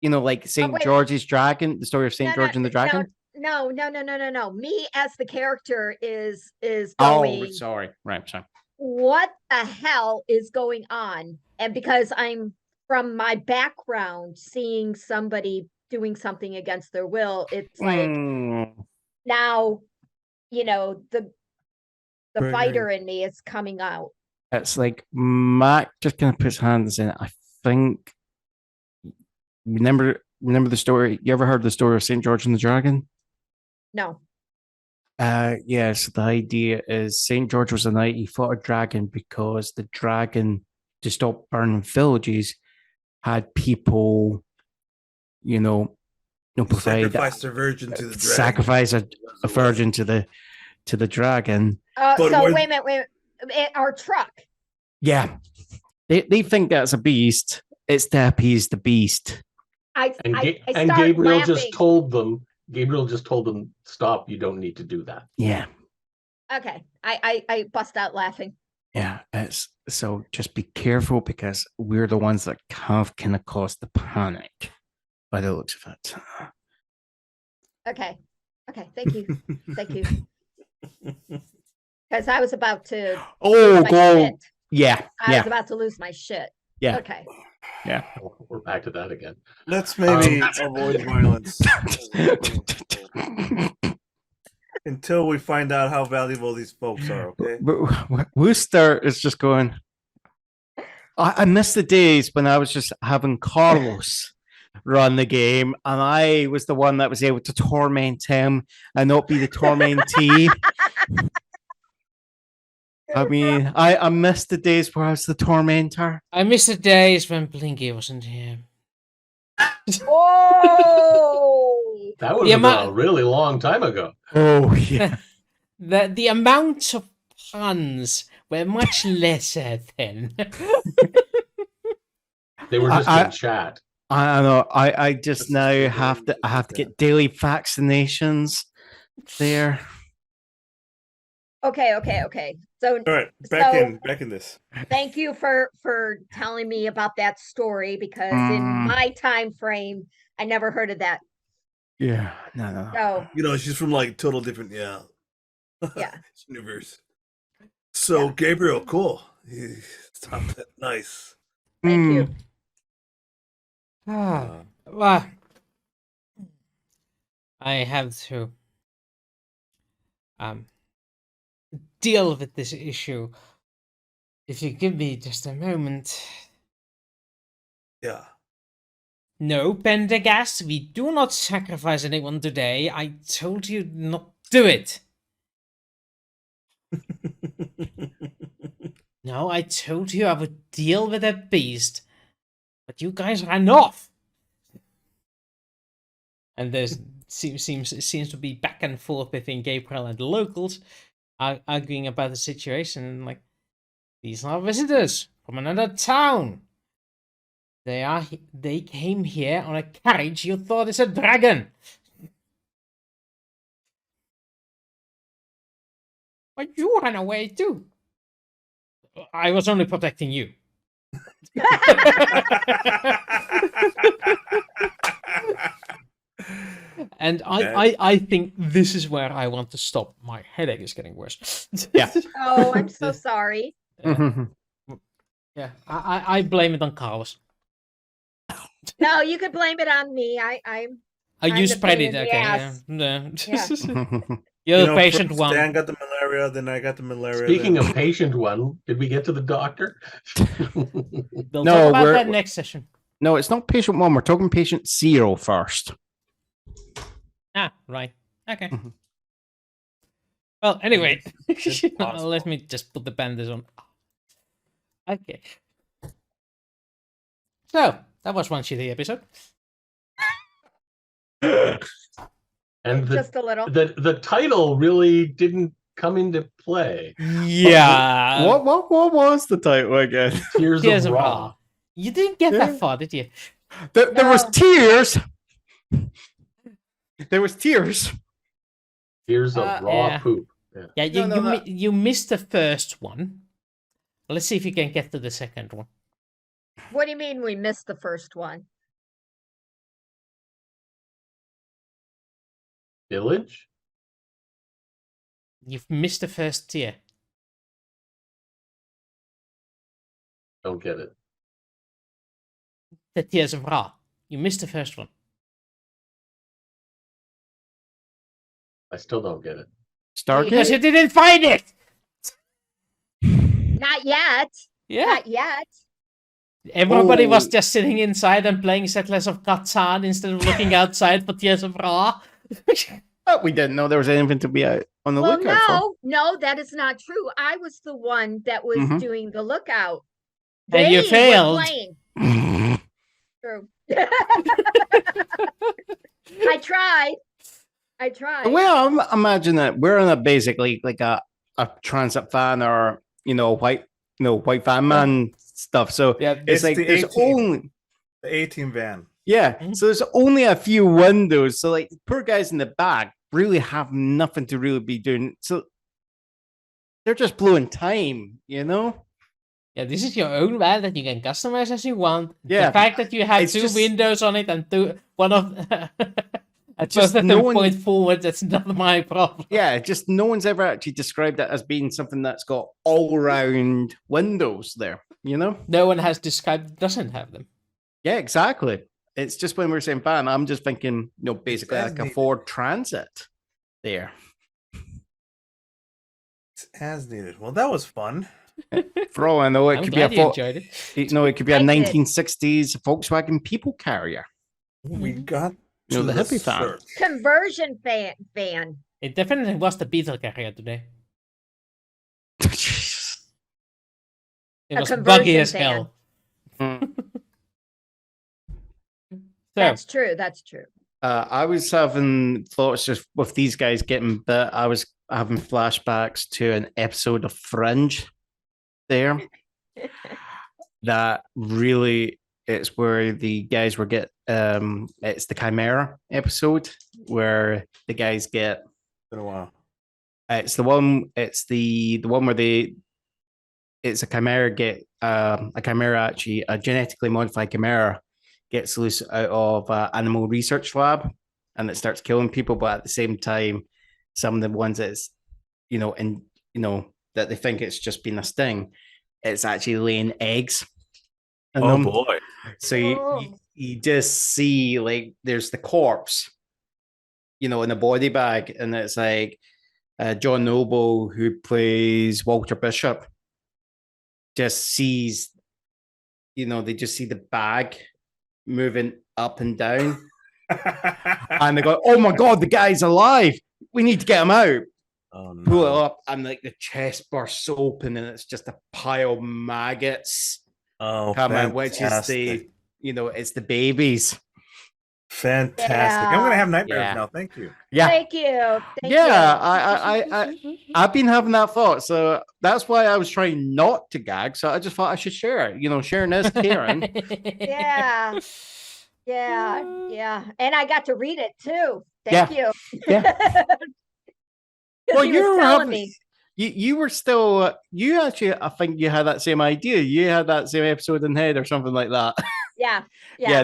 you know, like Saint wait. George's dragon, the story of Saint George and the Dragon. No. Me as the character is Oh, going. sorry. Right, sorry. What the hell is going on? And because I'm from my background, seeing somebody doing something against their will, it's like now, the Right, fighter in me is coming out. It's like Mac just kind of puts hands in it. I think remember the story. You ever heard the story of Saint George and the Dragon? No. Yes, the idea is Saint George was a knight. He fought a dragon because the dragon, to stop burning villages, had people, provide sacrifice the virgin to the dragon. sacrifice a virgin to the dragon. But So where- wait a minute. Our truck. Yeah, they think that's a beast. It's to appease the beast. I And start Gabriel laughing. just told them. Gabriel just told them, "Stop! You don't need to do that." Yeah, Okay. I bust out laughing. yeah. It's so just be careful because we're the ones that kind of caused the panic by the looks of it. Okay. Thank you. Because I was about to Oh, lose my go. shit. Yeah, I was about to lose my shit. Yeah. Okay. We're back to that again. Let's maybe avoid violence until we find out how valuable these folks are. Okay. Wooster is just going. I miss the days when I was just having Carlos run the game, and I was the one that was able to torment him and not be the tormentee. I mean, I missed the days where I was the tormentor. I miss the days when Blinky wasn't here. Oh, That was The amount- a really long time ago. Oh yeah. The amount of puns were much lesser then. They were just in chat. I know. I just This is now the have way to. I have to that- get daily vaccinations. There. okay. So All right, back in this. thank you for telling me about that story, because in my time frame, I never heard of that. Yeah. No. So You know, she's from like total different, yeah. universe. So Gabriel, cool. Stop that. Nice. thank you. Well, I have to deal with this issue. If you give me just a moment. Yeah. No, Pendergast, we do not sacrifice anyone today. I told you not do it. No, I told you I would deal with that beast. But you guys ran off. And there's seems to be back and forth between Gabriel and the locals, arguing about the situation. And like, these are visitors from another town. They came here on a carriage you thought is a dragon. But you ran away too. I was only protecting you. And I think this is where I want to stop. My headache is getting worse. Yeah. Oh, I'm so sorry. Yeah, I blame it on Carlos. No, you could blame it on me. I'm You the spread pain it, in the okay? ass. Yeah. You're the patient first one. Dan got the malaria, then I got the malaria. Speaking then... of patient one, did we get to the doctor? We'll No, talk about we're- that next session. No, it's not patient one. We're talking patient 0 first. Ah, right. Okay. Mhm. Well, anyway, impossible. let me just put the bandage on. Okay. So, that was one shitty episode. And just a little. the title really didn't come into play. Yeah. What was the title again? Tears Tears of of Ra. Ra. You didn't get that far, did you? There was No. tears. There was tears. Tears of raw yeah. poop. Yeah, No, you missed the first one. Let's see if you can get to the second one. What do you mean we missed the first one? Village? You've missed the first tier. Don't get it. The Tears of Ra. You missed the first one. I still don't get it. Because you Stargate. didn't find it! Not yet. Yeah. Not yet. Everybody was Oh. just sitting inside and playing Settlers of Catan instead of looking outside for Tears of Ra. Oh, we didn't know there was anything to be out on the Well, lookout for. no, that is not true. I was the one that was Mhm. doing the lookout. And you They were failed. playing. True. I tried. Well, imagine that we're in a basically like a transit van or white van man stuff. So Yeah, it's It's like the there's 18. only The 18 van. so there's only a few windows. So like poor guys in the back really have nothing to really be doing. So they're just blowing time, Yeah, this is your own van that you can customize as you want. Yeah. The fact that you have It's two just- windows on it and one of at Just both of no them one- point forward, that's not my problem. Yeah, just no one's ever actually described it as being something that's got all round windows there, No one has described it doesn't have them. Yeah, exactly. It's just when we're saying van, I'm just thinking, basically as like a needed. Ford Transit there. It's as needed. Well, that was fun. For all I know, it I'm could be a glad you enjoyed it. it could be a I did. 1960s Volkswagen people carrier. We got You know, to the hippie fan. search. Conversion van. It definitely was the Beetle carrier today. It A was buggy conversion as hell. So, That's true. That's true. I was having thoughts just with these guys getting bit. I was having flashbacks to an episode of Fringe there. That really, it's where the guys were it's the Chimera episode where the guys get. Been a while. It's the one where it's a chimera actually, a genetically modified chimera gets loose out of an animal research lab and it starts killing people, but at the same time, some of the ones that's, that they think it's just been a sting, it's actually laying eggs. Oh boy. So Oh. you just see like there's the corpse, in a body bag, and it's like John Noble, who plays Walter Bishop, just sees, they just see the bag moving up and down. And they go, oh my God, the guy's alive. We need to get him out. Oh, no. Pull it up, and like the chest bursts open, and it's just a pile of maggots coming out, which is it's the babies. Fantastic. Yeah. I'm gonna have nightmares Yeah. now. Thank you. Yeah. Thank you. Thank Yeah, you. I've been having that thought, so that's why I was trying not to gag. So I just thought I should share it. Sharing is caring. Yeah. Yeah. And I got to read it too. Thank you. Yeah. 'Cause he was telling me. You were still. You actually, I think you had that same idea. You had that same episode in head or something like that. Yeah. Yeah.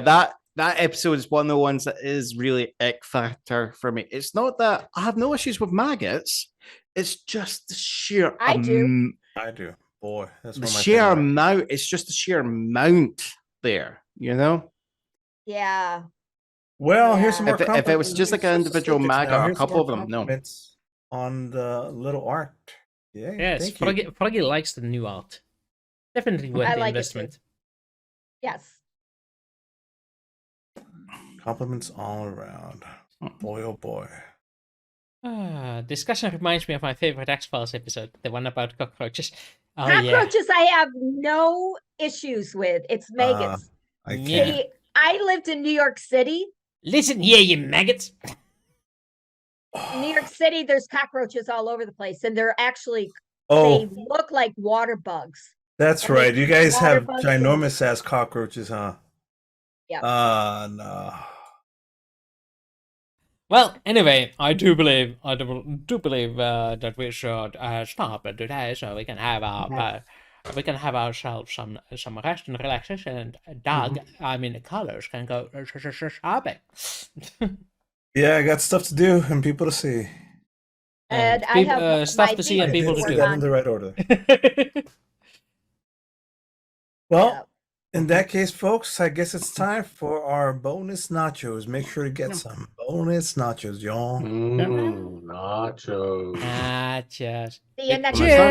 That episode is one of the ones that is really ick factor for me. It's not that I have no issues with maggots. It's just the sheer. I do. I do. Boy, that's The one of my sheer favorite. amount. It's just the sheer amount there. Yeah. Well, here's some more. If it was just like an individual maggot or a Here's some couple more of them, no. compliments on the little art. Yeah. Yes, thank you. Froggy likes the new art. Definitely worth I the like it too. investment. Yes. Compliments all around. Boy, oh boy. Discussion reminds me of my favorite X-Files episode, the one about cockroaches. Oh, yeah. Cockroaches I have no issues with. It's maggots. I can't. Yeah. See, I lived in New York City. Listen here, you maggots. In New York City, there's cockroaches all over the place, and they're actually Oh, they look like water bugs. that's and they right. You guys water have bugs and- ginormous ass cockroaches, huh? Yeah. No. Well, anyway, I do believe that we should stop it today, so we can have ourselves some rest and relaxation. And Doug, I mean, the colors can go shopping. Yeah, I got stuff to do and people to see. And I have stuff my to see and things people to to Say do. work that in on. the right order. Well, in that case, folks, I guess it's time for our bonus nachos. Make sure to get some bonus nachos, y'all. Nachos. Just See you next Cheers. time.